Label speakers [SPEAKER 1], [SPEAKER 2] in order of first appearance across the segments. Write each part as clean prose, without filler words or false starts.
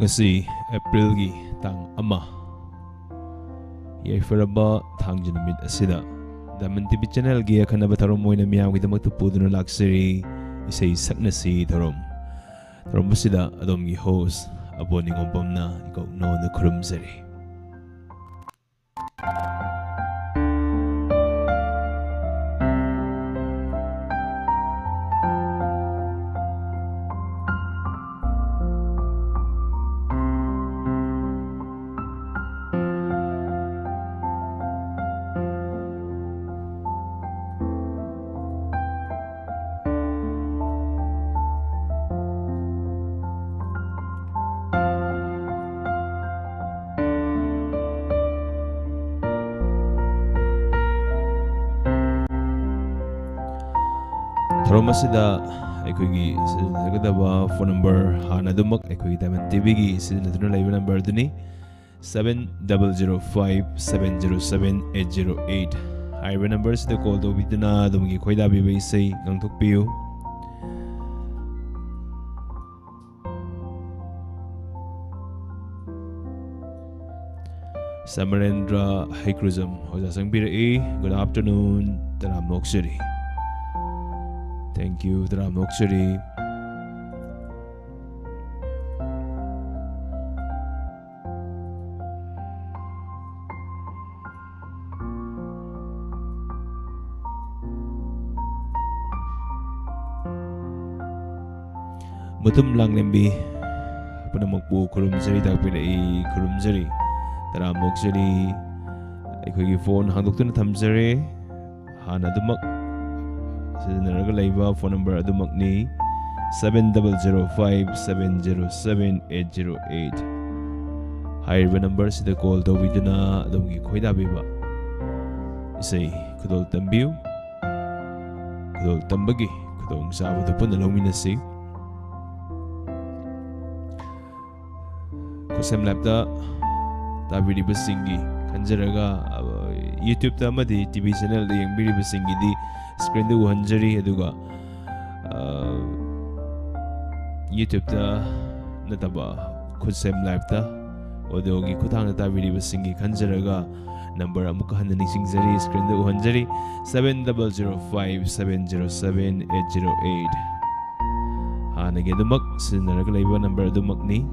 [SPEAKER 1] Ngasi Aprilgi tang ama Yaifaraba thang jinamit asida Daman TV channel gi akhana batharom moina miyam gi damak puduna laksiri Eshei Shaknashi tharom basida adom gi host aboni ngompamna ikaw no na kurumzari Tharom asida aikoigi sidagadaba phone number hana dumak aikoigi Diamond TV gi sidinaduna laiba number duni 7005707808 haiba number sida call do biduna dumgi khoida bi bai sei ngangthok piu Samarendra Haikruzam hoja sangbira good afternoon taram moksuri Thank you, Dra Mokshari. Mutum lang lembi panamagpu kurumzari dagpinai kurumzari Dra Mokshari aikogi phone hangdok tuna thamzari hana dumak Sidenaraga laiba phone number adumakni 7005707808 Haiba number sida call do biduna adumgi khoida biba Isai kudol tambiu kudol tambagi kudong sabado pun nalominasi Kusem lapta tabiri basingi kanjaraga YouTube ta amadi TV channel da yangbiri basingi di screen du hanjari aduga YouTube ta nataba khusem live ta audio gi kuthang ta video singi khanjaraga number amuka hanani singjari screen du hanjari 7005707808 hana ge dumak sinaraga laiba number dumak ni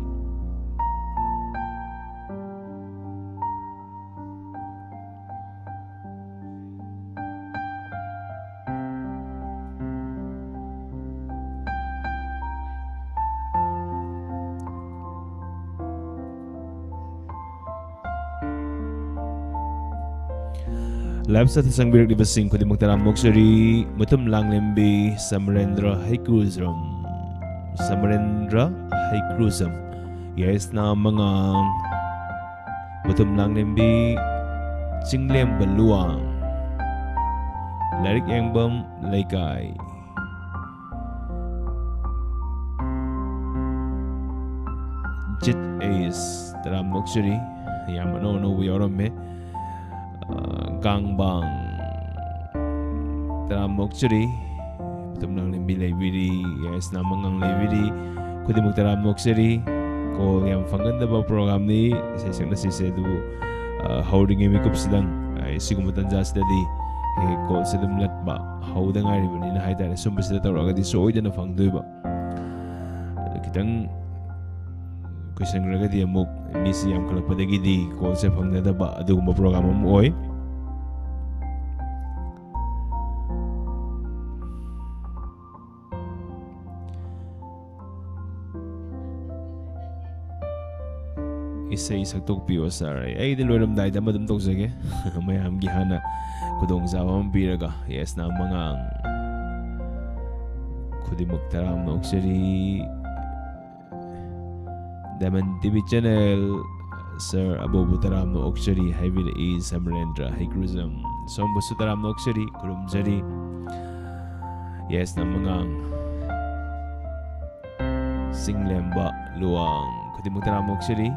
[SPEAKER 1] Labsa tasang birak di basing ko di magtaram moksari mutum lang lembi Samarendra Haikruzam yes na mga mutum lang lembi Cinglem Baluang Larik Engbam Laikai Jit Ace taram moksari yamano no we are me Gangbang Taram Mokshari Tumnang Limbi Laibiri Yes Namangang Laibiri Kudi Muktaram Mokshari Ko Yang Fanganda ba program ni Shaknashi sedu Holding Emi Kupsidang Ay Sigumutan Jas Dadi Ko Sedum Lat ba Holdang Ari Bani Na Haitare Sumba Sida Tawraga Di Soy Dana Fangdoy ba Kitang Kusang Raga Di Amok Misi Yang Kalagpadagi Di Ko Sa Fanganda ba Adugumba program mo oy Isay saktok piyo saray ay diluram dahil dama dumtok sige mayam gihana kudong zawang biraga yes na mga kudi magtaram na oksari Diamond TV channel Sir Abobo taram na oksari Haivira E Samarendra Haikruzam Sombo su taram na oksari kurumzari yes na mga Singlemba Luang kudi magtaram na oksari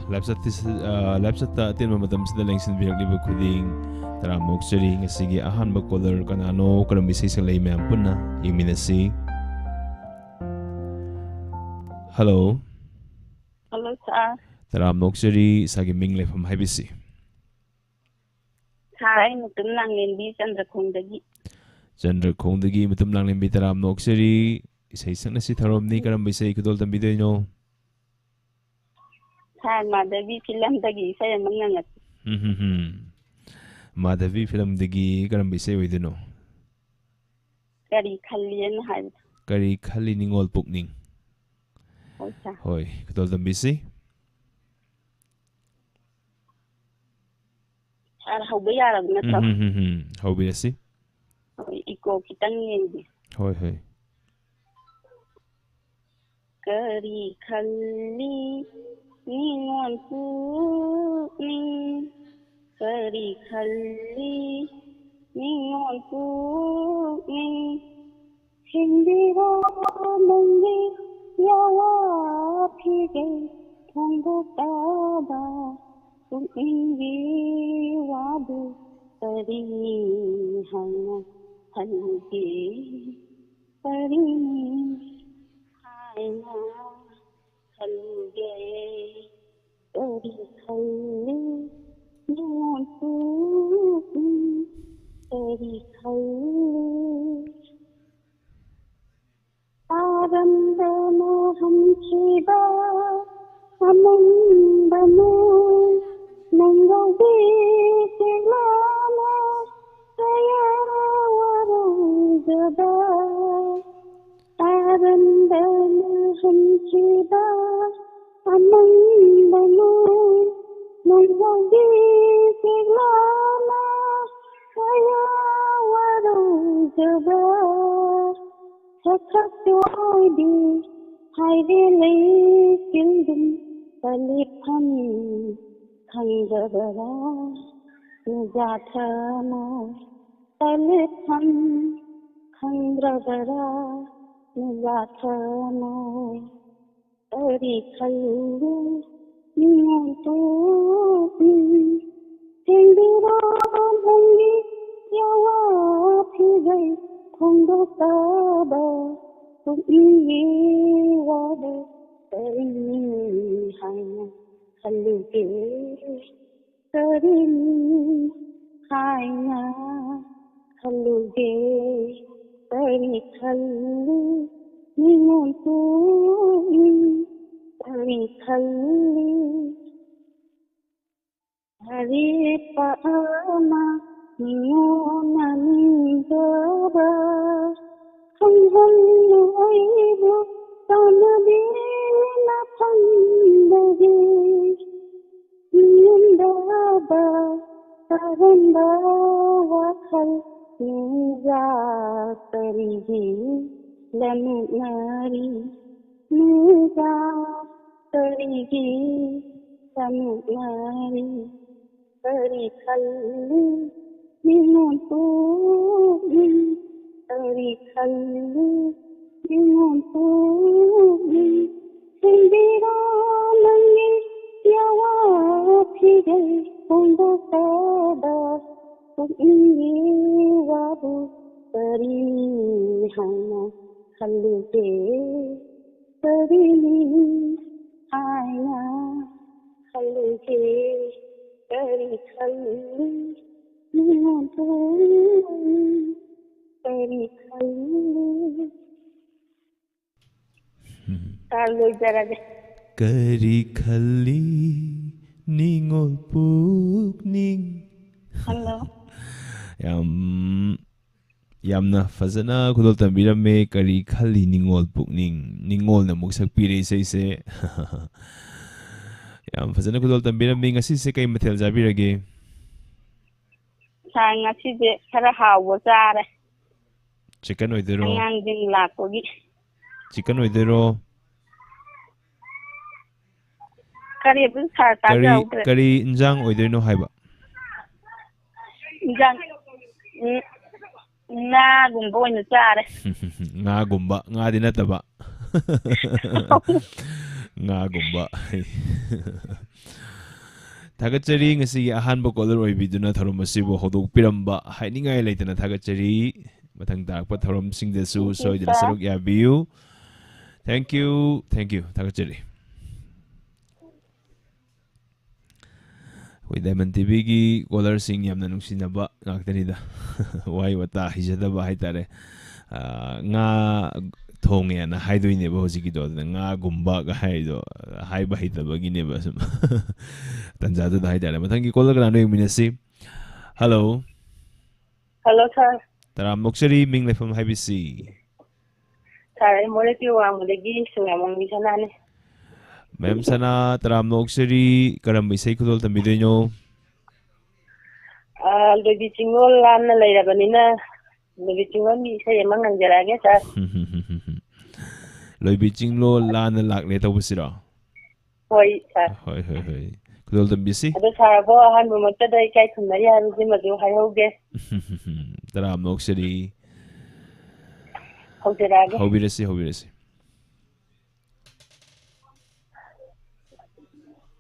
[SPEAKER 1] lapsat tin matam sida lengsin birak liba khuding taramok seri ngasigi ahan ba caller kanano karam bisay sa lay mayam punna iminasi. Hello.
[SPEAKER 2] Hello, sir.
[SPEAKER 1] Taramok seri sagi mingle from Habisi.
[SPEAKER 2] Hi, mutum lang limbi Chandra Kondagi.
[SPEAKER 1] Chandra Kondagi mutum lang limbi taramok seri isay isang nasi tarom ni karam bisay kudol tambido nyo.
[SPEAKER 2] Hi, Madhavi film dagi saya mangangat.
[SPEAKER 1] Madhavi film dagi karam bisay wait no.
[SPEAKER 2] Kari kalian hai.
[SPEAKER 1] Kari kali ningol pukning. Hoy, kudol tambisi.
[SPEAKER 2] Hau bayar na to.
[SPEAKER 1] Hau binasi.
[SPEAKER 2] Iko kitang ngi.
[SPEAKER 1] Hoy.
[SPEAKER 2] Kari kali ningon pukning. Kari kali ningon pukning. Hindi ro mangi yawa phige thongdo tada tumhi wadu tari hana hange tari hana hange tari khalli non tu tari khalli Arambana hamchiba amambana nangavi tilama sayawara Arambana hamchiba amambana nangavi tilama sayawara Sakatwadi haide lay kildum talipam khanjabara nijathana talipam khanjabara nijathana tari khallu niyantu tindira hangi yawa phigai Thongdo tada tumhi wadu tari hana khalluge tari hana khalluge tari khallu ningon tu tari khallu hari paama Niyona nindaba Khanhannu aibu Tanadina pandagi Nindaba Taranda wakal Niza tarigi Lamu nari Niza tarigi Lamu nari Tari khalli Ningon pukning tari khalli ningon pukning Sindira mangi yawa phige thongdo tada tumhi wadu tari hana khalluge tari hana khalluge tari khalli
[SPEAKER 1] Kari khalli ningol pukning.
[SPEAKER 2] Hello.
[SPEAKER 1] Yamna fazana kudol tambirame kari khalli ningol pukning. Ningol na mugsak pire se. Yam fazana kudol tambirame ngasi se kay mathel jabirage.
[SPEAKER 2] Sa ngasi je khara hawo jare.
[SPEAKER 1] Chicken oidero.
[SPEAKER 2] Angang ding lakogi.
[SPEAKER 1] Chicken oidero.
[SPEAKER 2] Kari bu sa ta jaw.
[SPEAKER 1] Kari injang oideno haiba.
[SPEAKER 2] Injang nga gumba oina jare.
[SPEAKER 1] Nga gumba, nga di nataba. ngagumba Thagachari ngasi ahanba caller oibiduna tharum asibu hodok piramba hainingai leitana thagachari mathang tarakpa tharum singdesu soidana saruk yabiu thank you thagachari Koi Diamond TV gi caller sing yamna nungsinaba ngaktanida wai wata hijadaba haitare nga thonge na haidoine ba hojiki do nga gumba ga haido haiba hitaba gi ne ba sum tanjadu da haitare mathangi caller kana no minasi hello
[SPEAKER 2] sir
[SPEAKER 1] taram noksari ming lefam haibisi
[SPEAKER 2] sir mole ti wang de gi sungamong mi sanane
[SPEAKER 1] Ma'am sana taram noksari karam isai kudol tambidoino
[SPEAKER 2] Lobi chingol lan na leirabanina lobi chingol mi sai mangang jarage sir
[SPEAKER 1] Loibi chinglo lan lakle tawsira
[SPEAKER 2] hoi sir
[SPEAKER 1] hoi kudol tambisi
[SPEAKER 2] ado sir bo han mo mata dai kai thumna ya ru ma jo hai hoge
[SPEAKER 1] taram noksari
[SPEAKER 2] hogerage
[SPEAKER 1] hobirasi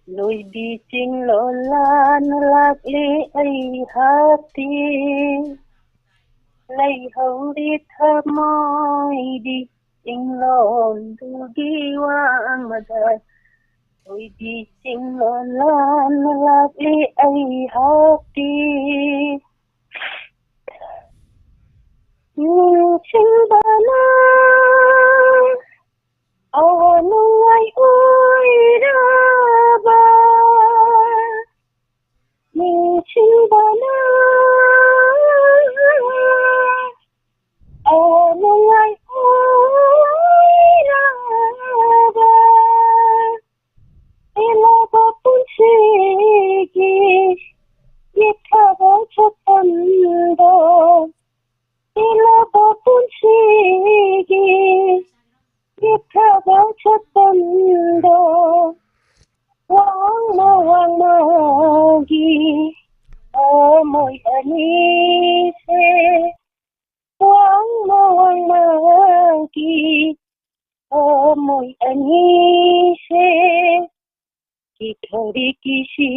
[SPEAKER 2] Lobi chinglo lan lakle ai hati lai hori thamoi di chinglo dugi wang mada Lobi chinglo lan lakle ai hati Chingdana Anungai oiraba Chingdana Anungai oiraba Ilaba punchigi Yithaba chapanda Ilaba punchigi Yithaba chapanda Wang magi Amoy anise Wang magi Amoy anise Kithori kishi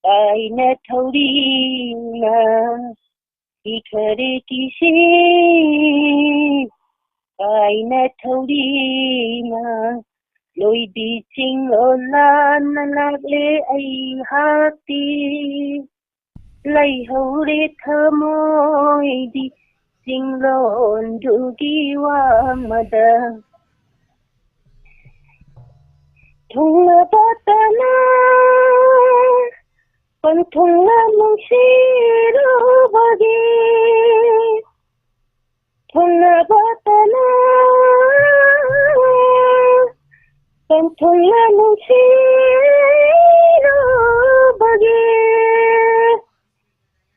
[SPEAKER 2] Aina thorina Kithori kishi Aina thorina Loibi chinglo lan lakle ai hati Lai hore thamoi di chinglo dugi wang mada Thungla batana Panthungla mungsiru bagi Thungla batana Panthungla mungsiru bagi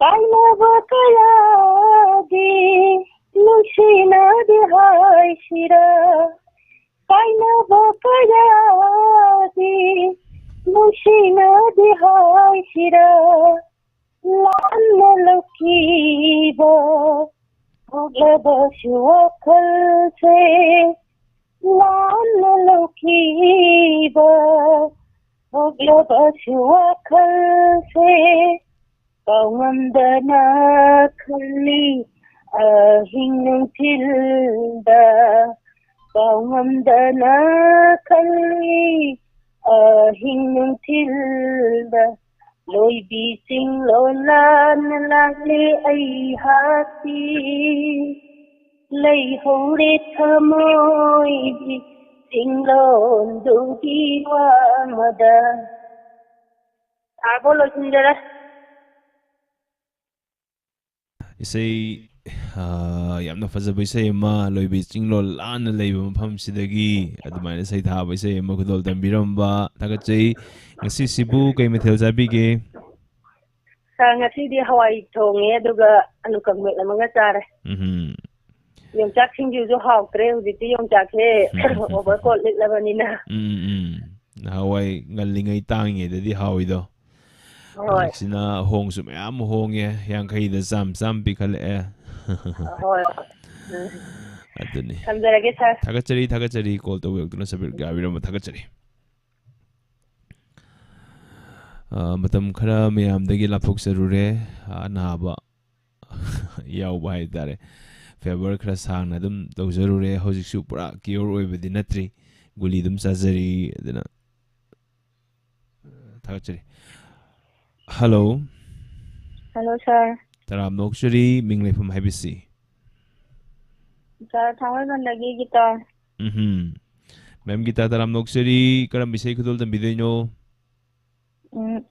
[SPEAKER 2] Kaila bakaya di Nungsina di hai shira Kaila bakaya di Nungsina di hai shira Lan lakiba Hoglaba shuakal se Lan lakiba Hoglaba shuakal se Kaungandana khali ahing nung tilda Kaungandana khali ahing nung tilda Loibi chinglo lan lakle ai hati Lai hore thamoi di chinglo dugi wang mada Bolo sunjara
[SPEAKER 1] Isai yamna fazaba isai ama loibi chinglo lana leiba mafam sidagi adumaina sai thaba isai ama kudol tambiramba thagachai ngasi sibu kai methel zabige
[SPEAKER 2] ngasi di hawai thonge aduga anu kammet amanga chare yongchak singju jo hawtre hujiti yongchak he overcoat litlabanina
[SPEAKER 1] hawai ngallingai tangi dadi hawido sina hong su mayam honge yang kai da sam pikhale ꯑꯗꯨꯅꯤ
[SPEAKER 2] ꯊꯝꯖꯔꯒꯦ ꯁꯥꯔ
[SPEAKER 1] ꯊꯥꯒꯠꯆꯔꯤ call ꯇꯧꯕꯤꯔꯛꯇꯨꯅ Sabir ꯌꯥꯕꯤꯔꯝꯕ ꯊꯥꯒꯠꯆꯔꯤ ꯃꯇꯝ ꯈꯔ ꯃꯌꯥꯝꯗꯒꯤ ꯂꯥꯞꯊꯣꯛꯆꯔꯨꯔꯦ ꯑꯅꯥꯕ ꯌꯥꯎꯕ ꯍꯥꯏꯇꯥꯔꯦ ꯐꯦꯕꯔ ꯈꯔ ꯁꯥꯡꯅ ꯑꯗꯨꯝ ꯇꯧꯖꯔꯨꯔꯦ ꯍꯧꯖꯤꯛꯁꯨ ꯄꯨꯔꯥ ꯀꯤꯌꯣꯔ ꯑꯣꯏꯕꯗꯤ ꯅꯠꯇ꯭ꯔꯤ ꯒꯨꯂꯤ ꯑꯗꯨꯝ ꯆꯥꯖꯔꯤ ꯑꯗꯨꯅ ꯊꯥꯒꯠꯆꯔꯤ ꯍꯜꯂꯣ
[SPEAKER 2] ꯁꯥꯔ
[SPEAKER 1] ꯇꯔꯥꯝ ꯅꯣꯛꯆꯔꯤ ꯃꯤꯡ ꯂꯩꯐꯝ ꯍꯥꯏꯕꯁꯤ
[SPEAKER 2] ꯁꯥꯔ ꯊꯥꯡꯃꯩꯕꯟꯗꯒꯤ ꯒꯤꯇꯥꯔ
[SPEAKER 1] ꯃꯦꯝ ꯒꯤꯇꯥ ꯇꯔꯥꯝ ꯅꯣꯛꯆꯔꯤ ꯀꯔꯝꯕ ꯏꯁꯩ ꯈꯨꯗꯣꯜ ꯇꯝꯕꯤꯗꯣꯏꯅꯣ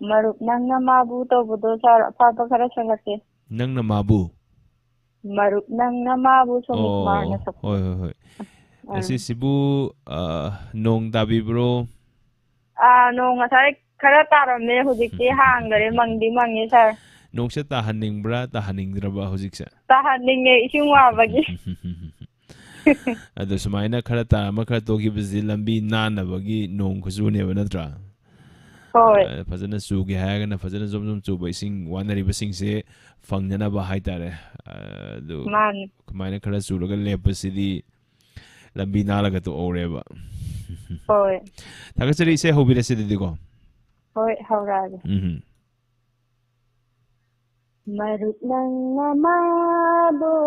[SPEAKER 2] ꯃꯔꯨꯞ ꯅꯪꯅ ꯃꯥꯕꯨ ꯇꯧꯕꯗꯣ ꯁꯥꯔ ꯑꯐꯕ ꯈꯔ ꯁꯛꯂꯛꯀꯦ
[SPEAKER 1] ꯅꯪꯅ ꯃꯥꯕꯨ
[SPEAKER 2] ꯃꯔꯨꯞ ꯅꯪꯅ ꯃꯥꯕꯨ ꯁꯣꯃꯤꯀꯨꯃꯥꯔꯅ
[SPEAKER 1] ꯑꯣ
[SPEAKER 2] ꯁꯛꯄ
[SPEAKER 1] ꯍꯣꯏ ꯉꯁꯤꯁꯤꯕꯨ ꯅꯣꯡ ꯇꯥꯕꯤꯕ꯭ꯔꯣ
[SPEAKER 2] ꯅꯣꯡ ꯉꯁꯥꯏ ꯈꯔ ꯇꯥꯔꯝꯃꯦ ꯍꯧꯖꯤꯛꯇꯤ ꯍꯥꯡꯈꯔꯦ ꯃꯪꯗꯤ ꯃꯪꯉꯦ ꯁꯥꯔ
[SPEAKER 1] ꯅꯣꯡꯁꯦ ꯇꯥꯍꯟꯅꯤꯡꯕ꯭ꯔꯥ ꯇꯥꯍꯟꯅꯤꯡꯗ꯭ꯔꯕ ꯍꯧꯖꯤꯛꯁꯦ
[SPEAKER 2] ꯇꯥꯍꯟꯅꯤꯡꯉꯦ ꯏꯁꯤꯡ ꯋꯥꯕꯒꯤ
[SPEAKER 1] ꯑꯗꯣ ꯁꯨꯃꯥꯏꯅ ꯈꯔ ꯇꯥꯔꯝꯃ ꯈꯔ ꯇꯣꯛꯈꯤꯕꯁꯤ ꯂꯝꯕꯤ ꯅꯥꯟꯅꯕꯒꯤ ꯅꯣꯡ ꯈꯨꯆꯨꯅꯦꯕ ꯅꯠꯇ꯭ꯔꯥ
[SPEAKER 2] ꯍꯣꯏ
[SPEAKER 1] ꯐꯖꯅ ꯆꯨꯒꯦ ꯍꯥꯏꯔꯒꯅ ꯐꯖꯅ ꯖꯣꯝ ꯖꯣꯝ ꯆꯨꯕ ꯏꯁꯤꯡ ꯋꯥꯅꯔꯤꯕꯁꯤꯡꯁꯦ ꯐꯪꯅꯅꯕ ꯍꯥꯏꯇꯥꯔꯦ ꯑꯗꯨ
[SPEAKER 2] ꯃꯥꯅꯤ
[SPEAKER 1] ꯀꯃꯥꯏꯅ ꯈꯔ ꯆꯨꯔꯒ ꯂꯦꯞꯄꯁꯤꯗꯤ ꯂꯝꯕꯤ ꯅꯥꯜꯂꯒ ꯇꯣꯛꯍꯧꯔꯦꯕ
[SPEAKER 2] ꯍꯣꯏ
[SPEAKER 1] ꯊꯥꯒꯠꯆꯔꯤ ꯏꯁꯩ ꯍꯧꯕꯤꯔꯁꯤ ꯑꯗꯨꯗꯤꯀꯣ
[SPEAKER 2] ꯍꯣꯏ ꯍꯧꯔꯛꯑꯒꯦ Marut nang namado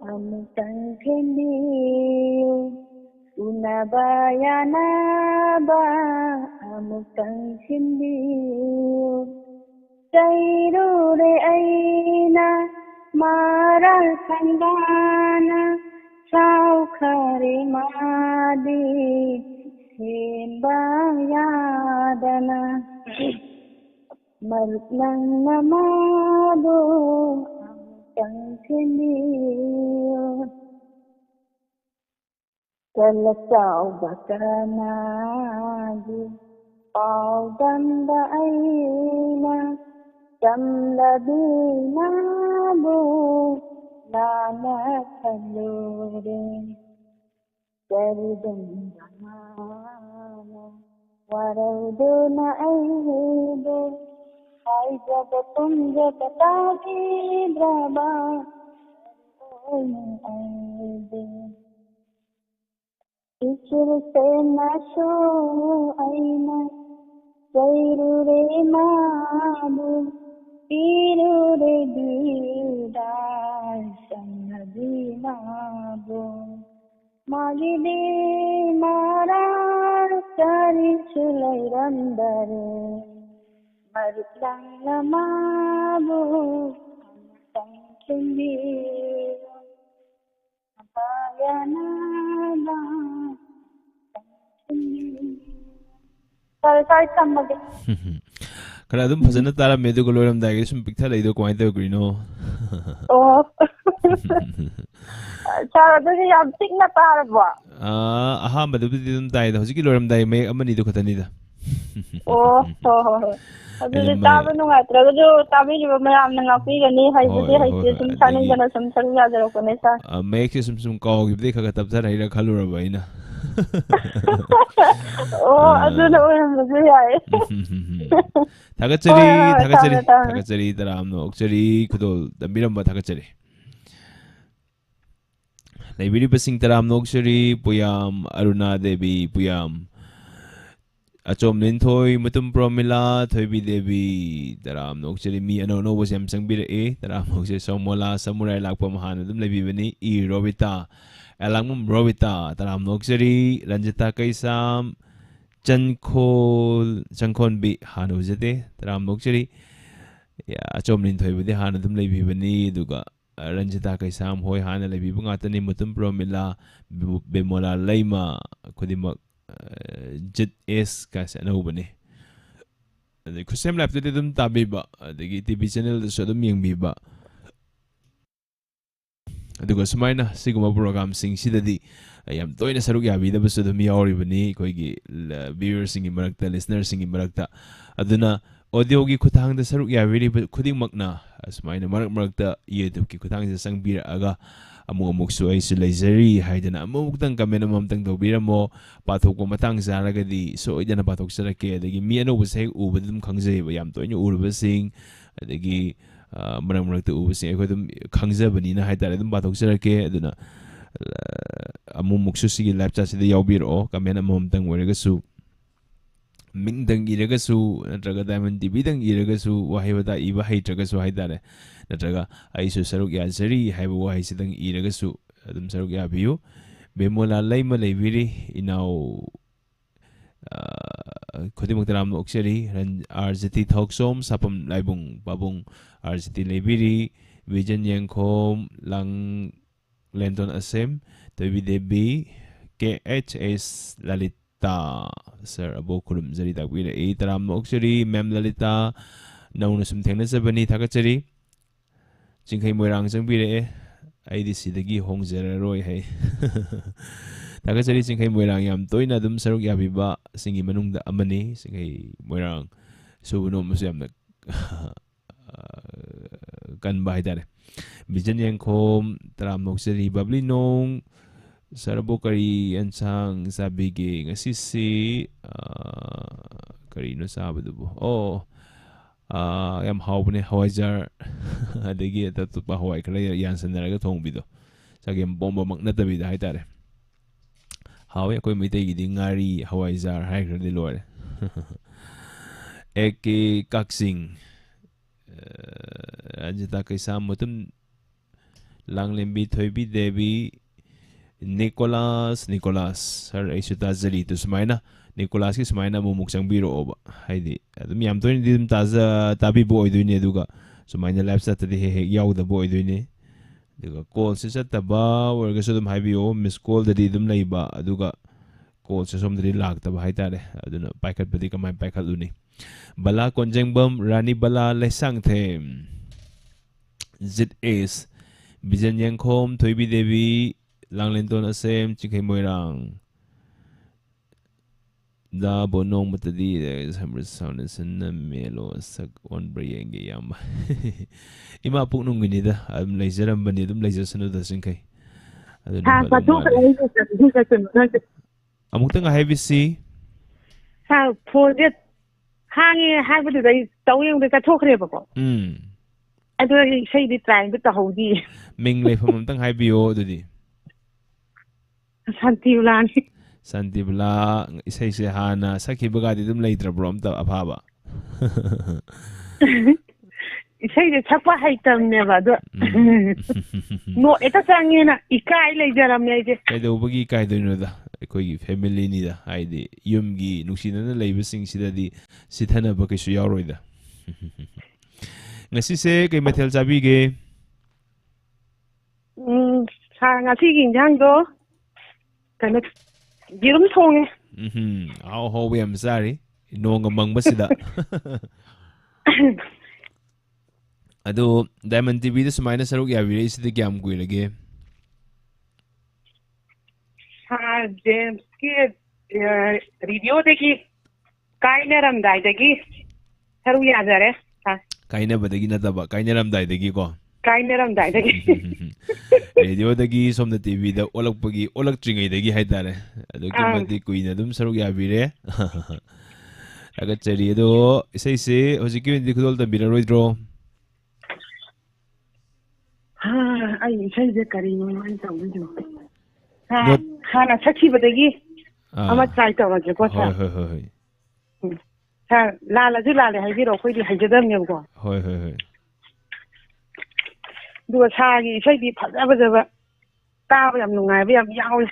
[SPEAKER 2] amutang kendiyo Unabayana ba amutang kendiyo Sairure aina maral kandana Saukare madi Hembayadana Marut nang namado amutang kendiyo Kalasao bakanagi Paudanda aina Samlabi nabo Nana kalore Karidanda mana Waraduna aide Ay jagatum jagatagi draba aide Ichuru se naso aina Sairure mabu Pirure didar Sanadi mabu Magide marar Kari chulai randare Marut lang namabu amutang kendiyo Nabayana ba Sorry, somebody.
[SPEAKER 1] Kaya adum fazana tara medo ko loram dahil sum picture laido ko ito grino.
[SPEAKER 2] Oh. Sara dito yung tik na tara ba?
[SPEAKER 1] Aha, madubid dito tayo. Sige loram dahil may aman dito kata nida.
[SPEAKER 2] Oh. Adun tabi nung nga talaga tabi yung mayam nang apigani hay sum saning gana sum sarya daro ko nesa.
[SPEAKER 1] May sum kau gibde kagatabta na ira kalura ba ina.
[SPEAKER 2] Oh, adun na uyan mo siya
[SPEAKER 1] Thakachari taram no okchari kudol dambiram ba thakachari. Laibiri pasing taram no okchari puyam Aruna Devi puyam Achom Nintoy Mutum Promila Thoibi Devi taram no okchari mi ano no was yam sangbira taram okchari Somola Samurai Lakpamahan dum laibibani I Robita Alangum Robita taram no okchari Ranjita Kaisam Chankon bi hanu jate taram nokchari achom nin thoi budi hanu dum leibi bani duga Ranjita Kaisam hoi hana leibi bunga tani mutum promila bemola leima kudima jet s ka sano bani ade kusem lap te dum tabi ba ade TV channel so dum yeng bi ba aduga sumaina siguma program sing sidadi yam toina saruk yabida basu dum yauribani koigi viewers singi marakta listeners singi marakta aduna audio gi khutang da saruk yabiri khuding makna asmaina marakta YouTube ki khutang da sangbira aga amuk su ai su leizeri haidana amuk tang comment amam tang dobiramo pathok ko matang zaragadi so idana pathok sarake adagi mi ano busai ubadum khangjai ba yam toina urubasing adagi marakta ubasing ko dum khangjabani na haidara dum pathok sarake aduna ꯑꯃꯨꯛꯃꯨꯛꯁꯨ ꯁꯤꯒꯤ life ꯆꯥꯠꯁꯤꯗ ꯌꯥꯎꯕꯤꯔꯛꯑꯣ ꯀꯃꯦꯟ ꯑꯃꯃꯝꯇꯪ ꯑꯣꯏꯔꯒꯁꯨ ꯃꯤꯡꯗꯪ ꯏꯔꯒꯁꯨ ꯅꯠꯇ꯭ꯔꯒ diamond ꯇꯤꯚꯤꯗꯪ ꯏꯔꯒꯁꯨ ꯋꯥꯍꯩ ꯋꯥꯇꯥ ꯏꯕ ꯍꯩꯇ꯭ꯔꯒꯁꯨ ꯍꯥꯏꯇꯥꯔꯦ ꯅꯠꯇ꯭ꯔꯒ ꯑꯩꯁꯨ ꯁꯔꯨꯛ ꯌꯥꯖꯔꯤ ꯍꯥꯏꯕ ꯋꯥꯍꯩꯁꯤꯗꯪ ꯏꯔꯒꯁꯨ ꯑꯗꯨꯝ ꯁꯔꯨꯛ ꯌꯥꯕꯤꯌꯨ ꯕꯦꯃꯣꯂꯥ ꯂꯩꯃ ꯂꯩꯕꯤꯔꯤ ꯏꯅꯥꯎ ꯈꯨꯗꯤꯡꯃꯛꯇ ꯌꯥꯝꯅ ꯑꯣꯛꯆꯔꯤ ꯑꯥꯔꯖꯤꯇꯤ ꯊꯧꯁꯣꯝ ꯁꯥꯄꯝ ꯂꯥꯏꯕꯨꯡ ꯄꯥꯕꯨꯡ ꯑꯥꯔꯖꯤꯇꯤ ꯂꯩꯕꯤꯔꯤ ꯕꯤꯖꯟ ꯌꯦꯡꯈꯣꯝ ꯂꯥꯡ ꯂꯦꯟꯗꯣꯟ ꯑꯁꯦꯝ ꯇꯣꯏꯕꯤ ꯗꯦꯕꯤ ꯀꯦ ꯑꯩꯆ ꯑꯦꯁ ꯂꯂꯤꯇꯥ ꯁꯔ ꯑꯕꯣꯛ ꯈꯨꯔꯨꯝꯖꯔꯤ ꯇꯥꯛꯄꯤꯔꯛꯏ ꯇꯔꯥꯝꯅ ꯑꯣꯛꯆꯔꯤ ꯃꯦꯝ ꯂꯂꯤꯇꯥ ꯅꯧꯅ ꯁꯨꯝ ꯊꯦꯡꯅꯖꯕꯅꯤ ꯊꯥꯒꯠꯆꯔꯤ ꯆꯤꯡꯈꯩ ꯃꯣꯏꯔꯥꯡ ꯆꯪꯕꯤꯔꯛꯑꯦ ꯑꯩꯗꯤ ꯁꯤꯗꯒꯤ ꯍꯣꯡꯖꯔꯔꯣꯏ ꯍꯥꯏ ꯊꯥꯒꯠꯆꯔꯤ ꯆꯤꯡꯈꯩ ꯃꯣꯏꯔꯥꯡ ꯌꯥꯝ ꯇꯣꯏꯅ ꯑꯗꯨꯝ ꯁꯔꯨꯛ ꯌꯥꯕꯤꯕ ꯁꯤꯡꯒꯤ ꯃꯅꯨꯡꯗ ꯑꯃꯅꯤ ꯆꯤꯡꯈꯩ ꯃꯣꯏꯔꯥꯡ ꯁꯨꯕ ꯅꯣꯝꯕꯁꯨ ꯌꯥꯝꯅ ꯀꯟꯕ ꯍꯥꯏꯇꯥꯔꯦ ꯕꯤꯖꯟ ꯌꯦꯡꯈꯣꯝ ꯇꯔꯥꯝꯅ ꯑꯣꯛꯆꯔꯤ ꯕꯕ꯭ꯂꯤ ꯅꯣꯡ ꯁꯔꯕꯨ ꯀꯔꯤ ꯑꯦꯟꯁꯥꯡ ꯆꯥꯕꯤꯒꯦ ꯉꯁꯤꯁꯤ ꯀꯔꯤꯅꯣ ꯆꯥꯕꯗꯨꯕꯨ ꯌꯥꯝ ꯍꯥꯎꯕꯅꯦ ꯍꯋꯥꯏꯖꯥꯔ ꯑꯗꯒꯤ ꯑꯇꯣꯞꯄ ꯍꯋꯥꯏ ꯈꯔ ꯌꯥꯟꯁꯟꯅꯔꯒ ꯊꯣꯡꯕꯤꯗꯣ ꯆꯒꯦꯝ ꯄꯣꯝꯕꯃꯛ ꯅꯠꯇꯕꯤꯗ ꯍꯥꯏꯇꯥꯔꯦ ꯍꯥꯎꯋꯦ ꯑꯩꯈꯣꯏ ꯃꯩꯇꯩꯒꯤꯗꯤ ꯉꯥꯔꯤ ꯍꯋꯥꯏꯖꯥꯔ ꯍꯥꯏꯈ꯭ꯔꯗꯤ ꯂꯣꯏꯔꯦ ꯑꯦꯀꯦ ꯀꯛꯆꯤꯡ ꯔꯟꯖꯤꯇꯥ ꯀꯩꯁꯥꯝ ꯃꯇꯨꯝ ꯂꯥꯡꯂꯦꯝꯕꯤ ꯊꯣꯏꯕꯤ ꯗꯦꯕꯤ ꯅꯤꯀꯣꯂꯥꯁ ꯁꯥꯔ ꯑꯩꯁꯨ ꯇꯥꯖꯔꯤꯗꯨ ꯁꯨꯃꯥꯏꯅ ꯅꯤꯀꯣꯂꯥꯁꯀꯤ ꯁꯨꯃꯥꯏꯅ ꯑꯃꯨꯛꯃꯨꯛ ꯆꯪꯕꯤꯔꯛꯑꯣꯕ ꯍꯥꯏꯗꯤ ꯑꯗꯨꯝ ꯌꯥꯝ ꯇꯣꯏꯅꯗꯤ ꯑꯗꯨꯝ ꯇꯥꯕꯤꯕ ꯑꯣꯏꯗꯣꯏꯅꯦ ꯑꯗꯨꯒ ꯁꯨꯃꯥꯏꯅ ꯂꯥꯏꯞ ꯆꯠꯇꯗꯤ ꯍꯦꯛ ꯍꯦꯛ ꯌꯥꯎꯗꯕ ꯑꯣꯏꯗꯣꯏꯅꯦ ꯑꯗꯨꯒ ꯀꯣꯜꯁꯦ ꯆꯠꯇꯕ ꯑꯣꯏꯔꯒꯁꯨ ꯑꯗꯨꯝ ꯍꯥꯏꯕꯤꯌꯣ ꯃꯤꯁ ꯀꯣꯜꯗꯗꯤ ꯑꯗꯨꯝ ꯂꯩꯕ ꯑꯗꯨꯒ ꯀꯣꯜꯁꯦ ꯁꯣꯝꯗꯗꯤ ꯂꯥꯛꯇꯕ ꯍꯥꯏꯇꯥꯔꯦ ꯑꯗꯨꯅ ꯄꯥꯏꯈꯠꯄꯗꯤ ꯀꯃꯥꯏꯅ ꯄꯥꯏꯈꯠꯂꯨꯅꯤ ꯕꯂꯥ ꯀꯣꯟꯖꯦꯡꯕꯝ ꯔꯥꯅꯤ ꯕꯂꯥ ꯂꯩꯁꯥꯡꯊꯦꯝ ꯖꯤꯠ ꯑꯦꯁ ꯕꯤꯖꯟ ꯌꯦꯡꯈꯣꯝ ꯊꯣꯏꯕꯤ ꯗꯦꯕꯤ ꯂꯥꯡꯂꯦꯟꯇꯣꯟ ꯑꯁꯦꯝ ꯆꯤꯡꯈꯩ ꯃꯣꯏꯔꯥꯡ ꯗꯥꯕꯣ ꯅꯣꯡꯃꯇꯗꯤ ꯁꯟꯅ ꯃꯦꯂꯣ ꯁꯛ ꯑꯣꯟꯕ꯭ꯔꯥ ꯌꯦꯡꯒꯦ ꯏꯌꯥꯝꯕ ꯏꯃꯥ ꯄꯨꯛꯅꯨꯡꯒꯤꯅꯤꯗ ꯑꯗꯨꯝ ꯂꯩꯖꯔꯝꯕꯅꯤ ꯑꯗꯨꯝ ꯂꯩꯖꯁꯅꯨꯗ ꯆꯤꯡꯈꯩ ꯑꯗꯨꯅ ꯐꯗꯧ ꯃꯥꯜꯂꯦ ꯑꯃꯨꯛꯇꯪ ꯍꯥꯏꯕꯤꯁꯤ
[SPEAKER 2] ꯐꯣꯟꯁꯦ ꯍꯥꯡꯉꯦ ꯍꯥꯏꯕꯗꯨꯗ ꯑꯩ ꯇꯧ ꯌꯦꯡꯕꯗ ꯆꯠꯊꯣꯛꯈ꯭ꯔꯦꯕꯀꯣ ꯑꯗꯨ ꯏꯁꯩꯗꯤ ꯇ꯭ꯔꯥꯏꯝꯗ ꯇꯧꯍꯧꯗꯤꯌꯦ
[SPEAKER 1] ꯃꯤꯡ ꯂꯩꯐꯝ ꯑꯝꯇꯪ ꯍꯥꯏꯕꯤꯌꯣ ꯑꯗꯨꯗꯤ
[SPEAKER 2] ꯁꯥꯟꯇꯤꯕꯂꯥꯅꯤ
[SPEAKER 1] ꯁꯥꯟꯇꯤꯕꯂꯥ ꯏꯁꯩꯁꯦ ꯍꯥꯟꯅ ꯁꯛꯈꯤꯕꯒꯗꯤ ꯑꯗꯨꯝ ꯂꯩꯇ꯭ꯔꯕ꯭ꯔꯣ ꯑꯝꯇ ꯑꯐꯥꯕ
[SPEAKER 2] ꯏꯁꯩꯁꯦ ꯁꯛꯄ ꯍꯩꯇꯕꯅꯦꯕ ꯑꯗꯣ ꯅꯣꯠ ꯍꯦꯛꯇ ꯆꯪꯉꯦꯅ ꯏꯀꯥꯏ ꯂꯩꯖꯔꯝꯅꯦ ꯑꯩꯁꯦ
[SPEAKER 1] ꯀꯩꯗꯧꯕꯒꯤ ꯏꯀꯥꯏꯗꯣꯏꯅꯣꯗ ꯑꯩꯈꯣꯏꯒꯤ ꯐꯦꯃꯤꯂꯤꯅꯤꯗ ꯍꯥꯏꯗꯤ ꯌꯨꯝꯒꯤ ꯅꯨꯡꯁꯤꯅꯅ ꯂꯩꯕꯁꯤꯡꯁꯤꯗꯗꯤ ꯁꯤꯊꯅꯕ ꯀꯩꯁꯨ ꯌꯥꯎꯔꯣꯏꯗ ꯉꯁꯤꯁꯦ ꯀꯩ ꯃꯊꯦꯜ ꯆꯥꯕꯤꯒꯦ
[SPEAKER 2] ꯉꯁꯤꯒꯤ ꯏꯟꯖꯥꯡꯗꯣ ꯀꯩꯅꯣ ꯌꯦꯔꯨꯝ ꯊꯣꯡꯉꯦ
[SPEAKER 1] ꯑꯍꯥꯎ ꯍꯥꯎꯕ ꯌꯥꯝ ꯆꯥꯔꯤ ꯅꯣꯡꯒ ꯃꯪꯕꯁꯤꯗ ꯑꯗꯣ ꯗꯥꯏꯃꯟ ꯇꯤꯚꯤꯗ ꯁꯨꯃꯥꯏꯅ ꯁꯔꯨꯛ ꯌꯥꯕꯤꯔꯛꯏꯁꯤꯗꯤ ꯀꯌꯥꯝ ꯀꯨꯏꯔꯒꯦ
[SPEAKER 2] ꯖꯦꯝꯁꯀꯤ ꯔꯦꯗꯤꯑꯣꯗꯒꯤ ꯀꯥꯏꯅꯔꯝꯗꯥꯏꯗꯒꯤ ꯁꯔꯨꯛ ꯌꯥꯖꯔꯦ
[SPEAKER 1] ꯀꯥꯏꯅꯕꯗꯒꯤ ꯅꯠꯇꯕ ꯀꯥꯏꯅꯔꯝꯗꯥꯏꯗꯒꯤꯀꯣ
[SPEAKER 2] ꯀꯥꯏꯅꯔꯝꯗꯥꯏꯗꯒꯤ
[SPEAKER 1] ꯔꯦꯗꯤꯑꯣꯗꯒꯤ ꯁꯣꯝꯗ ꯇꯤꯚꯤꯗ ꯑꯣꯜꯂꯛꯇ꯭ꯔꯤꯉꯩꯗꯒꯤ ꯍꯥꯏꯇꯥꯔꯦ ꯑꯗꯨꯛꯀꯤ ꯃꯇꯤꯛ ꯀꯨꯏꯅ ꯑꯗꯨꯝ ꯁꯔꯨꯛ ꯌꯥꯕꯤꯔꯦ ꯊꯥꯒꯠꯆꯔꯤ ꯑꯗꯣ ꯏꯁꯩꯁꯦ ꯍꯧꯖꯤꯛꯀꯤ ꯑꯣꯏꯅꯗꯤ ꯈꯨꯗꯣꯜ ꯇꯝꯕꯤꯔꯔꯣꯏꯗ꯭ꯔꯣ
[SPEAKER 2] ꯑꯩ ꯏꯁꯩꯁꯦ ꯀꯔꯤꯅꯣ ꯑꯩ ꯇꯧꯗꯣꯏꯁꯤꯕꯣ
[SPEAKER 1] ꯅꯣꯠ
[SPEAKER 2] ꯍꯥꯟꯅ ꯁꯛꯈꯤꯕꯗꯒꯤ ꯑꯃ ꯇ꯭ꯔꯥꯏ ꯇꯧꯔꯁꯦꯀꯣ
[SPEAKER 1] ꯍꯣꯏ
[SPEAKER 2] ꯁꯥꯔ
[SPEAKER 1] ꯍꯣꯏ ꯍꯣꯏ ꯍꯣꯏ
[SPEAKER 2] ꯁꯥꯔ ꯂꯥꯜꯂꯁꯨ ꯂꯥꯜꯂꯦ ꯍꯥꯏꯕꯤꯔꯛꯑꯣ ꯑꯩꯈꯣꯏꯗꯤ ꯍꯩꯖꯗꯕꯅꯦꯕꯀꯣ
[SPEAKER 1] ꯍꯣꯏ ꯍꯣꯏ ꯍꯣꯏ
[SPEAKER 2] ꯑꯗꯨꯒ ꯁꯥꯔꯒꯤ ꯏꯁꯩꯗꯤ ꯐꯖ ꯐꯖꯕ ꯇꯥꯕ ꯌꯥꯝ ꯅꯨꯡꯉꯥꯏꯕ ꯌꯥꯝ ꯌꯥꯎꯋꯦ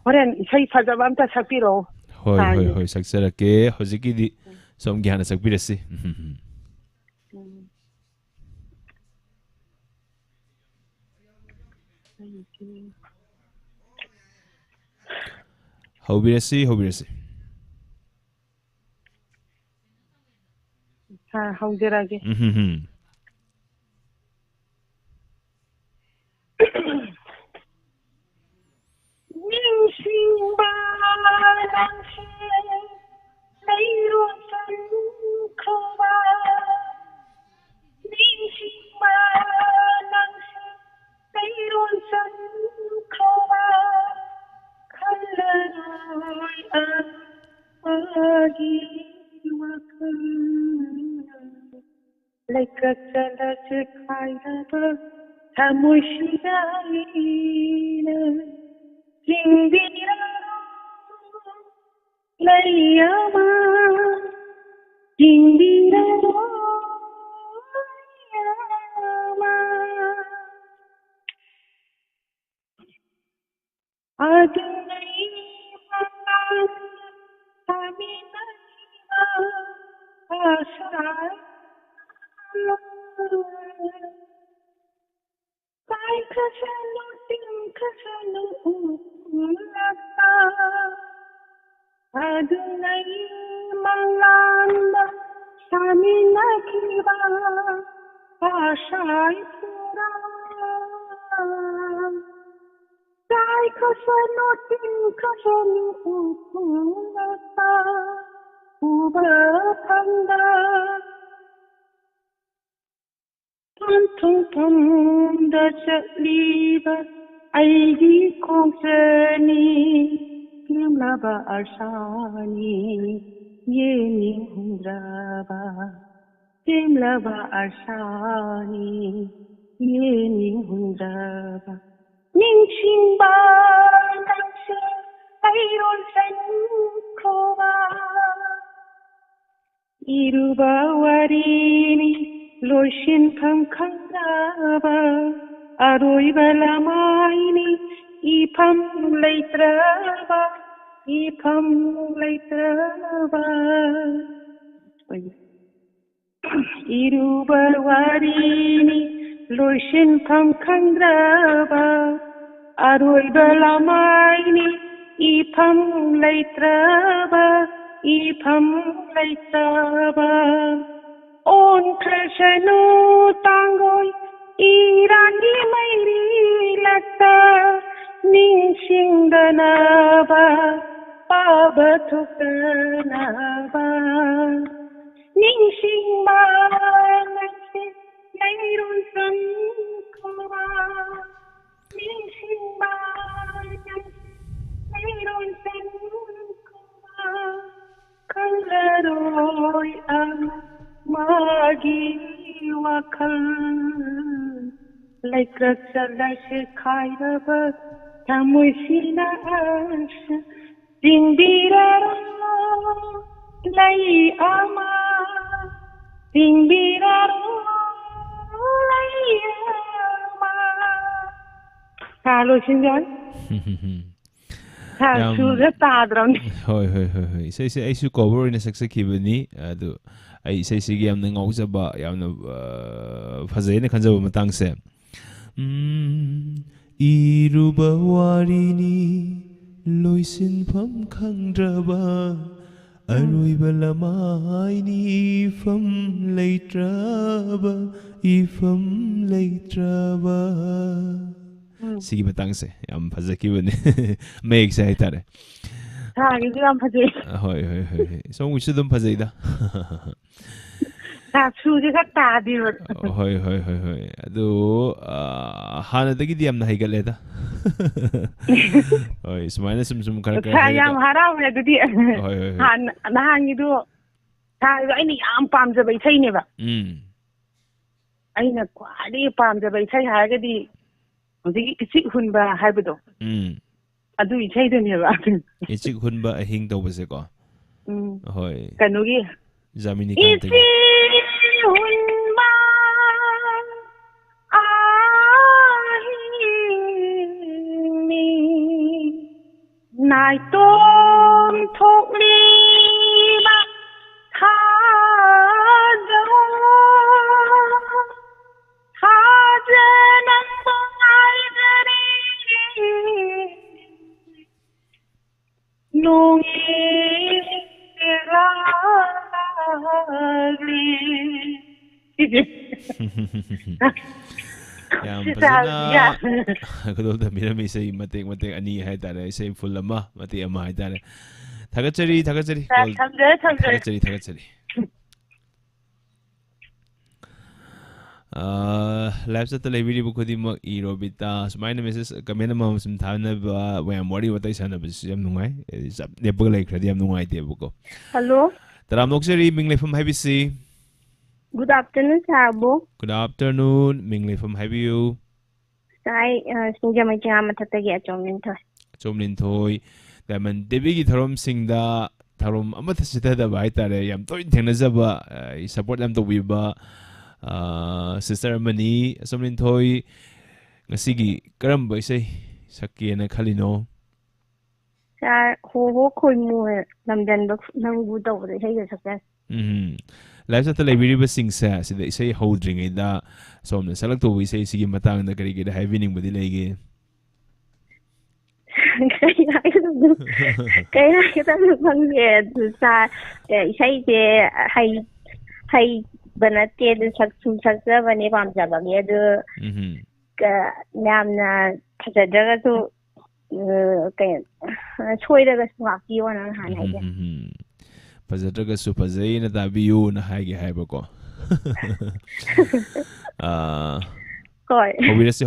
[SPEAKER 2] ꯍꯣꯔꯦꯟ ꯏꯁꯩ ꯐꯖꯕ ꯑꯝꯇ ꯁꯛꯄꯤꯔꯛꯑꯣ
[SPEAKER 1] ꯍꯣꯏ ꯍꯣꯏ ꯍꯣꯏ ꯁꯛꯆꯔꯛꯀꯦ ꯍꯧꯖꯤꯛꯀꯤꯗꯤ ꯁꯣꯝꯒꯤ ꯍꯥꯟꯅ ꯁꯛꯄꯤꯔꯁꯤ ꯍꯧꯕꯤꯔꯁꯤ
[SPEAKER 2] ꯍꯧꯖꯔꯒꯦ ꯅꯤꯡꯁꯤꯡꯕ ꯅꯪꯁꯦ ꯂꯩꯔꯣꯟ ꯆꯟꯈ꯭ꯔꯕ ꯅꯤꯡꯁꯤꯡꯕ ꯅꯪꯁꯦ ꯂꯩꯔꯣꯟ ꯆꯟꯈ꯭ꯔꯕ ꯈꯜꯂꯔꯣꯏ ꯑꯃꯒꯤ ꯋꯥꯈꯜ Laikrakchalase khairaba thamushiraina jingdiraro layama jingdiraro layama adunai makan aminaiva asai Kai kasanu ting kasanu ulaka adunai malanda samina kiba ashai pura Kai kasanu ting kasanu ulaka uba panda tum da chaliba aigi kongsani kimlaba arshani yeni hundraba kimlaba arshani yeni hundraba ningsingba nangse ayron sankoba iruba warini Loishin kam khangraba aroi balamaini ipam leitraba iruba warini loishin kam khangraba aroi balamaini ipam leitraba On krishanu tangoi irani mairi latta ningsingdanaba pabathukdanaba ningsingma nangse nairun sankova ningsingma nangse nairun sankova kallaroi Magi wakal Laikrakchalase khairaba thamushina asha Dindiraro layama Dindiraro layama Halo Shinjan Sudah tadram
[SPEAKER 1] Hoi Say I should cover in a sakibani adu ai sei sig yamna ngaujaba yamna fazena khanjaba matangse iruba warini loisin pham khangdraba aroiba lamaini fam leitraba ifam leitraba sigi matangse yam fazakibani make sai tare
[SPEAKER 2] Thagi ram phajai
[SPEAKER 1] hoi song wish dum phajaida
[SPEAKER 2] Suji ka tadi
[SPEAKER 1] hoi adu hanadagi di yamna haigaleda hoi sumaina sum kara
[SPEAKER 2] yam harawe adudi nahangidu thagi aini yam pamjaba isai neba aina kwadi pamjaba isai hagadi hojiki kichi hunba haibado adu isai duneba
[SPEAKER 1] ichik hunba ahing tawbase ko hoi
[SPEAKER 2] kanugi
[SPEAKER 1] Zamini kante
[SPEAKER 2] hunba ahini nai tom thok liba hajanam aidari nungi
[SPEAKER 1] Yang pasana kalau dah mira misai mati ani hai tare sai full lama mati ama hai tare thagachari live sa tele video ko di mag irobita sumaina message comment ma sum thana ba wam wari watai sana ba yam nungai sab ne pag lai khradi yam nungai te buko
[SPEAKER 2] hello
[SPEAKER 1] taram nokseri mingle fam haibisi
[SPEAKER 3] Good afternoon, Sabo.
[SPEAKER 1] Good afternoon. Mingley from Habiu.
[SPEAKER 3] Sai sinjamai jama tatagi achomlin thoi.
[SPEAKER 1] Chomlin thoi. Daman Devi Tharom Singda Tharom Amathasita da Baitare Yam Toin Tenazaba support them to Wiba Sister Mani Somlin Thoi Nasigi Karamba say Saki and a Kalino.
[SPEAKER 3] Sa ho khoi mu lamdan bak nangu daw de hay success.
[SPEAKER 1] Lives at the library sing says they say holding it da so the select we say Sigi Matang the Karigi high winning with the leg.
[SPEAKER 3] Kaya kita bang sa Eshei de hay banate de saksa bane pam jaba ge de ka namna thajaga to kaya choiraga swaki wana han hay de
[SPEAKER 1] Pazatraga supazay na tabiyo na hagi haibako.
[SPEAKER 3] Koi
[SPEAKER 1] Hobirasi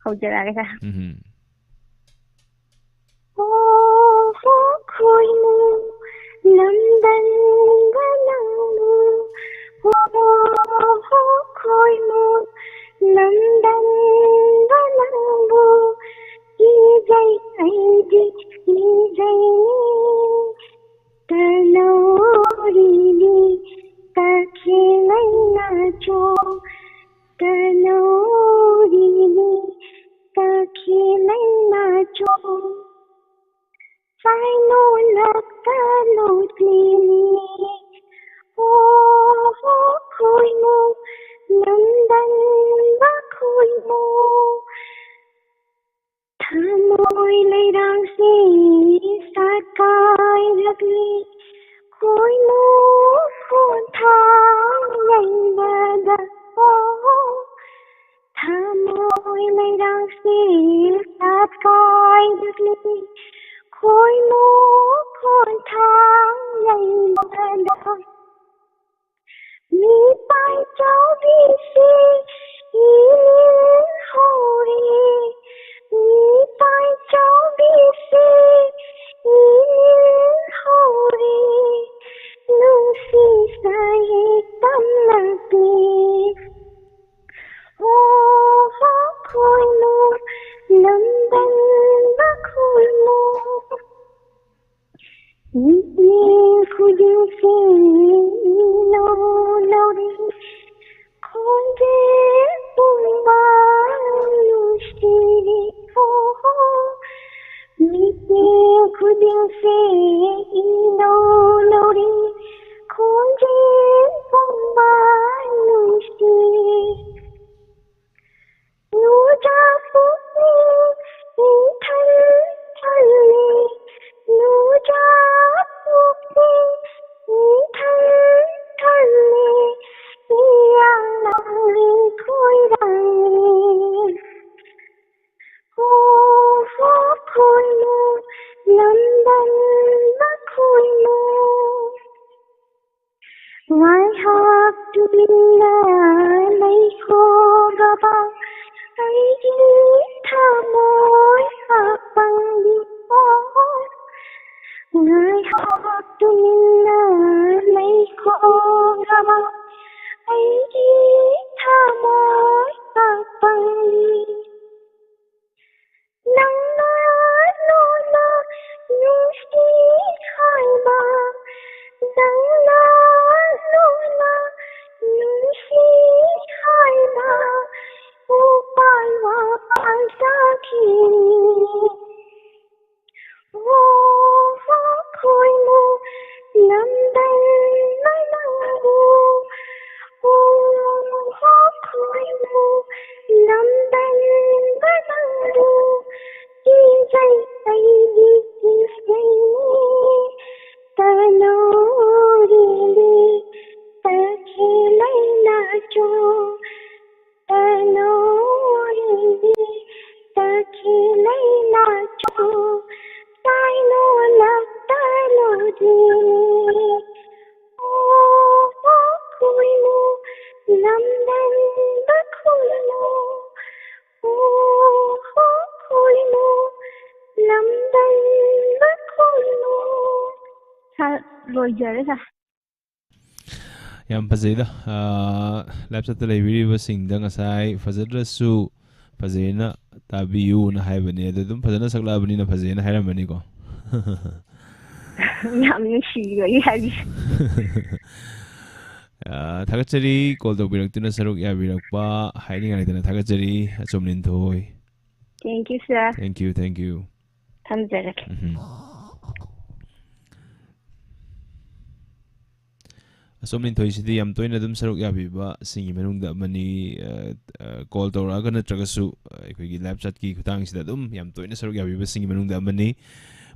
[SPEAKER 3] hojara ka khoi mu lamdan galangu khoi mu lamdan galangu jai aidi jai tanori li takhilai na cho tanori li takhilai na cho I know not the lonely. Oh, khoi mu, London ba khoi mu. Thamoi lai rang se sát cai lagli. Khoi mu khôn thang nhảy ba da. Thamoi lai rang se sát cai lagli. Khoi mu khôn thang nhảy ba da. Mi pai cháu bi si in hori. Mi pai cháu bi si in hori. Nung si sai tâm lagi. Oh, khoi mu London ba khoi mu. Nhìn khuyên si lâu đi không thể buông ba lưu si nhìn khuyên si lâu đi không thể buông ba lưu si núi cha phúc đi thân thân núi cha phúc đi thân thân đi ăn nằm đi khôi đằng ô phúc khôi mu London bắc khôi mu ngoài học đi lấy khô ra bao ấy đi tha mối học bằng đi người học đi lấy khô ra bao ấy đi tha mối học bằng đi nắng nô nô như si khai ba nắng nô nô như si khai ba u pai wa pai sa ki o khoi mu London na nangu o khoi mu London na nangu ki jai ai di ki sai tanori li ta khilai na cho tanori li ta khilai na cho tai no love ta lo di oh khoi mu London ba khoi mu oh khoi mu London ba khoi mu sa rồi giờ đấy sao
[SPEAKER 1] ꯌꯥꯝ ꯐꯖꯩꯗ ꯂꯦꯞꯆꯠꯇ ꯂꯩꯕꯤꯔꯤꯕꯁꯤꯡꯗ ꯉꯁꯥꯏ ꯐꯖꯗ꯭ꯔꯁꯨ ꯐꯖꯩꯅ ꯇꯥꯕꯤꯌꯨꯅ ꯍꯥꯏꯕꯅꯤ ꯑꯗꯨ ꯑꯗꯨꯝ ꯐꯖꯅ ꯁꯛꯂꯛꯑꯕꯅꯤꯅ ꯐꯖꯩꯅ ꯍꯥꯏꯔꯝꯕꯅꯤꯀꯣ
[SPEAKER 3] ꯌꯥꯝ ꯅꯨꯡꯁꯤꯕꯒꯤ ꯍꯥꯏꯕꯤ
[SPEAKER 1] ꯊꯥꯒꯠꯆꯔꯤ ꯀꯣꯜ ꯇꯧꯕꯤꯔꯛꯇꯨꯅ ꯁꯔꯨꯛ ꯌꯥꯕꯤꯔꯛꯄ ꯍꯥꯏꯅꯤꯡꯉꯥꯏꯇꯅ ꯊꯥꯒꯠꯆꯔꯤ ꯑꯆꯣꯝꯅꯤꯟꯊꯣꯏ
[SPEAKER 3] thank you sir
[SPEAKER 1] thank you
[SPEAKER 3] ꯊꯝꯖꯔꯒꯦ
[SPEAKER 1] ꯑꯆꯣꯝꯅꯤꯟꯊꯣꯏꯁꯤꯗꯤ ꯌꯥꯝ ꯇꯣꯏꯅ ꯑꯗꯨꯝ ꯁꯔꯨꯛ ꯌꯥꯕꯤꯕ ꯁꯤꯡꯒꯤ ꯃꯅꯨꯡꯗ ꯑꯃꯅꯤ ꯀꯣꯜ ꯇꯧꯔꯛꯑꯒ ꯅꯠꯇ꯭ꯔꯒꯁꯨ ꯑꯩꯈꯣꯏꯒꯤ ꯂꯥꯏꯞ ꯆꯠꯀꯤ ꯈꯨꯊꯥꯡꯁꯤꯗ ꯑꯗꯨꯝ ꯌꯥꯝ ꯇꯣꯏꯅ ꯁꯔꯨꯛ ꯌꯥꯕꯤꯕꯁꯤꯡꯒꯤ ꯃꯅꯨꯡꯗ ꯑꯃꯅꯤ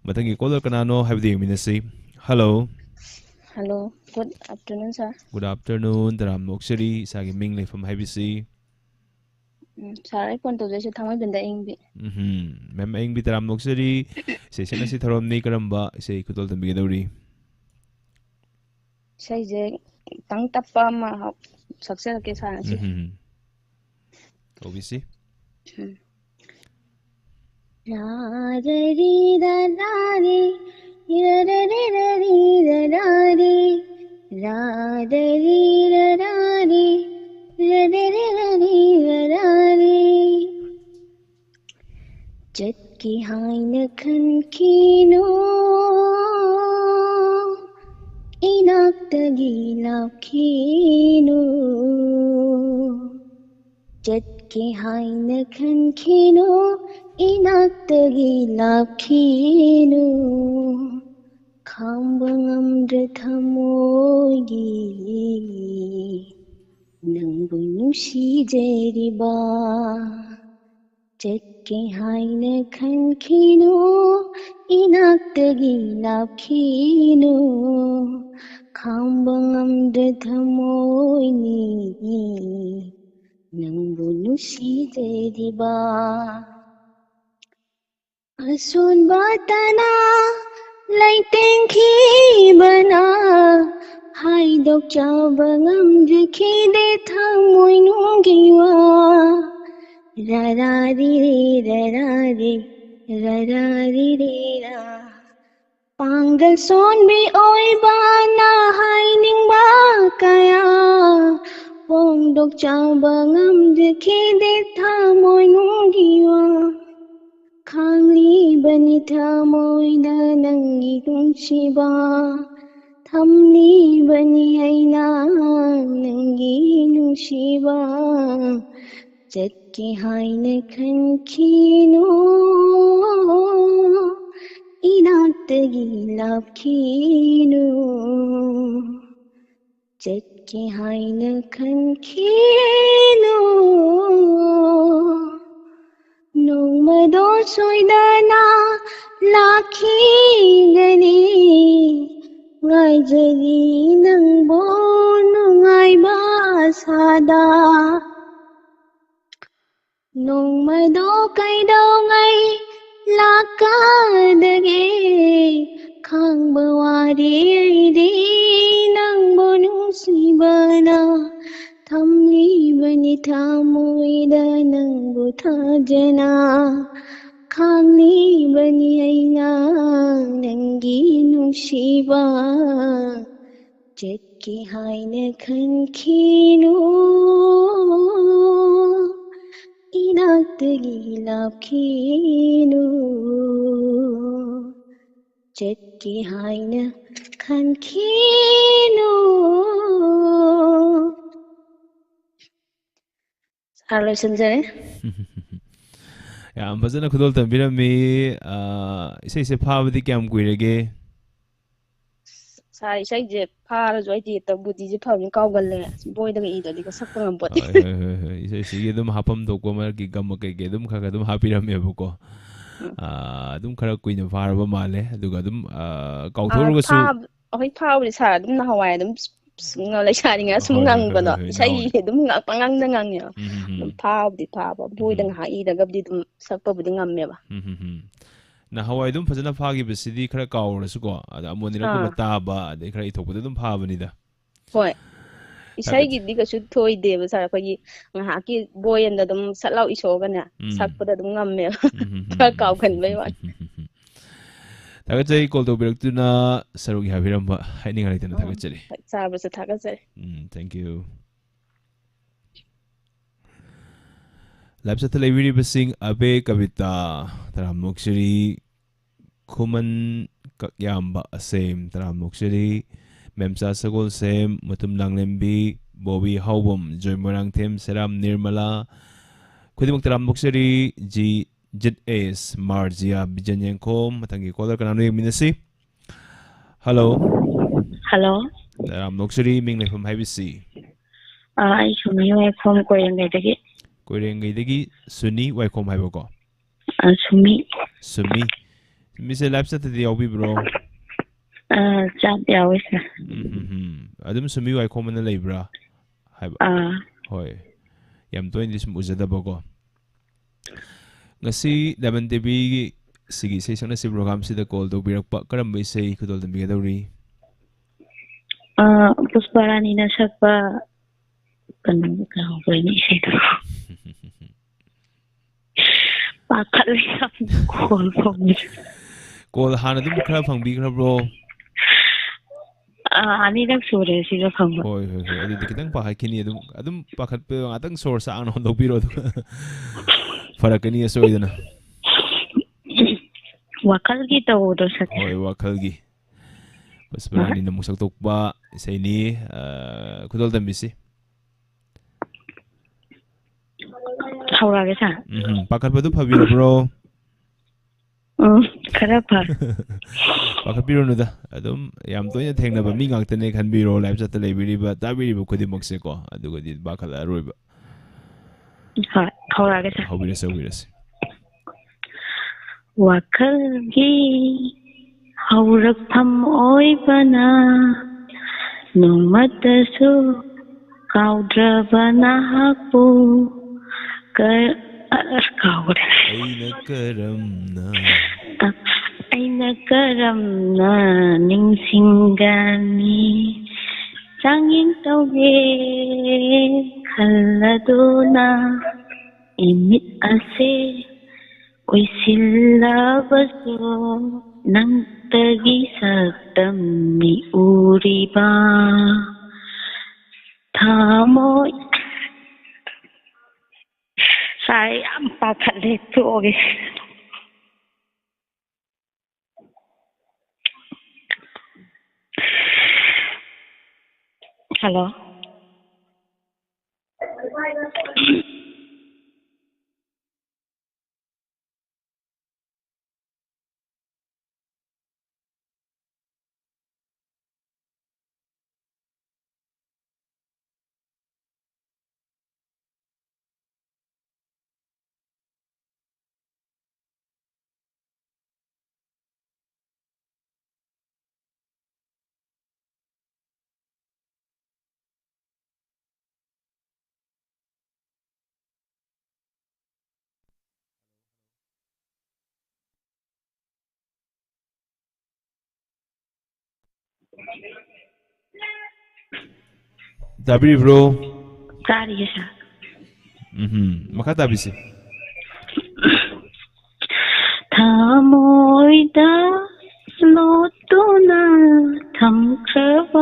[SPEAKER 1] ꯃꯊꯪꯒꯤ ꯀꯣꯂꯔ ꯀꯅꯥꯅꯣ ꯍꯥꯏꯕꯗꯨ ꯌꯦꯡꯃꯤꯟꯅꯁꯤ hello
[SPEAKER 3] hello good afternoon sir
[SPEAKER 1] good afternoon ꯇꯔꯥꯝꯅ ꯑꯣꯛꯆꯔꯤ ꯏꯁꯥꯒꯤ ꯃꯤꯡ ꯂꯩꯐꯝ ꯍꯥꯏꯕꯁꯤ
[SPEAKER 3] ꯁꯥꯔ ꯑꯩ ꯐꯣꯟ ꯇꯧꯖꯩꯁꯤ ꯊꯥꯡꯃꯩꯕꯟꯗ ꯑꯌꯤꯡꯕꯤ
[SPEAKER 1] ꯃꯦꯝ ꯑꯌꯤꯡꯕꯤ ꯇꯔꯥꯝꯅ ꯑꯣꯛꯆꯔꯤ ꯏꯁꯩ ꯁꯛꯅꯁꯤ ꯊꯧꯔꯝꯅꯤ ꯀꯔꯝꯕ ꯏꯁꯩ ꯈꯨꯇꯣꯜ ꯇꯝꯕꯤꯒꯗꯧꯔꯤ
[SPEAKER 3] ꯏꯁꯩꯁꯦ ꯈꯤꯇꯪ ꯇꯞꯄ ꯑꯃ ꯁꯛꯆꯔꯛꯀꯦ ꯁꯥꯔ ꯉꯁꯤ
[SPEAKER 1] ꯇꯧꯕꯤꯁꯤ
[SPEAKER 3] रा रे री रा रा रे रा रे रा री रा रे रा रे री रा रे रा रे रा री रा रे चटकी हाइन खनखीनो इनाक्तगी लाखीनो चटकी हाइन खनखीनो इनाक्तगी लाखीनो खांबा ngamdra thamoigi nangbu nusijeriba चटके हाइन खनखीनो इनाक्तगी लाखीनो खांबा ngamdra thamoigi nangbu nusijeriba asun batana laitengki bana haidok chaba ngamdra khide thamoi nungiwa ra ra ri re ra ra ri ra ra ri re ra pangal son bi oi bana hainingba kaya pongdok chaba ngamdra khide thamoi nungiwa ꯈꯥꯡꯂꯤꯕꯅꯤ ꯊꯃꯣꯏꯗ ꯅꯪꯒꯤ ꯅꯨꯡꯁꯤꯕ ꯊꯝꯂꯤꯕꯅꯤ ꯑꯩꯅ ꯅꯪꯒꯤ ꯅꯨꯡꯁꯤꯕ ꯆꯠꯀꯦ ꯍꯥꯏꯅ ꯈꯟꯈꯤꯅꯨ 이나뜨기 랍키누 zetki haine kankinu nongmado soidana lakhigani ngaijari nangbo nungaiba sada nongmado kaidongai lakadage khangba wari di nangbo nungsibana thamlibani thamoida nangbo thajana khanglibani aina nangi nungsiba jetki haina khankinu 이나뜨기 랍키누 zetki haina khankinu 잘 로이선전에
[SPEAKER 1] ꯌꯥꯝ ꯐꯖꯅ ꯈꯨꯗꯣꯜ ꯇꯝꯕꯤꯔꯝꯃꯤ ꯏꯁꯩꯁꯦ ꯐꯥꯕꯗꯤ ꯀꯌꯥꯝ ꯀꯨꯏꯔꯒꯦ
[SPEAKER 3] ꯁꯥꯔ ꯏꯁꯩꯁꯦ ꯐꯥꯔꯁꯨ ꯑꯩꯗꯤ ꯇꯕꯨꯗꯤꯁꯦ ꯐꯕꯅꯤ ꯀꯥꯎꯒꯜꯂꯦ ꯕꯣꯏꯗꯒ ꯏꯗ꯭ꯔꯗꯤꯒ ꯁꯛꯄ ꯉꯝꯄꯣꯠꯇꯦ
[SPEAKER 1] ꯍꯣꯏ ꯏꯁꯩꯁꯤꯒꯤ ꯑꯗꯨꯝ ꯍꯥꯞꯐꯝ ꯊꯣꯛꯄ ꯃꯔꯛꯀꯤ ꯒꯝꯃ ꯀꯩꯀꯩ ꯑꯗꯨꯝ ꯈꯔ ꯑꯗꯨꯝ ꯍꯥꯞꯄꯤꯔꯝꯃꯦꯕꯀꯣ ꯑꯗꯨꯝ ꯈꯔ ꯀꯨꯏꯅ ꯐꯥꯔꯕ ꯃꯥꯜꯂꯦ ꯑꯗꯨꯒ ꯑꯗꯨꯝ ꯀꯥꯎꯊꯣꯛꯎꯔꯒꯁꯨ
[SPEAKER 3] ꯑꯩꯈꯣꯏ ꯐꯥꯕꯗꯤ ꯁꯥꯔ ꯑꯗꯨꯝ ꯅꯍꯥꯟꯋꯥꯏ ꯑꯗꯨꯝ ꯂꯩꯁꯥꯔꯤꯉꯩ ꯁꯨꯝ ꯉꯪꯕꯗꯣ ꯏꯁꯩ ꯑꯗꯨꯝ ꯄꯪꯉꯪꯗ ꯉꯪꯉꯦꯕ ꯑꯗꯨꯝ ꯐꯥꯕꯗꯤ ꯐꯥꯕ ꯕꯣꯏꯗ ꯉꯥꯏꯍꯥꯛ ꯏꯔꯒꯕꯨꯗꯤ ꯑꯗꯨꯝ ꯁꯛꯄꯕꯨꯗꯤ ꯉꯝꯃꯦꯕ
[SPEAKER 1] ꯅꯍꯥꯟꯋꯥꯏ ꯑꯗꯨꯝ ꯐꯖꯅ ꯐꯥꯈꯤꯕꯁꯤꯗꯤ ꯈꯔ ꯀꯥꯎꯔꯁꯨꯀꯣ ꯑꯗ ꯑꯃꯣꯅꯤꯔꯛꯀꯨꯝꯕ ꯇꯥꯕ ꯑꯗꯩ ꯈꯔ ꯏꯊꯣꯛꯄꯗ ꯑꯗꯨꯝ ꯐꯥꯕꯅꯤꯗ
[SPEAKER 3] ꯍꯣꯏ ꯏꯁꯩꯒꯤꯗꯤ ꯀꯩꯁꯨ ꯊꯣꯏꯗꯦꯕ ꯁꯥꯔ ꯑꯩꯈꯣꯏꯒꯤ ꯉꯥꯏꯍꯥꯛꯀꯤ ꯕꯣꯏꯗ ꯑꯗꯨꯝ ꯁꯠꯂꯥꯎ ꯏꯁꯣꯛꯑꯒꯅꯦ ꯁꯛꯄꯗ ꯑꯗꯨꯝ ꯉꯝꯃꯦꯕ ꯈꯔ ꯀꯥꯎꯒꯟꯕꯩ ꯋꯥꯅꯤ
[SPEAKER 1] Thagatsari call to Birakuna Sarugi Haviramba hiding right in the Thagatsari.
[SPEAKER 4] Sabas a Thagatsari.
[SPEAKER 1] Thank you. Labsa Televi Basing Abe Kavita Taram Mokshiri Kuman Kakyamba Same Taram Mokshiri Memsa Sagol Same Mutum Langlembi Bobby Howbum Joy Morang Tim Seram Nirmala Kudimuk Taram Mokshiri G Jet Ace Margia Bijanyankom Matangi caller Kananu Minasi. Hello.
[SPEAKER 3] Hello.
[SPEAKER 1] Taram Mokshiri Ming from Habisi.
[SPEAKER 3] I should be from Korean.
[SPEAKER 1] Koirengidagi Suni Waikom Haiboko.
[SPEAKER 3] Sumi.
[SPEAKER 1] Sumi. Miss Lapsa to the Obi bro.
[SPEAKER 3] Chat the hours.
[SPEAKER 1] Adam Sumi Waikom and the Libra. Hoy. Yam doing this Muzada Bogo. Nasi Daman Debi Sigi says on a civil program see the call to be a Karam may say could all the Bigadori.
[SPEAKER 3] Pusparanina Shapa.
[SPEAKER 1] Call Hana the Crab and Big Bro.
[SPEAKER 3] I need a soda. She's a humble.
[SPEAKER 1] Boy, I did the Kitang Pahakini. I don't pack I think source on the bureau for a Kenya Sweden.
[SPEAKER 3] Wakalgi the order.
[SPEAKER 1] Wakalgi. Pusparani the Musakba, say ni, could all them be see.
[SPEAKER 3] How are you?
[SPEAKER 1] Pakapadu Pavila bro.
[SPEAKER 3] Karapa.
[SPEAKER 1] Pakapirunuda. Adam Yam doing a thing of a ming out the neck and biro lives at the library, but that really could be Mexico. I do it Bacala River.
[SPEAKER 3] How are you?
[SPEAKER 1] How will you say with us?
[SPEAKER 3] Wakalgi Haurakam Oibana No matter so Kaudravana Hapu. Aina karamna ningsingani Sangin tauge khaladona Imit ase Oisilla baso Nang tagi saktam ni uriba Thamoy Sorry, I'm back at the door. Hello.
[SPEAKER 1] Dabri bro.
[SPEAKER 3] Sorry,
[SPEAKER 1] Makatabisi.
[SPEAKER 3] Thamoida lotuna thamkravana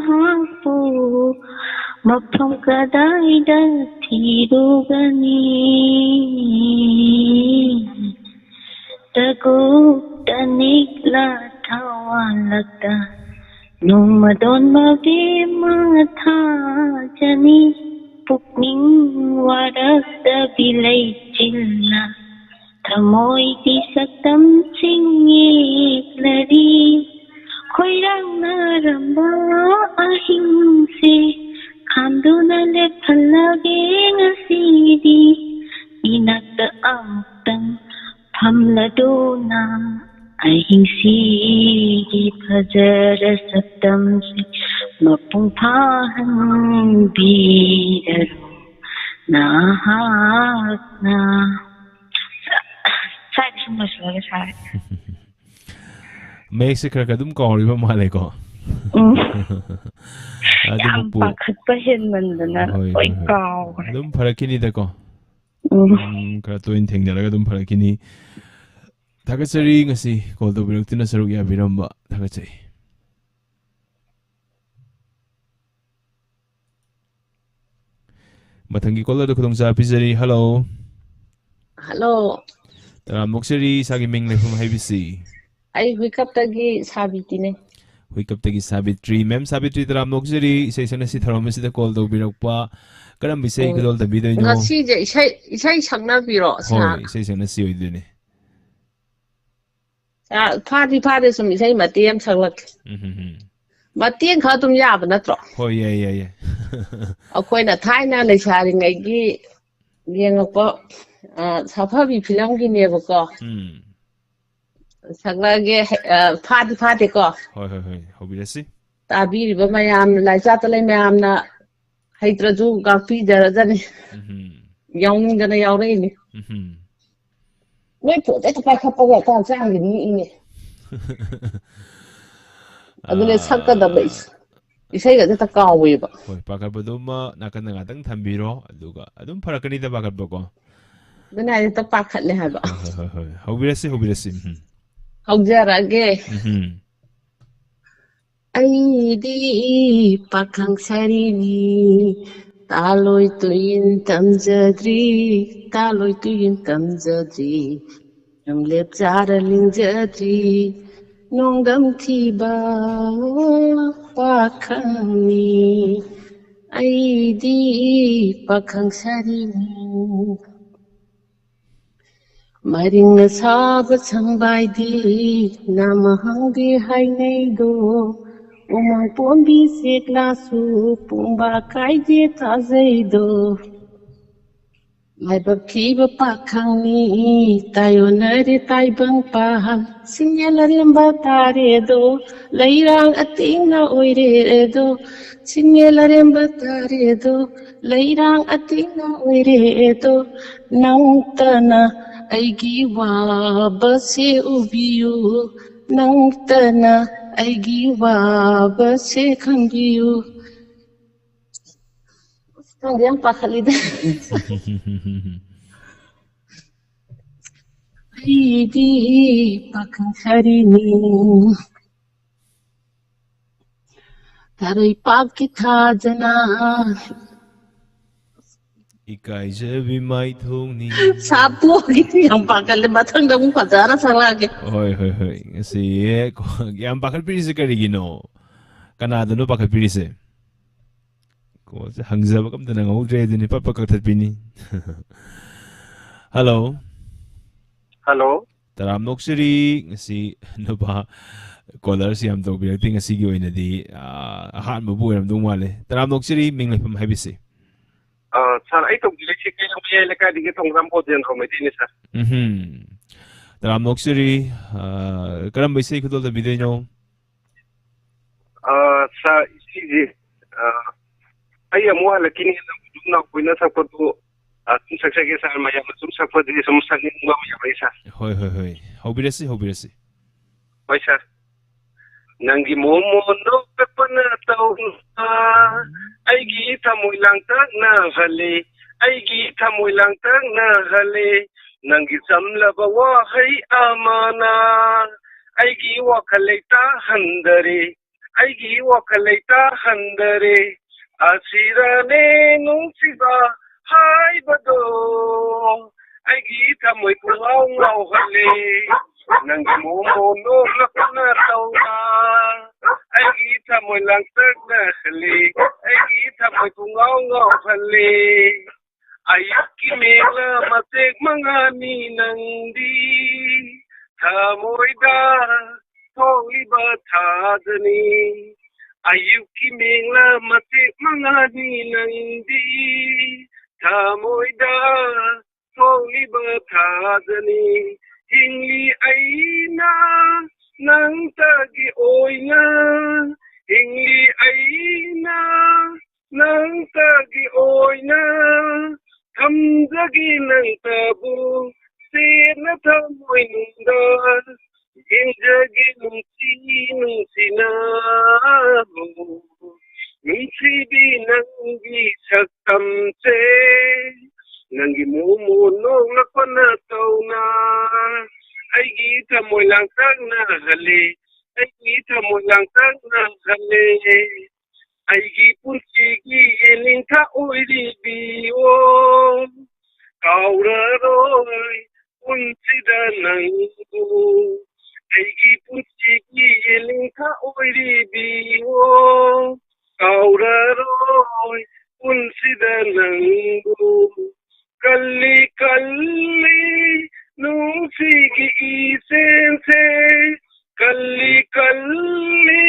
[SPEAKER 3] hapu mapam kadaida thirugani tagu tanikla thawalata numadon mabima thajani pukning warakta bilai chilla Thamoy di saktam singiklari Khoirang naramba ahimse Khanduna lephalage ngasidi Inakta amtang phamladona Ahimsigi phajara saktam se Mapung phahan biraru Nahakna
[SPEAKER 1] Mexico kadum ko riba maleko.
[SPEAKER 3] Ang pakatpahin man na ikaw.
[SPEAKER 1] Adum parakini dako. Kaya tuwing tingnan talaga adum parakini. Thagatsari ngasi call to biruktuna saruk ya biramba thagatsari. Mathangi call to khudong sa pizari. Hello.
[SPEAKER 4] Hello.
[SPEAKER 1] Moksari sagi ming le from HBC.
[SPEAKER 4] I wake up tagi sabitine.
[SPEAKER 1] Wake up tagi Sabitri. Ma'am Sabitri tara moksari say Shaknashi tharamasi the call to birakpa. Karam bisay kudol the video nyo.
[SPEAKER 4] Ngasi je Eshei Shaknashi
[SPEAKER 1] Hoy say Shaknashi oidune.
[SPEAKER 4] Party sum Eshei matiem saglak. Matien khatum yab natro.
[SPEAKER 1] Hoy yeah.
[SPEAKER 4] Akoi na thaina le sharing ai yengako safabi film gi ne ko. Saglage party ko.
[SPEAKER 1] Hoy hobirasi.
[SPEAKER 4] Tabi ba mayam lai chat le mayam na Haitraju gapi jarajani. Young gonna yauri. Wait for that back up over town sang in it. I'm gonna suck at the base. You say that a car wave.
[SPEAKER 1] Pakabaduma, Nakanatang Tambiro, Luga. I don't parakani the Bakaboko.
[SPEAKER 4] Then I hit the pack at Lehaba.
[SPEAKER 1] How will I see?
[SPEAKER 4] How dare I gay? Ay di pakang sarini taloy tuyin tamjadri taloy tuyin tamjadri namlep jaraling jadri nongdam tiba pakani ay di pakang sarini maring nasaba sangbay di namahangdi haynay do Umang pombi seklasu pumba kaije tazaido Laibab kiba pakangni tayo nare taibang paham Sinyalaremba taredo lairang ating na oiredo Sinyalaremba taredo lairang ating na oiredo Nang tana ay giwa base ubiyo Nang tana I give up a second view. Yang pakalida. Idi pakang harini. Taray pagkita jana.
[SPEAKER 1] Ikay sabi may thong ni.
[SPEAKER 4] Sapo gitu yang pakalimatang damu pajara salagi.
[SPEAKER 1] Hoy. Kasi yang pakal pili sa karigino. Kanado no pakal pili sa. Ko sa hangza ba kam tanang udre din pa pakaktat pini. Hello. Taram noksiri ngasi no ba caller si am to binagting ngasi gi oina di ahan mo buram dung wale. Taram noksiri minglay pam habisi.
[SPEAKER 5] Sir, ay itong gilisik kayo may laka di itong rampo din komedi ni sir.
[SPEAKER 1] Taram noksiri karam bisay ko tol video nyo.
[SPEAKER 5] Sa isiji ay mo halakini na ko na sa photo at saksage sa maya masum sa photo di sumusagin mo maya isa.
[SPEAKER 1] Hoy. Hobirasi.
[SPEAKER 5] Hoy sir. Nanggi mo no pepanataw ay gita mo lang tag na hali ay gita mo lang tag na hali nanggi samla bawa hay amana ay giwa kalaita handare ay giwa kalaita handare asirane nung siba hay bado ay gita mo ikuwaw hali nanggi mo no pepanataw ay gita mo lang tag na hali ay gita mo tungaw hali ay kimela matek mga ninang di tamoy da to'y batadani ay kimela matek mga ninang di tamoy da to'y batadani hingli ay na nang tagi oy na hingli ay na nang tagi oy na kamdagi ng tabo sina tamoy nundan hinjagi nung sinabo nung sibi nang gisak tamse nang gimumunong napanataw na ꯑꯩꯒꯤ ꯊꯃꯣꯏ ꯂꯥꯡꯇꯛꯅ ꯍꯜꯂꯦ ꯑꯩꯒꯤ ꯊꯃꯣꯏ ꯂꯥꯡꯇꯛꯅ ꯍꯜꯂꯦ ꯑꯩꯒꯤ ꯄꯨꯟꯁꯤꯒꯤ ꯌꯦꯡꯅꯤꯡꯊꯥ ꯑꯣꯏꯔꯤꯕꯤꯌꯣ ꯀꯥꯎꯔꯔꯣꯏ ꯄꯨꯟꯁꯤꯗ ꯅꯪꯕꯨ ꯑꯩꯒꯤ ꯄꯨꯟꯁꯤꯒꯤ ꯌꯦꯡꯅꯤꯡꯊꯥ ꯑꯣꯏꯔꯤꯕꯤꯌꯣ ꯀꯥꯎꯔꯔꯣꯏ ꯄꯨꯟꯁꯤꯗ ꯅꯪꯕꯨ ಕಲ್ಲಿ ಕಲ್ಲಿ ನೂಸಿಗಿ ಈಸೆನ್ಸೆ ಕಲ್ಲಿ ಕಲ್ಲಿ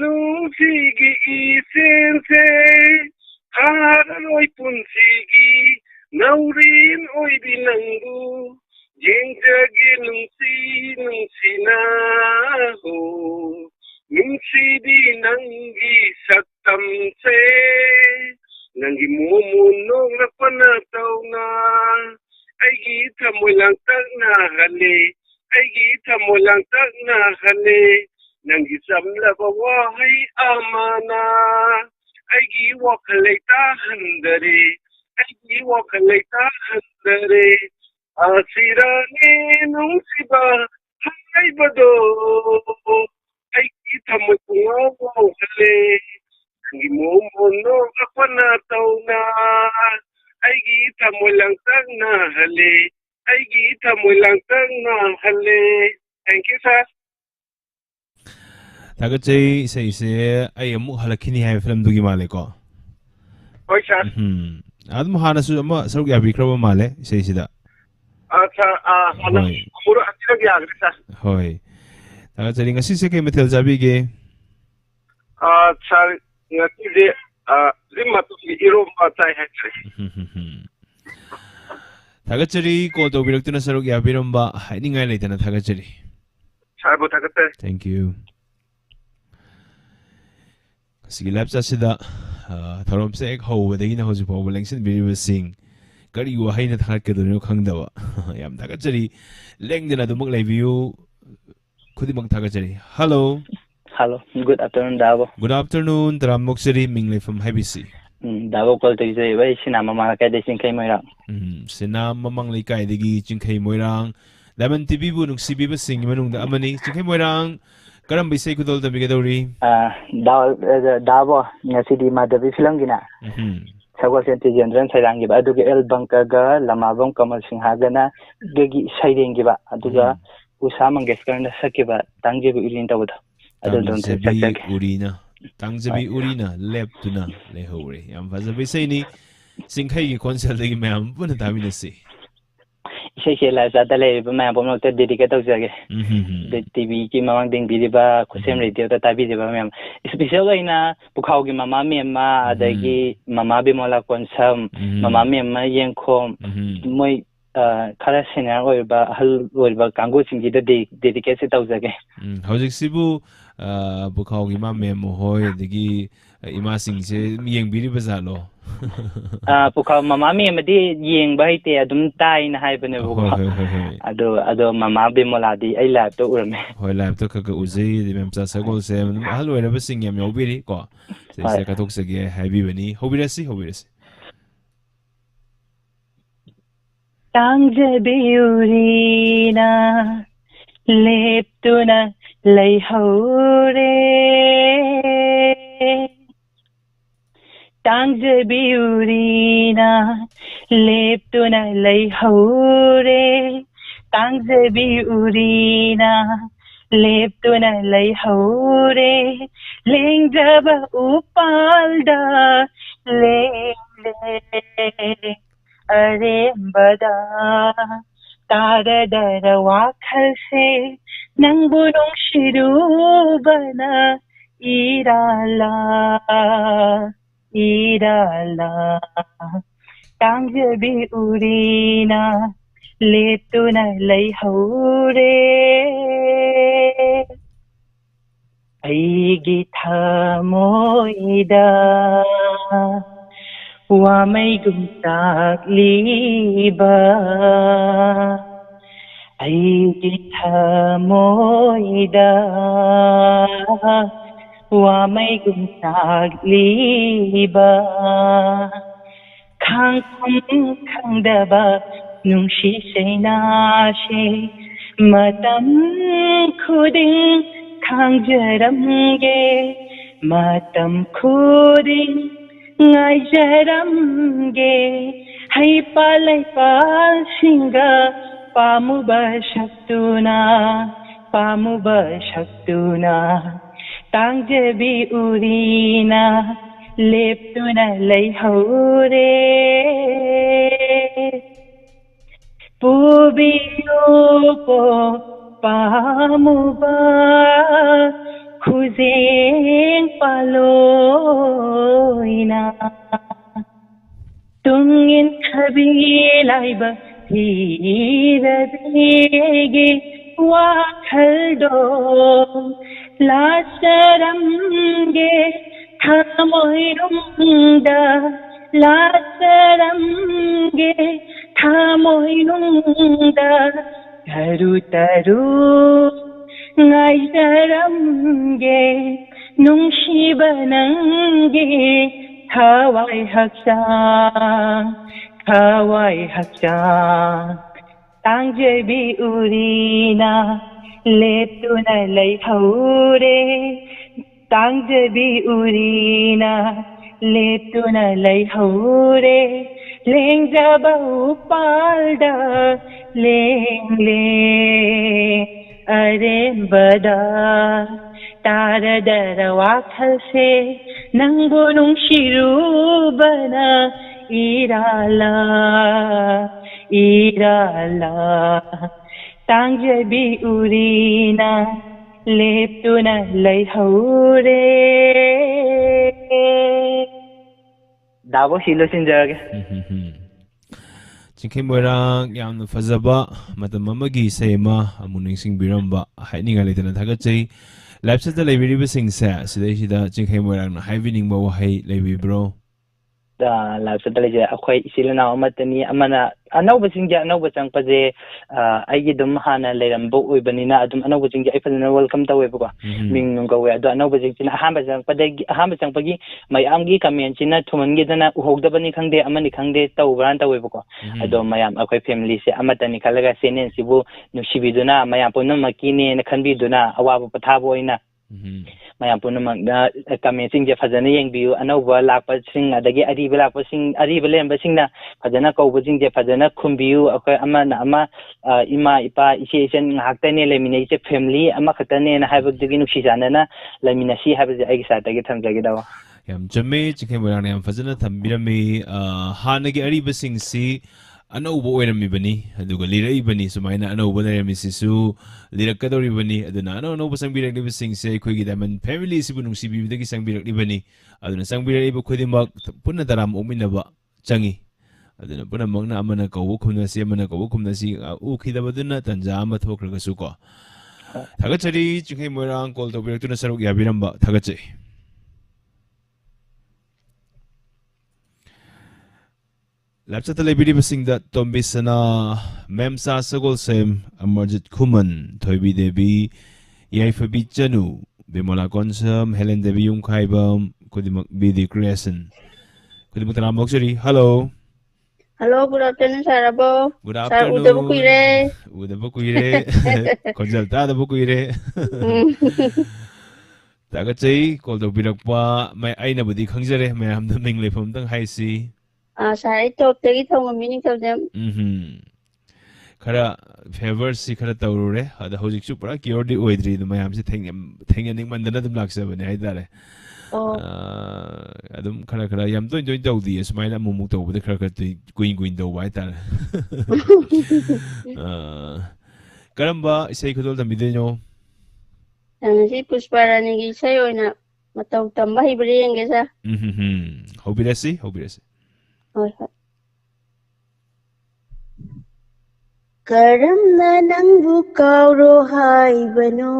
[SPEAKER 5] ನೂಸಿಗಿ ಈಸೆನ್ಸೆ ಹಾರಲೋಯ್ ಪುನ್ಸಿಗಿ ನೌರಿನ್ ಒಯ್ದಿ ನಂಗು ಯೆಂಜಗೆ ನುಂಸಿ ನುಂಸಿನಾ ಹೋ ನುಂಸಿದಿ ನಂಗಿ ಸತ್ತಂಸೆ ನಂಗಿ ಮುನ್ನೋಗ್ರಪ್ಪನ ತೌನಾ ꯑꯩꯒꯤ ꯊꯃꯣꯏ ꯂꯥꯡꯇꯛꯅ ꯍꯜꯂꯦ ꯑꯩꯒꯤ ꯊꯃꯣꯏ ꯂꯥꯡꯇꯛꯅ ꯍꯜꯂꯦ ꯅꯪꯒꯤ ꯆꯝꯂꯕ ꯋꯥꯍꯩ ꯑꯃꯅ ꯑꯩꯒꯤ ꯋꯥꯈꯜ ꯂꯩꯇꯥꯍꯟꯗꯔꯦ ꯑꯩꯒꯤ ꯋꯥꯈꯜ ꯂꯩꯇꯥꯍꯟꯗꯔꯦ ꯑꯁꯤꯔꯅꯦ ꯅꯨꯡꯁꯤꯕ ꯍꯥꯏꯕꯗꯣ ꯑꯩꯒꯤ ꯊꯃꯣꯏ ꯄꯨꯡꯉꯥꯎ ꯉꯥꯎꯍꯜꯂꯦ ꯅꯪꯒꯤ ꯃꯣꯅꯣꯛꯔꯛꯄꯅ ꯇꯧꯅ ꯑꯩꯒꯤ ꯊꯃꯣꯏ ꯂꯥꯡꯇꯛꯅ ꯍꯜꯂꯦ ꯑꯩꯒꯤ ꯊꯃꯣꯏ ꯂꯥꯡꯇꯛꯅ ꯍꯜꯂꯦ ꯊꯦꯡꯛ ꯌꯨ ꯁꯥꯔ
[SPEAKER 1] ꯊꯥꯒꯠꯆꯩ ꯏꯁꯩꯁꯦ ꯑꯩ ꯑꯃꯨꯛ ꯍꯜꯂꯛꯈꯤꯅꯤ ꯍꯥꯏꯕ ꯐꯤꯂꯝꯗꯨꯒꯤ ꯃꯥꯜꯂꯦꯀꯣ
[SPEAKER 5] ꯍꯣꯏ ꯁꯥꯔ
[SPEAKER 1] ꯑꯗꯨꯝ ꯍꯥꯟꯅꯁꯨ ꯑꯃ ꯁꯔꯨꯛ ꯌꯥꯕꯤꯈ꯭ꯔꯕ ꯃꯥꯜꯂꯦ ꯏꯁꯩꯁꯤꯗ
[SPEAKER 5] ꯁꯥꯔ ꯍꯥꯟꯅ ꯑꯃꯨꯔꯛ ꯑꯅꯤꯔꯛ ꯌꯥꯈ꯭ꯔꯦ ꯁꯥꯔ
[SPEAKER 1] ꯍꯣꯏ ꯊꯥꯒꯠꯆꯔꯤ ꯉꯁꯤꯁꯦ ꯀꯩ ꯃꯊꯦꯜ ꯆꯥꯕꯤꯒꯦ
[SPEAKER 5] ꯁꯥꯔ ꯉꯁꯤꯗꯤ ꯖꯤꯝ ꯃꯇꯨꯡꯒꯤ ꯏꯔꯣꯝꯕ ꯆꯥꯏ ꯍꯥꯏꯇꯥꯔꯦ
[SPEAKER 1] ꯊꯥꯒꯠꯆꯔꯤ ꯀꯣꯜ ꯇꯧꯕꯤꯔꯛꯇꯨꯅ ꯁꯔꯨꯛ ꯌꯥꯕꯤꯔꯝꯕ ꯍꯥꯏꯅꯤꯡꯉꯥꯏ ꯂꯩꯇꯅ ꯊꯥꯒꯠꯆꯔꯤ
[SPEAKER 5] ꯁꯥꯔꯕꯨ ꯊꯥꯒꯠꯆꯔꯤ
[SPEAKER 1] ꯊꯦꯡꯛ ꯌꯨ ꯉꯁꯤꯒꯤ ꯂꯥꯏꯞ ꯆꯥꯠꯁꯤꯗ ꯊꯧꯔꯝꯁꯦ ꯍꯦꯛ ꯍꯧꯕꯗꯒꯤꯅ ꯍꯧꯖꯤꯛ ꯐꯥꯎꯕ ꯂꯦꯡꯁꯤꯟꯕꯤꯔꯤꯕꯁꯤꯡ ꯀꯔꯤ ꯋꯥꯍꯩꯅ ꯊꯥꯒꯠꯀꯗꯣꯏꯅꯣ ꯈꯪꯗꯕ ꯌꯥꯝ ꯊꯥꯒꯠꯆꯔꯤ ꯂꯦꯡꯗꯅ ꯑꯗꯨꯃꯛ ꯂꯩꯕꯤꯌꯨ ꯈꯨꯗꯤꯡꯃꯛ ꯊꯥꯒꯠꯆꯔꯤ hello
[SPEAKER 6] Hello, good afternoon, Davo.
[SPEAKER 1] Good afternoon ꯇꯔꯥꯃꯣꯛꯆꯔꯤ ꯃꯤꯡ ꯂꯩꯐꯝ ꯍꯥꯏꯕꯤꯁꯤ
[SPEAKER 6] Davo call to you, very cinema market, they think I'm around.
[SPEAKER 1] ꯁꯤꯅꯥ ꯃꯃꯥꯡ ꯂꯩꯀꯥꯏꯗꯒꯤ ꯆꯤꯡꯈꯩ ꯃꯣꯏꯔꯥꯡ ꯗꯥꯏꯃꯟ ꯇꯤꯚꯤꯕꯨ ꯅꯨꯡꯁꯤꯕꯤꯕꯁꯤꯡꯒꯤ ꯃꯅꯨꯡꯗ ꯑꯃꯅꯤ ꯆꯤꯡꯈꯩ ꯃꯣꯏꯔꯥꯡ ꯀꯔꯝꯕ ꯏꯁꯩ ꯈꯨꯗꯣꯜ ꯇꯝꯕꯤꯒꯗꯧꯔꯤ
[SPEAKER 6] Davo, Nasidi Madavi Filangina. Sawas and Tijan Sarangiba, Aduga El Bankaga, Lamabam Kamal Singhagana, Gagi Sidengiba, Aduga, Usamang Geskan Sakiba, Tangibu Ilinta.
[SPEAKER 1] ꯇꯥꯡꯖꯕꯤ ꯎꯔꯤꯅ ꯇꯥꯡꯖꯕꯤ ꯎꯔꯤꯅ ꯂꯦꯞꯇꯨꯅ ꯂꯩꯍꯧꯔꯦ ꯌꯥꯝ ꯐꯖꯕ ꯏꯁꯩꯅꯤ ꯆꯤꯡꯈꯩꯒꯤ ꯈꯣꯟꯖꯦꯜꯗꯒꯤ ꯃꯌꯥꯝ ꯄꯨꯟꯅ ꯇꯥꯃꯤꯟꯅꯁꯤ
[SPEAKER 6] ꯏꯁꯩꯁꯦ ꯂꯥꯏꯞꯇ ꯂꯩꯔꯤꯕ ꯃꯌꯥꯝ ꯄꯨꯝꯅꯃꯛꯇ ꯗꯦꯗꯤꯀꯦꯠ ꯇꯧꯖꯒꯦ ꯇꯤꯚꯤꯒꯤ ꯃꯃꯥꯡꯗ ꯌꯦꯡꯕꯤꯔꯤꯕ ꯈꯨꯠꯁꯦꯝ ꯔꯦꯗꯤꯑꯣꯗ ꯇꯥꯕꯤꯔꯤꯕ ꯃꯌꯥꯝ ꯏꯁꯄꯤꯁꯦꯜ ꯑꯣꯏꯅ ꯄꯨꯈꯥꯎꯒꯤ ꯃꯃꯥ ꯃꯦꯝꯃ ꯑꯗꯒꯤ ꯃꯃꯥ ꯕꯤꯃꯣꯂꯥ ꯀꯣꯟꯁꯝ ꯃꯃꯥ ꯃꯦꯝꯃ ꯌꯦꯡꯈꯣꯝ ꯃꯣꯏ ꯈꯔ ꯁꯦꯅꯤꯌꯔ ꯑꯣꯏꯕ ꯑꯍꯜ ꯑꯣꯏꯕ ꯀꯥꯡꯕꯨꯁꯤꯡꯒꯤꯗ ꯗꯦꯗꯤꯀꯦꯠꯁꯦ ꯇꯧꯖꯒꯦ
[SPEAKER 1] ꯍꯧꯖꯤꯛꯁꯤꯕꯨ ꯄꯨꯈꯥꯎꯒꯤ ꯏꯃꯥ ꯃꯦꯝ ꯍꯣꯏ ꯑꯗꯒꯤ ꯏꯃꯥꯁꯤꯡꯁꯦ ꯌꯦꯡꯕꯤꯔꯤꯕ ꯖꯥꯠꯂꯣ
[SPEAKER 6] ꯄꯨꯈꯥꯎ ꯃꯃꯥ ꯃꯦꯝꯃꯗꯤ ꯌꯦꯡꯕ ꯍꯩꯇꯦ ꯑꯗꯨꯝ ꯇꯥꯏꯅ ꯍꯥꯏꯕꯅꯦꯕꯀꯣ ꯑꯗꯣ ꯃꯃꯥ ꯕꯤꯃꯣꯂꯥꯗꯤ ꯑꯩ ꯂꯥꯏꯞꯇ ꯎꯔꯝꯃꯦ
[SPEAKER 1] ꯍꯣꯏ ꯂꯥꯏꯞꯇ ꯈꯔ ꯎꯖꯩ ꯑꯗꯩ ꯃꯦꯝꯆꯥ ꯁꯒꯣꯜꯁꯦ ꯑꯗꯨꯝ ꯑꯍꯜ ꯑꯣꯏꯔꯕꯁꯤꯡ ꯌꯥꯝ ꯌꯥꯎꯕꯤꯔꯤ ꯀꯣ ꯁꯤꯗꯩꯁꯤꯗ ꯀꯠꯊꯣꯛꯆꯒꯦ ꯍꯥꯏꯕꯤꯕꯅꯤ ꯍꯧꯕꯤꯔꯁꯤ
[SPEAKER 6] ꯇꯥꯡꯖꯕꯤꯎꯔꯤꯅ ꯂꯦꯞꯇꯨꯅ ꯂꯩꯍꯧꯔꯦ ꯇꯥꯡꯖꯕꯤꯎꯔꯤꯅ ꯂꯦꯞꯇꯨꯅ ꯂꯩꯍꯧꯔꯦ ꯇꯥꯡꯖꯕꯤꯎꯔꯤꯅ ꯂꯦꯞꯇꯨꯅ ꯂꯩꯍꯧꯔꯦ ꯂꯦꯡꯖꯕ ꯎꯄꯥꯜꯗ ꯂꯦꯡꯂꯦ ꯑꯔꯦꯝꯕꯗ ꯇꯥꯔꯗꯔ ꯋꯥꯈꯜꯁꯦ ꯅꯪꯕꯨ ꯅꯨꯡꯁꯤꯔꯨꯕꯅ ꯏꯔꯥꯜꯂꯥ ꯇꯥꯡꯖꯕꯤ ꯎꯔꯤꯅ ꯂꯦꯞꯇꯨꯅ ꯂꯩꯍꯧꯔꯦ ꯑꯩꯒꯤ ꯊꯃꯣꯏꯗ ꯋꯥꯃꯩꯒꯨꯝ ꯇꯥꯛꯂꯤꯕ ꯑꯩꯒꯤ ꯊꯃꯣꯏꯗ ꯋꯥꯃꯩꯒꯨꯝ ꯇꯥꯛꯂꯤꯕ ꯈꯥꯡꯐꯝ ꯈꯪꯗꯕ ꯅꯨꯡꯁꯤ ꯆꯩꯅꯥꯁꯦ matam khuding khangjaramge matam khuding ngaijaramge hai palai pal singa pamuba shaktuna tangjabi urina leptuna leihore pubiyo ko pamuba khuzeng paloina tungin khabilaiba hiradege wakhaldo lacharamge thamoirungda lacharamge thamoirungda taru taru ngaijaramge nungsiba nange khawai hakchang tangjabi urina leptuna leihore tangjabi urina leptuna leihore lengjaba upalda leng arembada taradara wakhalse nangbu nungshirubana irala tangjabi urina leptuna leihore dabo silo sinjarage
[SPEAKER 1] Chingkhe moirang yamna fazaba matam amagi seima amuning singbiramba haidninga leitana thagachai live chat leibiriba singse sidaisida chingkhe moirang haibiningba wahai leibibro
[SPEAKER 6] live chat leje akhoi isilana amatani amana anauba singja anauba changpaje aigi dum hana leirambo oibanina adum anauba singja ai fadana welcome taweba ko ming nung ko ado anauba singina ahamba changpagi mayamgi comment sina thumangi dana uhogdabani khangde amani khangde tawbran taweba ko ado mayam akhoi family se amatani khalaga senen sibu nusibiduna mayam ponam makine na khanbiduna awaba pathabo ina mayam punamang da comment singja fadana yengbiu anauba lakpa sing adagi ariba lakpa sing ariba lemba singna fadana kawba singja fadana khumbiu akhoi amana ama ima ipa ise isen ngaktane lemine ise family ama khatane na haibagdagi nusijanana lemina si haibje aigi satagi thamjagi dawa
[SPEAKER 1] yam jamme chikhe moirang yam fazana thambirami hanagi ariba singsi anauba oiramibani aduga liraibani sumaina anauba leramisisu lirakadoribani aduna anauba sangbiraliba singse akhoi diamond family sibu nungsibibidagi sangbiralibani aduna sangbiraliba khodimak punna taram ominaba changi aduna puna magna amana kawu khumnasi amana kawu khumnasi ukhidabaduna tanja ama thokragasu ko thagachari chikhe moirang call tobiratuna saruk yabiramba thagachai lapsata lebiri basingda tombisana memsa sagol sem amarjit khuman thoibi devi yaifabi chanu bimola konsam helen devi yungkhaibam kudimak bidi creation kudimak taramoksari hello
[SPEAKER 3] good afternoon, Sarabo.
[SPEAKER 1] Good afternoon. Udabu kuire. Konjal ta udabu kuire. Tagachai call to birakpa mai aina budi khangjare mai amda mingle phom tang haisi.
[SPEAKER 3] Sai top tagi thong meaning of them.
[SPEAKER 1] Khara favor si khara tawrure ada hojik su pura kiordi oidri du mayam se thengyaning mandana dum laksa bane haidare. Adum khara yam to enjoy tawdi sumaina mumuk tawbada khara kuin tawba haidare. Karamba isai khudol tambidenyo.
[SPEAKER 3] Si Pusparani gi sai oina mataw tamba hibri engesa.
[SPEAKER 1] Hobirasi.
[SPEAKER 3] Karamna nangbu kauro haibano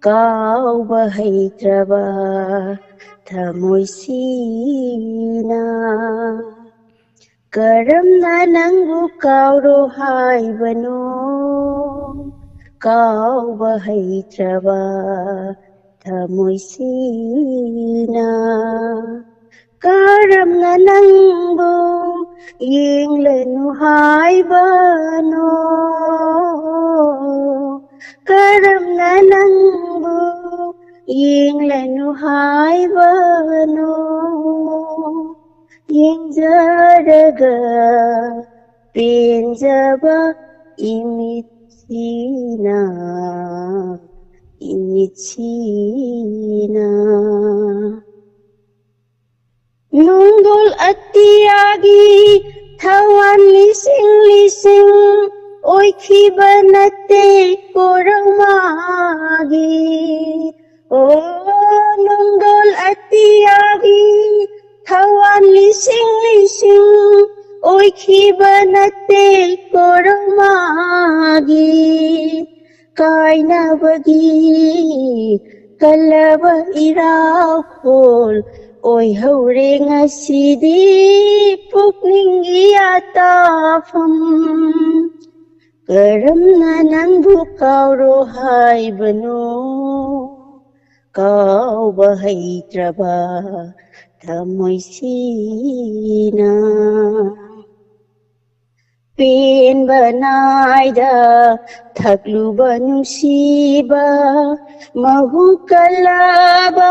[SPEAKER 3] kauba haitraba thamoisina karamna nangbu kauro haibano kauba haitraba thamoisina karamna nangbu
[SPEAKER 7] yinglenu haibano karamna nangbu yinglenu haibano yingjaraga penjaba imitina Nungdol atiyagi tawan lising oy khibanate koramagi oh nungdol atiyagi tawan lising oy khibanate koramagi kainabagi kalaba iraw khol oy haure ngasidi pukningi atafam karamna nangbu kauro haibano kauba haitraba tamoisina Pin banaida thakluba nungsiba mahukalaba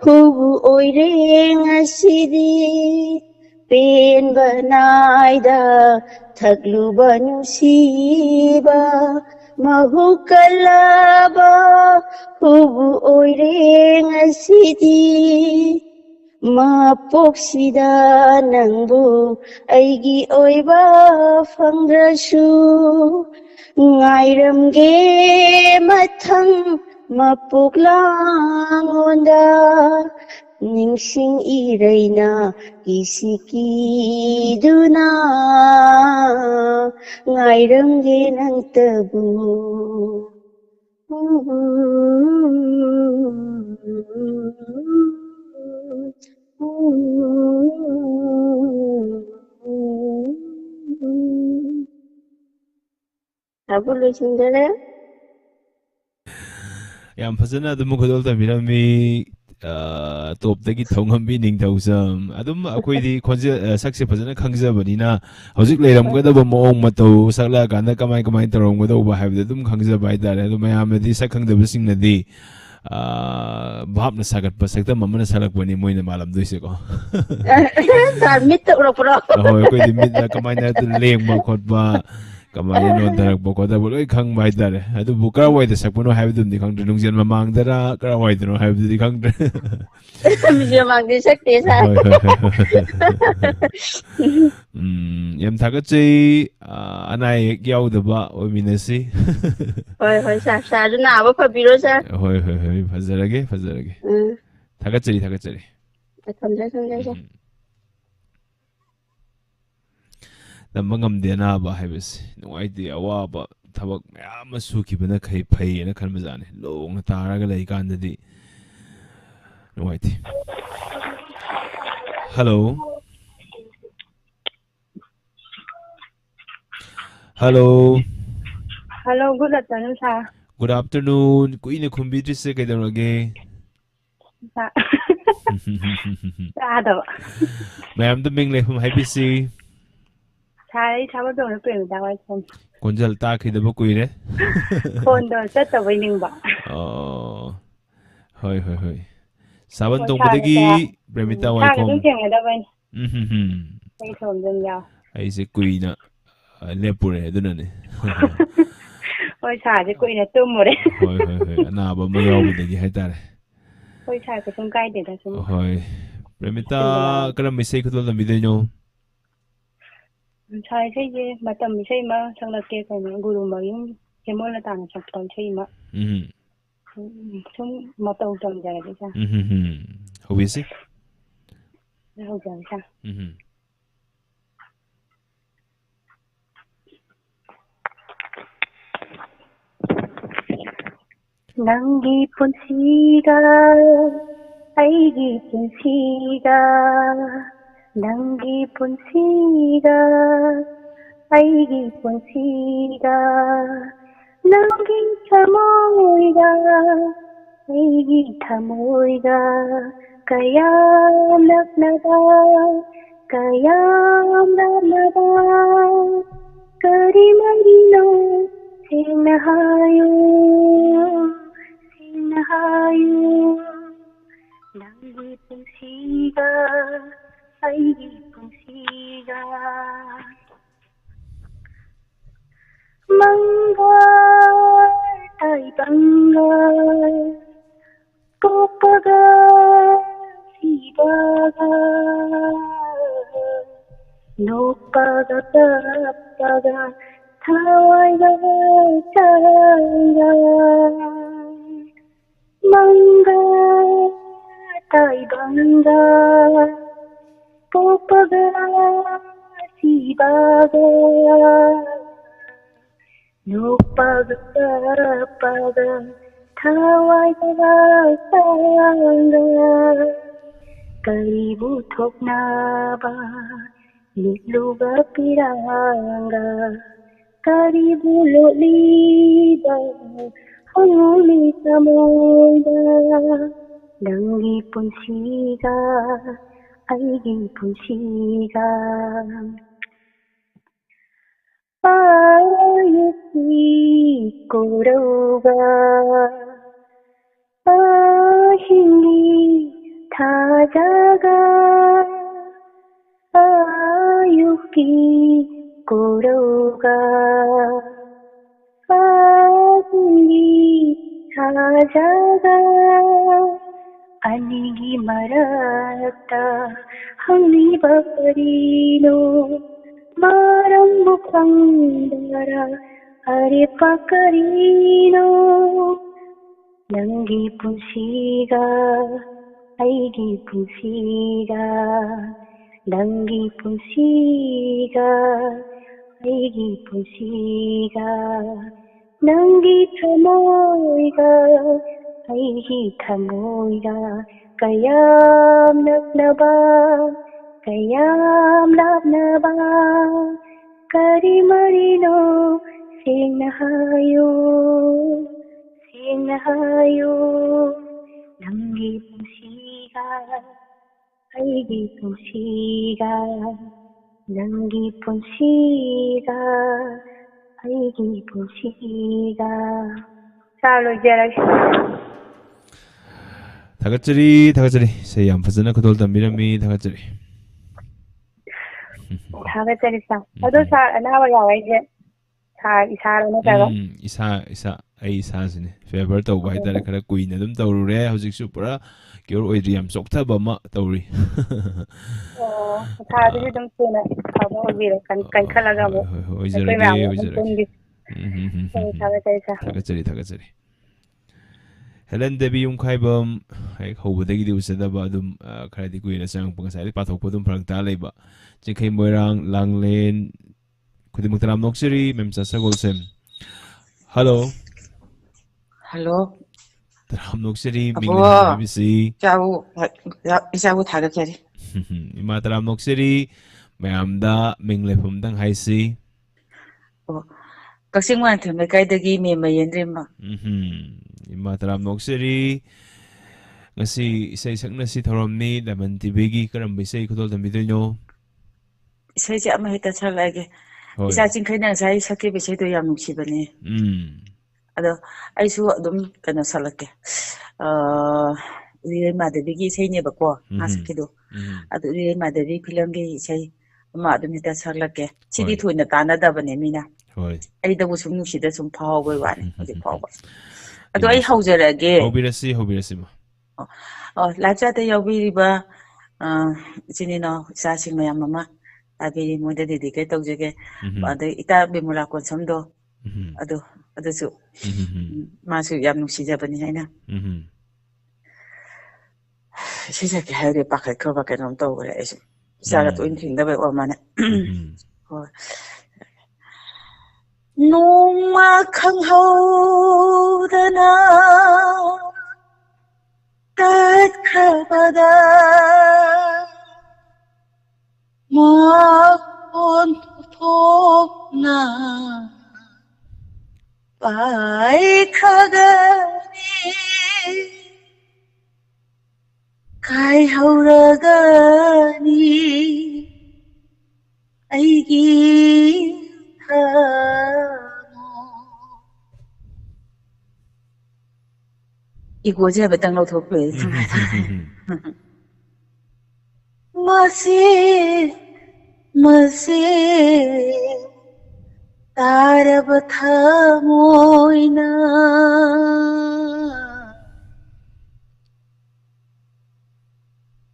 [SPEAKER 7] hubu oireng asidi Pin banaida thakluba nungsiba mahukalaba hubu oireng asidi Mapoksida nangbu aigi oiba fangrashu ngairamge mathang mapuklangonda ningsing iraina kisikiduna ngairamge nang tabu Apa lu sendiri?
[SPEAKER 1] Yang fazana adum khodol ta mirami top dagi thonghambi ningthausam adum akoidi khonje sakse fazana khangjabanina hojik leiramgadaba moong matau sakla kana kamai taramgadaba haibda adum khangjaba haidare adum mayamadi sakhangdabasingna Bahap na sagat pa sakta mama na salak pa ni mo na malam doy siya ko.
[SPEAKER 7] Damit tu pura-pura.
[SPEAKER 1] Oh, ko di mit na kamay na ito leng makot ba kamay no darak ba ko da buloy kang may dare. Ado bukara way da sakpuno habi dun di kang dunung siyan mamang dara kara way dun habi di kang dara.
[SPEAKER 7] Bisa manggil sakti sa.
[SPEAKER 1] Yam tagat say anay yaw da ba o minasi.
[SPEAKER 7] Hoy sa na aba pabiro sa.
[SPEAKER 1] Hoy fazarage. Tagat say.
[SPEAKER 7] Samja sa.
[SPEAKER 1] Namangam na ba haibis no idea awa ba tabak mayam masuki bana kai pai na kan mazane long na taraga lai kan di no idea. Hello,
[SPEAKER 2] good afternoon sir.
[SPEAKER 1] Good afternoon. Kui ne khumbi se kai darage.
[SPEAKER 2] Sa da ba.
[SPEAKER 1] Mayam the ming le hum haibisi.
[SPEAKER 2] Sai chaba do na pen da wai kon.
[SPEAKER 1] Konjal ta khi da ba kui re.
[SPEAKER 2] Kon do sa ta wai ning ba.
[SPEAKER 1] Oh. Hoi. Saban tong padagi premita wai
[SPEAKER 2] kom. Sa ga da wai. Sai thom dun ya.
[SPEAKER 1] Ai se kui na lepure du na ne.
[SPEAKER 2] Hoi sa je kui na tum mo re.
[SPEAKER 1] Hoi. Na ba ma yaw da gi hai ta re.
[SPEAKER 2] Hoi sa ko sum kai de da sum.
[SPEAKER 1] Hoi. Premita karam mi se khutol da mi de no.
[SPEAKER 2] Sai sai je matam mi sai ma sang la ke kai ne guru ma yin ke mo la ta na chak ton sai ma. Sum ma tau tam ja de sa.
[SPEAKER 1] How is it?
[SPEAKER 2] How ja sa. Nangi punsiga aigi punsiga Nangi punsiga aigi punsiga Nangi thamoiga aigi thamoiga kaya laknada
[SPEAKER 3] kayam naba kari marino sinahayo nangi pungsiga aigi pungsiga manggar tay banggar popaga sibaga nopaga tapaga thawaiga changa manggar tay banggar popaga sibaga nopaga tapaga thawaiga changa karibu thoknaba litluga piranga karibu loliba hanguli samoida nangi punsiga aigi punsiga ayuki korauga ahingi thajaga ayuki korauga ahingi thajaga anigi marakta hangiba karino marambu pangdara are pakarino nangi punsiga aigi punsiga nangi punsiga aigi punsiga nangi thamoiga aigi thamoiga kayam naknaba kayam lapnaba kari marino sinahayo nangi punsiga aigi punsiga nangi punsiga aigi punsiga chalo jara
[SPEAKER 1] 다가짜리 세 얌파스나 그돌 담비라미 다가짜리
[SPEAKER 3] 다가짜리 사 어도 사 나와 야와 이제 사 이사로 나가고
[SPEAKER 1] 이사 ꯑꯩ ꯏꯁꯥꯁꯤꯅꯦ favour ꯇꯧꯕ ꯍꯥꯏꯇꯥꯔꯦ ꯈꯔ ꯀꯨꯏꯅ ꯑꯗꯨꯝ ꯇꯧꯔꯨꯔꯦ ꯍꯧꯖꯤꯛꯁꯨ ꯄꯨꯔꯥ cure ꯑꯣꯏꯗ꯭ꯔꯤ ꯌꯥꯝ ꯆꯣꯛꯊꯕ ꯑꯃ ꯇꯧꯔꯤ
[SPEAKER 3] ꯊꯥꯗꯨꯁꯨ ꯑꯗꯨꯝ ꯊꯨꯅ ꯐꯕ ꯑꯣꯏꯕꯤꯔꯣ ꯀꯟꯈꯠꯂꯒ ꯑꯃꯨꯛ
[SPEAKER 1] ꯑꯣꯏꯖꯔꯒꯦ ꯊꯥꯒꯠꯆꯔꯤ ꯍꯦꯂꯦꯟ ꯗꯦꯕꯤ ꯌꯨꯝꯈꯥꯏꯕꯝ ꯍꯦꯛ ꯍꯧꯕꯗꯒꯤꯗꯤ ꯎꯖꯗꯕ ꯑꯗꯨꯝ ꯈꯔꯗꯤ ꯀꯨꯏꯅ ꯆꯪꯉꯛꯄ ꯉꯁꯥꯏꯗꯤ ꯄꯥꯊꯣꯛꯄ ꯑꯗꯨꯝ ꯐꯔꯛ ꯇꯥ ꯂꯩꯕ ꯆꯤꯡꯈꯩ ꯃꯣꯏꯔꯥꯡ ꯂꯥꯡꯂꯦꯟ ꯈꯨꯗꯤꯡꯃꯛ ꯇꯔꯥꯝ ꯅꯣꯛꯆꯔꯤ ꯃꯦꯝꯆꯥ ꯁꯒꯣꯜꯁꯦꯝ ꯍꯜꯂꯣ ꯇꯔꯥꯝ ꯅꯣꯛꯆꯔꯤ ꯃꯤꯡ ꯍꯥꯏꯕꯤꯕꯁꯤ
[SPEAKER 4] ꯏꯆꯥꯕꯨ ꯊꯥꯒꯠꯆꯔꯤ
[SPEAKER 1] ꯏꯃꯥ ꯇꯔꯥꯝ ꯅꯣꯛꯆꯔꯤ ꯃꯌꯥꯝꯗ ꯃꯤꯡ ꯂꯩꯐꯝꯗꯪ ꯍꯥꯏꯁꯤ
[SPEAKER 4] ꯀꯛꯆꯤꯡ ꯃꯥꯟꯊꯦꯝ ꯂꯩꯀꯥꯏꯗꯒꯤ ꯃꯦꯝ ꯃꯌꯦꯟꯗ꯭ꯔꯤꯃ
[SPEAKER 1] ꯏꯃꯥ ꯇꯔꯥꯝ ꯅꯣꯛꯆꯔꯤ ꯉꯁꯤ ꯏꯁꯩ ꯁꯛꯅꯁꯤ ꯊꯧꯔꯝꯅꯤ ꯂꯦꯃꯟ ꯇꯤꯚꯤꯒꯤ ꯀꯔꯝꯕ ꯏꯁꯩ ꯈꯨꯗꯣꯜ ꯇꯝꯕꯤꯗꯣꯏꯅꯣ
[SPEAKER 4] ꯏꯁꯩꯁꯦ ꯑꯃ ꯍꯦꯛꯇ ꯁꯛꯂꯛꯑꯒꯦ ꯏꯆꯥ ꯆꯤꯡꯈꯩꯅ ꯉꯁꯥꯏ ꯁꯛꯈꯤꯕ ꯏꯁꯩꯗꯣ ꯌꯥꯝ ꯅꯨꯡꯁꯤꯕꯅꯦ ꯑꯗꯣ ꯑꯩꯁꯨ ꯑꯗꯨꯝ ꯀꯩꯅꯣ ꯁꯛꯂꯛꯀꯦ ꯎꯔꯤꯔꯩ ꯃꯥꯙꯕꯤꯒꯤ ꯏꯁꯩꯅꯦꯕꯀꯣ ꯃꯥ ꯁꯛꯈꯤꯗꯣ ꯑꯗꯨ ꯎꯔꯤꯔꯩ ꯃꯥꯙꯕꯤ ꯐꯤꯂꯝꯒꯤ ꯏꯁꯩ ꯑꯃ ꯑꯗꯨꯝ ꯍꯦꯛꯇ ꯁꯛꯂꯛꯀꯦ ꯁꯤꯗꯤ ꯊꯣꯏꯅ ꯇꯥꯟꯅꯗꯕꯅꯦ ꯃꯤꯅ ꯑꯩꯗꯕꯨ ꯁꯨꯝ ꯅꯨꯡꯁꯤꯗ ꯁꯨꯝ ꯐꯥꯎꯕꯩ ꯋꯥꯅꯤ ꯍꯧꯖꯤꯛ ꯐꯥꯎꯕ ꯑꯗꯣ ꯑꯩ ꯍꯧꯖꯔꯒꯦ
[SPEAKER 1] ꯍꯧꯕꯤꯔꯁꯤ
[SPEAKER 4] ꯂꯥꯏꯞꯆꯥꯠꯇ ꯌꯥꯎꯕꯤꯔꯤꯕ ꯏꯆꯤꯟ ꯏꯅꯥꯎ ꯏꯆꯥꯁꯤꯡ ꯃꯌꯥꯝ ꯑꯃ ꯇꯥꯕꯤꯔꯤ ꯃꯣꯏꯗ ꯗꯦꯗꯤꯀꯦꯠ ꯇꯧꯖꯒꯦ ꯑꯗꯩ ꯏꯇꯥ ꯕꯤꯃꯨꯂꯥ ꯀꯣꯟꯁꯝꯗꯣ ꯑꯗꯨꯁꯨ ꯃꯥꯁꯨ ꯌꯥꯝ ꯅꯨꯡꯁꯤꯖꯕꯅꯤ ꯍꯥꯏꯅ ꯏꯁꯩ ꯁꯛꯀꯦ ꯍꯥꯏꯔꯗꯤ ꯄꯥꯈꯠꯈ꯭ꯔꯕ ꯀꯩꯅꯣꯝ ꯇꯧꯈ꯭ꯔꯦ ꯑꯩꯁꯨ ꯏꯆꯥꯒ ꯇꯣꯏꯅ ꯊꯦꯡꯅꯕꯩ ꯑꯣꯏꯔ ꯃꯥꯅꯦ ꯍꯣꯏ ꯅꯣꯡꯃ ꯈꯪꯍꯧꯗꯅ ꯇꯠꯈ꯭ꯔꯕꯗ ꯃꯈꯣꯟ ꯊꯣꯛꯅ ꯄꯥꯏꯈꯒꯅꯤ ꯀꯥꯏꯍꯧꯔꯒꯅꯤ ꯑꯩꯒꯤ 이거지 해봤던 거 더 보여. मसे तारब थमोइना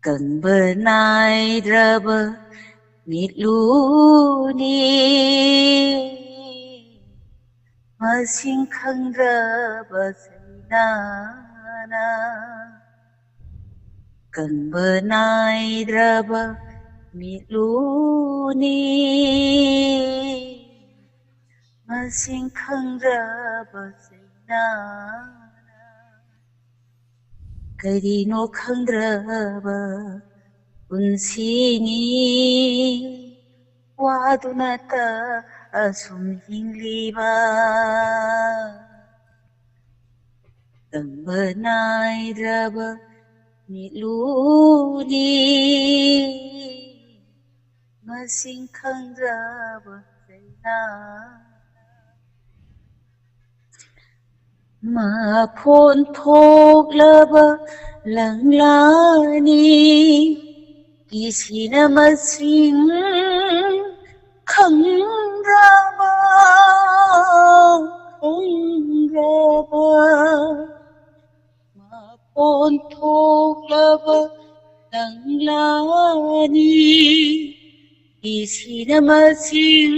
[SPEAKER 4] कंबनाइरब मिtluni मसिं खंग्रब सैनाना कंबनाइरब मिtluni मसिं खंग्रब सैनाना करिनो खंग्रब पुंसिनी वादुनता असुम हिंगलिबा कंबनाइरब मिtluni मसिं खंग्रब सैनाना माफोन थोकलब लंगलानी किसीन मसिं खंग्रब माफोन थोकलब लंगलानी किसीन मसिं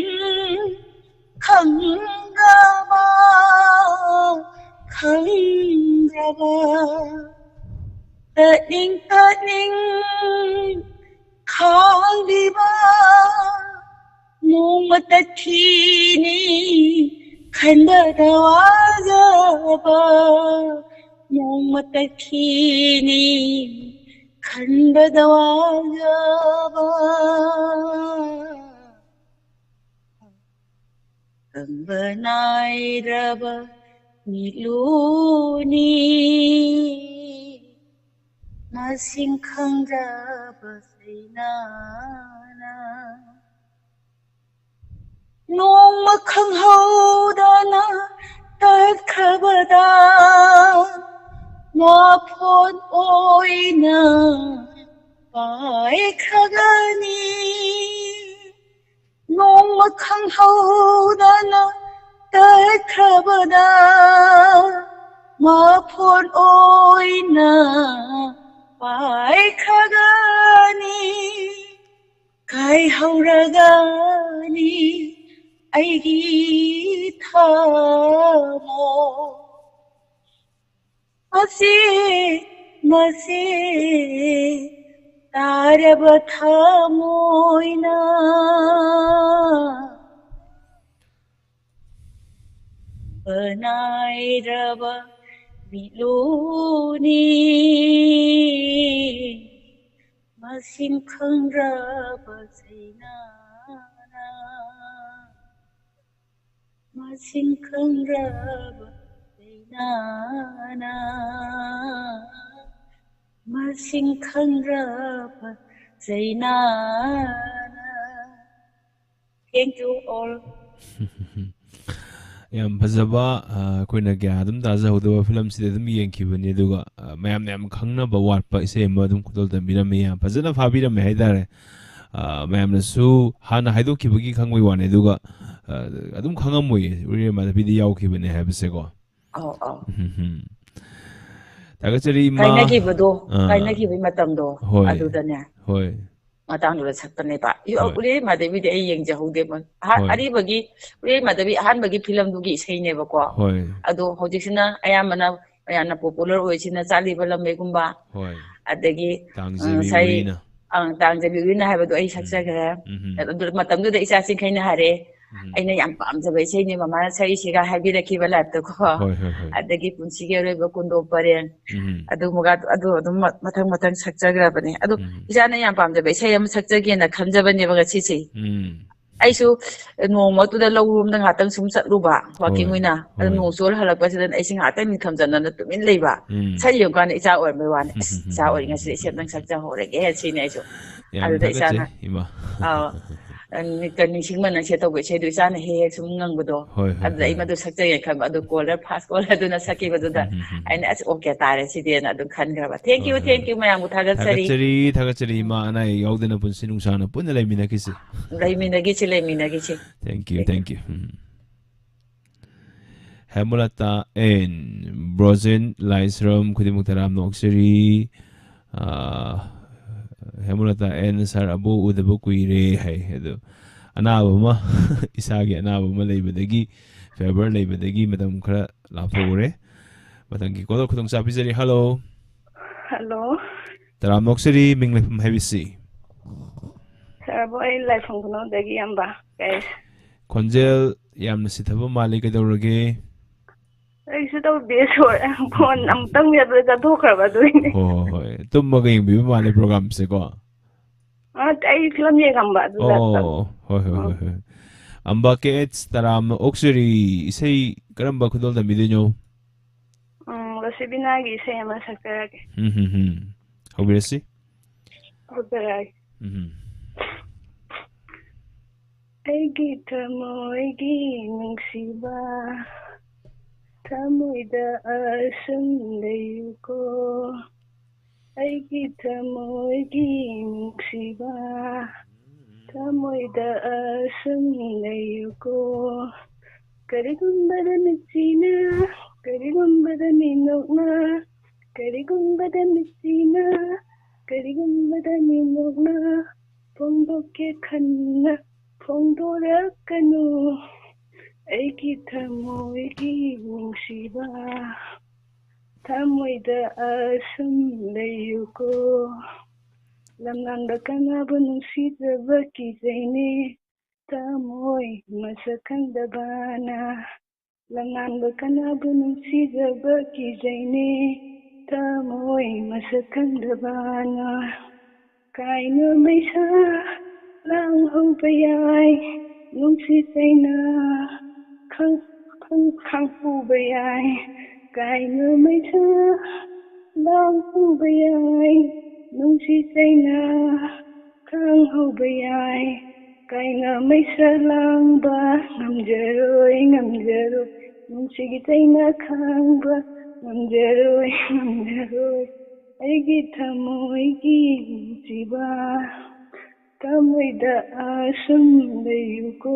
[SPEAKER 4] खंग्रब तनिंग खांगलिबा नोमत थीनी खंडदवाजबा नोमत थीनी खंडदवाजबा कंबनाइरब मिtluni मसिं खंग्रब सैनाना नोम खंहौदना तत्खबदा माफोन ओइना पाइखगनी नोम खंहौदना तत्खबदा माफोन ओइना पाइखगनी काइहौरगनी अइगी थमो मसे तारब थमोइना बनाइरब मिtluni मसिं खंग्रब सैनाना मसिं खंग्रब सैनाना मसिं खंग्रब सैनाना Thank you all.
[SPEAKER 1] ꯌꯥꯝ ꯐꯖꯕ ꯑꯩꯈꯣꯏꯅ ꯀꯌꯥ ꯑꯗꯨꯝ ꯇꯥꯖꯍꯧꯗꯕ ꯐꯤꯂꯝꯁꯤꯗ ꯑꯗꯨꯝ ꯌꯦꯡꯈꯤꯕꯅꯤ ꯑꯗꯨꯒ ꯃꯌꯥꯝꯅ ꯌꯥꯝ ꯈꯪꯅꯕ ꯋꯥꯠꯄ ꯏꯁꯩ ꯑꯃ ꯑꯗꯨꯝ ꯈꯨꯗꯣꯜ ꯇꯝꯕꯤꯔꯝꯃꯤ ꯌꯥꯝ ꯐꯖꯅ ꯐꯥꯕꯤꯔꯝꯃꯦ ꯍꯥꯏꯇꯥꯔꯦ ꯃꯌꯥꯝꯅꯁꯨ ꯍꯥꯟꯅ ꯍꯥꯏꯗꯣꯛꯈꯤꯕꯒꯤ ꯈꯪꯕꯩ ꯋꯥꯅꯤ ꯑꯗꯨꯒ ꯑꯗꯨꯝ ꯈꯪꯉꯝꯃꯣꯏꯌꯦ ꯎꯔꯦ ꯃꯥꯙꯕꯤꯗ ꯌꯥꯎꯈꯤꯕꯅꯦ ꯍꯥꯏꯕꯁꯦꯀꯣ ꯊꯥꯒꯠꯆꯔꯤ ꯏꯃꯥ
[SPEAKER 4] ꯀꯥꯏꯅꯈꯤꯕꯒꯤ ꯃꯇꯝꯗꯣ ꯑꯗꯨꯗꯅꯦ
[SPEAKER 1] ꯍꯣꯏ
[SPEAKER 4] ꯃꯇꯥꯡꯗꯨꯗ ꯁꯛꯄꯅꯦꯕ ꯎꯔꯦ ꯃꯥꯙꯕꯤꯗꯤ ꯑꯩ ꯌꯦꯡꯖꯍꯧꯗꯦ ꯑꯔꯤꯕꯒꯤ ꯎꯔꯦ ꯃꯥꯙꯕꯤ ꯑꯍꯥꯟꯕꯒꯤ ꯐꯤꯂꯝꯗꯨꯒꯤ ꯏꯁꯩꯅꯦꯕꯀꯣ ꯑꯗꯣ ꯍꯧꯖꯤꯛꯁꯤꯅ ꯑꯌꯥꯝꯕꯅ ꯌꯥꯝꯅ ꯄꯣꯄꯨꯂꯔ ꯑꯣꯏꯁꯤꯅ ꯆꯥꯂꯤꯕ ꯂꯝꯕꯩꯒꯨꯝꯕ ꯑꯗꯒꯤ ꯇꯥꯡꯖꯕꯤ ꯎꯔꯤꯅ ꯍꯥꯏꯕꯗꯣ ꯑꯩ ꯁꯛꯆꯈ꯭ꯔꯦ ꯑꯗꯨ ꯃꯇꯝꯗꯨꯗ ꯏꯆꯥꯁꯤꯡꯈꯩꯅ ꯍꯥꯏꯔꯦ ꯑꯩꯅ ꯌꯥꯝ ꯄꯥꯝꯖꯕ ꯏꯁꯩꯅꯦ ꯃꯃꯥꯅ ꯁꯛꯏꯁꯤꯒ ꯍꯥꯏꯕꯤꯔꯛꯈꯤꯕ ꯂꯥꯏꯐꯇꯀꯣ ꯑꯗꯒꯤ ꯄꯨꯟꯁꯤꯒꯤ ꯑꯔꯣꯏꯕ ꯀꯨꯟꯗꯣ ꯄꯔꯦꯡ ꯑꯗꯨꯃꯒ ꯑꯗꯨ ꯑꯗꯨꯝ ꯃꯊꯪ ꯁꯛꯆꯈ꯭ꯔꯕꯅꯦ ꯑꯗꯨ ꯏꯆꯥꯅ ꯌꯥꯝ ꯄꯥꯝꯖꯕ ꯏꯁꯩ ꯑꯃ ꯁꯛꯆꯒꯦꯅ ꯈꯟꯖꯕꯅꯦꯕ ꯉꯁꯤꯁꯦ ꯑꯩꯁꯨ ꯅꯣꯡꯃꯗꯨꯗ ꯂꯧꯔꯣꯝꯗ ꯉꯥꯛꯇꯪ ꯁꯨꯝ ꯆꯠꯂꯨꯕ ꯋꯥꯀꯤꯡ ꯑꯣꯏꯅ ꯑꯗꯨ ꯅꯣꯡ ꯆꯣꯜ ꯍꯜꯂꯛꯄꯁꯤꯗ ꯑꯩꯁꯦ ꯉꯥꯛꯇꯪ ꯊꯝꯖꯟꯅꯅ ꯇꯨꯃꯤꯟ ꯂꯩꯕ ꯁꯛ ꯌꯦꯡꯉꯀꯥꯟꯗ ꯏꯆꯥ ꯑꯣꯏꯔꯝꯕꯩ ꯋꯥꯅꯤ ꯏꯆꯥ ꯑꯣꯏꯔꯤꯉꯩꯁꯤꯗ ꯏꯁꯩ ꯑꯝꯇꯪ ꯁꯛꯆꯍꯧꯔꯒꯦ ꯁꯤꯅꯦ ꯑꯩꯁꯨ ꯑꯗꯨꯗ ꯏꯆꯥꯅ ꯅꯤꯡꯁꯤꯡꯕ ꯅꯪꯁꯦ ꯇꯧꯕ ꯏꯁꯩꯗꯨ ꯏꯆꯥꯅ ꯍꯦꯛ ꯁꯨꯝ ꯉꯪꯕꯗꯣ ꯑꯗꯨꯗ ꯑꯩ ꯃꯗꯨ ꯁꯛꯆꯒꯦ ꯈꯟꯕ ꯑꯗꯨ ꯀꯣꯂꯔ ꯐꯥꯁ ꯀꯣꯂꯔꯗꯨꯅ ꯁꯛꯈꯤꯕꯗꯨꯗ ꯑꯩꯅ ꯑꯁ ꯑꯣꯀꯦ ꯇꯥꯔꯦ ꯁꯤꯗꯦꯅ ꯑꯗꯨꯝ ꯈꯟꯈ꯭ꯔꯕ ꯊꯦꯡꯛ ꯌꯨ ꯃꯌꯥꯝꯕꯨ ꯊꯥꯒꯠꯆꯔꯤ
[SPEAKER 1] ꯊꯥꯒꯠꯆꯔꯤ ꯏꯃꯥ ꯑꯅꯥ ꯑꯌꯦꯛ ꯌꯥꯎꯗꯅ ꯄꯨꯟꯁꯤ ꯅꯨꯡꯁꯥꯡꯅ ꯄꯨꯟꯅ ꯂꯩꯃꯤꯟꯅꯈꯤꯁꯤ
[SPEAKER 4] ꯂꯩꯃꯤꯟꯅꯈꯤꯁꯤ
[SPEAKER 1] thank you Hemulata and Brozen Laisram Kudimuk Taram Noxeri Hemulata and Sar Abu Udabu Kuire Hay Anabama Isagi Anabama Labadagi Faber Labadagi Madam Kra Lapore Matangi Kodo Kudung Sapizari hello Taram Noxeri Mingley from Heavy Sea
[SPEAKER 7] Sir boy life from no dagi amba guys
[SPEAKER 1] Konjel Yam Sitaba Malika Dorage
[SPEAKER 7] ꯑꯩꯁꯨ ꯇꯧꯗꯦ ꯁꯣꯔ phone ꯑꯃꯨꯛꯇꯪ ꯃꯦꯠꯄꯗ ꯆꯠꯊꯣꯛꯈ꯭ꯔꯕ ꯑꯗꯨꯏꯅꯦ
[SPEAKER 1] ꯍꯣꯏ ꯇꯨꯝꯃꯒ ꯌꯦꯡꯕꯤꯕ ꯃꯥꯜꯂꯦ ꯄ꯭ꯔꯣꯒ꯭ꯔꯥꯝꯁꯦꯀꯣ
[SPEAKER 7] ꯑꯩ ꯐꯤꯂꯝ ꯌꯦꯡꯉꯝꯕ ꯑꯗꯨꯗ
[SPEAKER 1] ꯍꯣꯏ ꯑꯝꯕꯥ ꯀꯦꯠꯁ ꯇꯔꯥꯝꯅ ꯑꯣꯛꯆꯔꯤ ꯏꯁꯩ ꯀꯔꯝꯕ ꯈꯨꯗꯣꯜ ꯇꯝꯕꯤꯗꯣꯏꯅꯣ
[SPEAKER 7] ꯔꯣꯁꯤꯕꯤꯅꯥꯒꯤ ꯏꯁꯩ ꯑꯃ ꯁꯛꯆꯔꯒꯦ
[SPEAKER 1] ꯍꯧꯕꯤꯔꯁꯤ
[SPEAKER 7] ꯍꯧꯖꯔꯒꯦ ꯑꯩꯒꯤ ꯊꯃꯣꯏꯒꯤ ꯅꯨꯡꯁꯤꯕ ꯊꯃꯣꯏꯗ ꯑꯁꯨꯝ ꯂꯩꯌꯨꯀꯣ ꯑꯩꯒꯤ ꯊꯃꯣꯏꯒꯤ ꯅꯨꯡꯁꯤꯕ ꯊꯃꯣꯏꯗ ꯑꯁꯨꯝ ꯂꯩꯌꯨꯀꯣ ꯀꯔꯤꯒꯨꯝꯕꯗ ꯅꯨꯡꯁꯤꯅ ꯀꯔꯤꯒꯨꯝꯕꯗ ꯃꯤꯅꯣꯛꯅ ꯀꯔꯤꯒꯨꯝꯕꯗ ꯅꯨꯡꯁꯤꯅ ꯀꯔꯤꯒꯨꯝꯕꯗ ꯃꯤꯅꯣꯛꯅ ꯐꯣꯡꯗꯣꯛꯀꯦ ꯈꯟꯅ ꯐꯣꯡꯗꯣꯔꯛꯀꯅꯨ ꯑꯩꯒꯤ ꯊꯃꯣꯏꯒꯤ ꯅꯨꯡꯁꯤꯕ ꯊꯃꯣꯏꯗ ꯑꯁꯨꯝ ꯂꯩꯌꯨꯀꯣ ꯂꯝꯂꯥꯟꯗ ꯀꯅꯥꯕꯨ ꯅꯨꯡꯁꯤꯗꯕ ꯀꯤꯖꯩꯅꯦ ꯊꯃꯣꯏ ꯃꯁꯛ ꯈꯪꯗꯕꯅ ꯂꯝꯂꯥꯟꯗ ꯀꯅꯥꯕꯨ ꯅꯨꯡꯁꯤꯗꯕ ꯀꯤꯖꯩꯅꯦ ꯊꯃꯣꯏ ꯃꯁꯛ ꯈꯪꯗꯕꯅ ꯀꯥꯏꯅ ꯃꯩꯁꯥ ꯂꯥꯡꯍꯧꯕ ꯌꯥꯏ ꯅꯨꯡꯁꯤꯠ ꯆꯩꯅ ꯈꯪꯍꯧꯕ ꯌꯥꯏ ꯀꯥꯏꯅ ꯃꯩꯁꯥ ꯂꯥꯡꯍꯧꯕ ꯌꯥꯏ ꯅꯨꯡꯁꯤꯠ ꯆꯩꯅ ꯈꯪꯍꯧꯕ ꯌꯥꯏ ꯀꯥꯏꯅ ꯃꯩꯁꯥ ꯂꯥꯡꯕ ꯉꯝꯖꯔꯣꯏ ꯅꯨꯡꯁꯤꯒꯤ ꯆꯩꯅ ꯈꯪꯕ ꯉꯝꯖꯔꯣꯏ ꯑꯩꯒꯤ ꯊꯃꯣꯏꯒꯤ ꯅꯨꯡꯁꯤꯕ ꯊꯃꯣꯏꯗ ꯑꯁꯨꯝ ꯂꯩꯌꯨꯀꯣ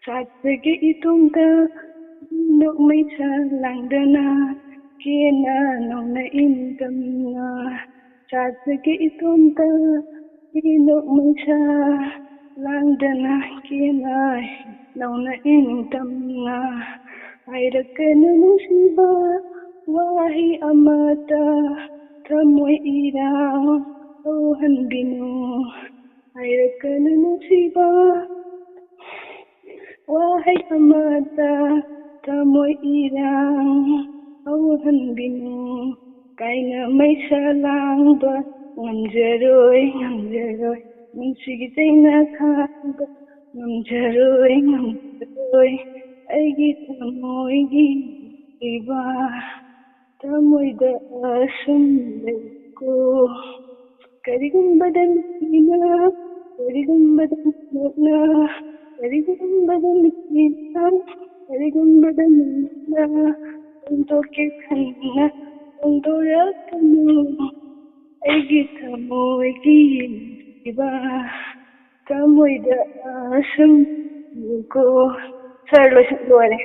[SPEAKER 7] ꯆꯥꯠꯆꯒꯦ ꯏꯇꯣꯝꯇ ꯅꯣꯛꯃꯩꯁꯥ ꯂꯥꯡꯗꯅ ꯀꯦꯅ ꯅꯧꯅ ꯏꯪꯇꯝꯅ ꯆꯥꯠꯆꯒꯦ ꯏꯇꯣꯝꯇ ꯅꯣꯛꯃꯩꯁꯥ ꯂꯥꯡꯗꯅ ꯀꯦꯅ ꯅꯧꯅ ꯏꯪꯇꯝꯅ ꯍꯥꯏꯔꯛꯀꯅꯨ ꯅꯨꯡꯁꯤꯕ ꯋꯥꯍꯩ ꯑꯃꯇ ꯊꯃꯣꯏ ꯏꯔꯥꯡ ꯍꯧꯍꯟꯕꯤꯅꯨ ꯍꯥꯏꯔꯛꯀꯅꯨ ꯅꯨꯡꯁꯤꯕ ꯋꯥꯍꯩ ꯑꯃꯇ ꯊꯃꯣꯏ ꯏꯔꯥꯡ ꯍꯧꯍꯟꯕꯤꯅꯨ ꯀꯥꯏꯅ ꯃꯩꯁꯥ ꯂꯥꯡꯕ ꯉꯝꯖꯔꯣꯏ ꯅꯨꯡꯁꯤꯒꯤ ꯆꯩꯅ ꯈꯥꯡꯕ ꯉꯝꯖꯔꯣꯏ ꯑꯩꯒꯤ ꯊꯃꯣꯏꯒꯤ ꯅꯨꯡꯁꯤꯕ ꯊꯃꯣꯏꯗ ꯑꯁꯨꯝ ꯂꯩꯀꯣ ꯀꯔꯤꯒꯨꯝꯕꯗ ꯅꯨꯡꯁꯤꯅ ꯀꯔꯤꯒꯨꯝꯕꯗ ꯅꯣꯛꯅ ꯀꯔꯤꯒꯨꯝꯕꯗ ꯅꯨꯡꯁꯤꯅ ꯀꯔꯤꯒꯨꯝꯕꯗ ꯅꯣꯛꯅ ꯐꯣꯡꯗꯣꯛꯀꯦ ꯈꯟꯅ ꯐꯣꯡꯗꯣꯔꯛꯀꯅꯨ ꯑꯩꯒꯤ ꯊꯃꯣꯏꯒꯤ ꯅꯨꯡꯁꯤꯕ ꯊꯃꯣꯏꯗ ꯑꯁꯨꯝ ꯂꯩꯀꯣ ꯁꯥꯔ ꯂꯣꯏꯔꯦ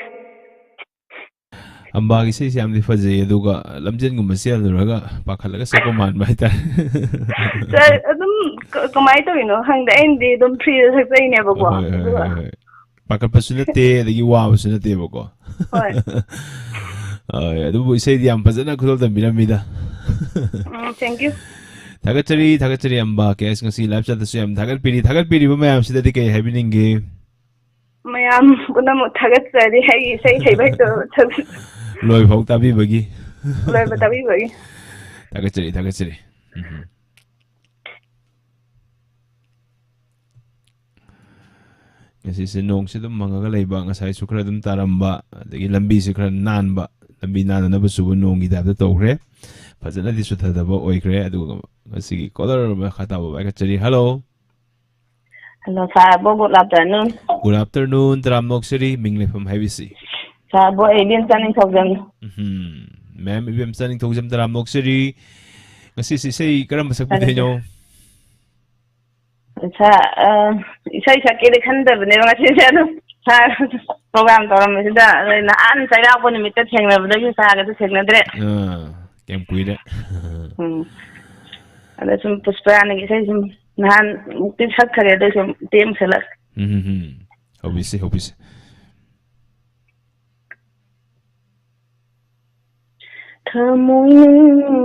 [SPEAKER 1] ꯑꯝꯕꯥꯒꯤ ꯏꯁꯩꯁꯦ ꯌꯥꯝꯗꯤ ꯐꯖꯩ ꯑꯗꯨꯒ ꯂꯝꯖꯦꯟꯒꯨꯝꯕ ꯆꯦꯜꯂꯨꯔꯒ ꯄꯥꯈꯠꯂꯒ ꯁꯛꯄ ꯃꯥꯟꯕ ꯍꯥꯏꯇꯥꯔꯦ
[SPEAKER 7] ꯁꯥꯔ ꯑꯗꯨꯝ ꯀꯃꯥꯏꯅ ꯇꯧꯔꯤꯅꯣ ꯈꯪꯗꯦ ꯑꯩꯅꯗꯤ ꯑꯗꯨꯝ ꯐ꯭ꯔꯤꯗ ꯁꯛꯆꯩꯅꯦꯕꯀꯣ
[SPEAKER 1] ꯍꯣꯏ ꯄꯥꯈꯠꯄꯁꯨ ꯅꯠꯇꯦ ꯑꯗꯒꯤ ꯋꯥꯕꯁꯨ ꯅꯠꯇꯦꯕꯀꯣ
[SPEAKER 7] ꯍꯣꯏ
[SPEAKER 1] ꯑꯗꯨꯕꯨ ꯏꯁꯩꯗꯤ ꯌꯥꯝ ꯐꯖꯅ ꯈꯨꯗꯣꯜ ꯇꯝꯕꯤꯔꯝꯃꯤꯗ
[SPEAKER 7] ꯊꯦꯡꯛ ꯌꯨ
[SPEAKER 1] ꯊꯥꯒꯠꯆꯔꯤ ꯑꯝꯕꯥ ꯀꯦꯁ ꯉꯁꯤ ꯂꯥꯏꯞ ꯆꯠꯇꯁꯨ ꯌꯥꯝ ꯊꯥꯒꯠꯄꯤꯔꯤꯕ ꯃꯌꯥꯝꯁꯤꯗꯗꯤ ꯀꯩ ꯍꯥꯏꯕꯤꯅꯤꯡꯒꯦ
[SPEAKER 7] ꯃꯌꯥꯝ ꯄꯨꯝꯅꯃꯛ ꯊꯥꯒꯠꯆꯔꯤ ꯑꯩꯒꯤ ꯏꯁꯩ ꯍꯩꯕ ꯍꯩꯇꯕ
[SPEAKER 1] ꯂꯣꯏꯐꯥꯎ ꯇꯥꯕꯤꯕꯒꯤ
[SPEAKER 7] ꯂꯣꯏꯕ ꯇꯥꯕꯤꯕꯒꯤ
[SPEAKER 1] ꯊꯥꯒꯠꯆꯔꯤ ꯉꯁꯤꯁꯦ ꯅꯣꯡꯁꯤ ꯑꯗꯨꯝ ꯃꯪꯉꯒ ꯂꯩꯕ ꯉꯁꯥꯏꯁꯨ ꯈꯔ ꯑꯗꯨꯝ ꯇꯥꯔꯝꯕ ꯑꯗꯒꯤ ꯂꯝꯕꯤꯁꯦ ꯈꯔ ꯅꯥꯟꯕ ꯂꯝꯕꯤ ꯅꯥꯟꯅꯅꯕꯁꯨ ꯅꯣꯡꯒꯤ ꯇꯥꯏꯞꯇ ꯇꯧꯈ꯭ꯔꯦ ꯐꯖꯅꯗꯤ ꯆꯨꯊꯗꯕ ꯑꯣꯏꯈ꯭ꯔꯦ ꯑꯗꯨꯒ ꯉꯁꯤꯒꯤ ꯀꯣꯂꯔ ꯃꯈꯥ ꯇꯥꯕ ꯄꯥꯏꯈꯠꯆꯔꯤ hello
[SPEAKER 7] Hello, sir. Good afternoon.
[SPEAKER 1] Good afternoon. Taram Nokseri, Mingle from Habisi.
[SPEAKER 7] Sir, boy, Indian Standing Thousand.
[SPEAKER 1] Ma'am, if I'm standing to them, Taram Nokseri. Kasi say, karam sa kutinyo.
[SPEAKER 7] Sir, Eshei sakit khanda bane mga sir. Sir, program taram sida na an saya po ni mitet hengna bada ki sir ka hengna dre.
[SPEAKER 1] Kem kuida.
[SPEAKER 7] Ada sum puspana ki sai sum nahan mukti sak khare da sum tem selak.
[SPEAKER 1] Obviously.
[SPEAKER 3] Thamoy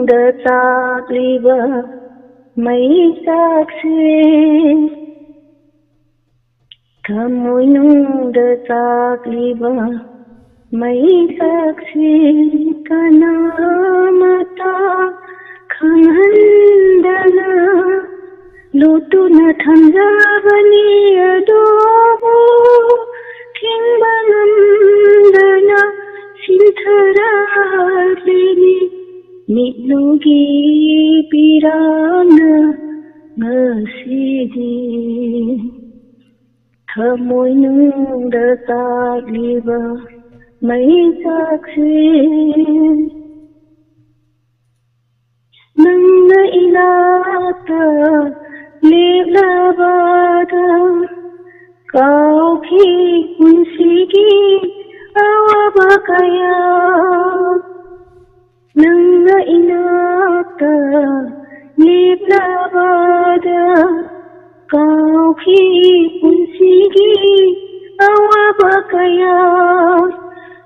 [SPEAKER 3] da takliba mai sakse Thamoy da takliba mai sakse kana mata khandana lutuna thanjabani adobo kingbanandana sinthararini mitlugi pirana ngasidi thamoy nungda takliba mai sakse nangna ilata leblabada kauki kunsigi awabakaya nangna ilata leblabada kauki kunsigi awabakaya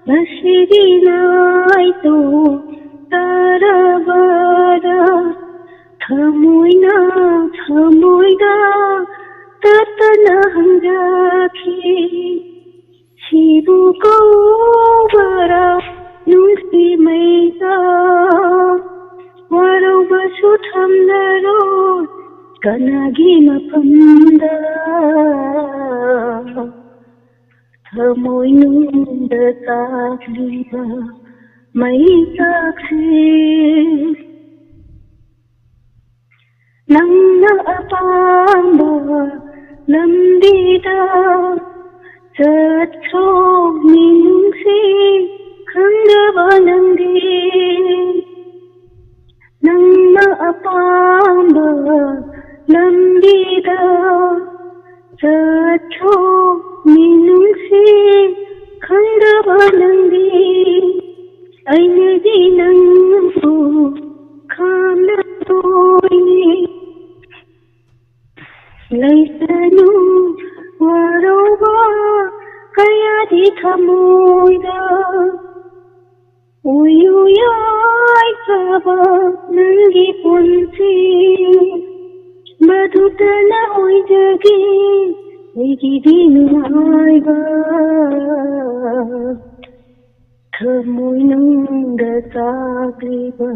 [SPEAKER 3] nasidi naito tarabada thamoyna tatana hanjaki sibu kawara nusi maida warau basu thamnaro kanagi mapamda thamoy nungda takliba mai sakse nangna apamba lambida chatcho minungsi khandaba nangdi nangna apamba lambida chatcho minungsi khandaba nangdi aine dinangsu khamna toini laisanu waroba kaya di thamoyda uyuyay saba nangi punsi badutana oijagi egi dinaiba thamoy nungda takliba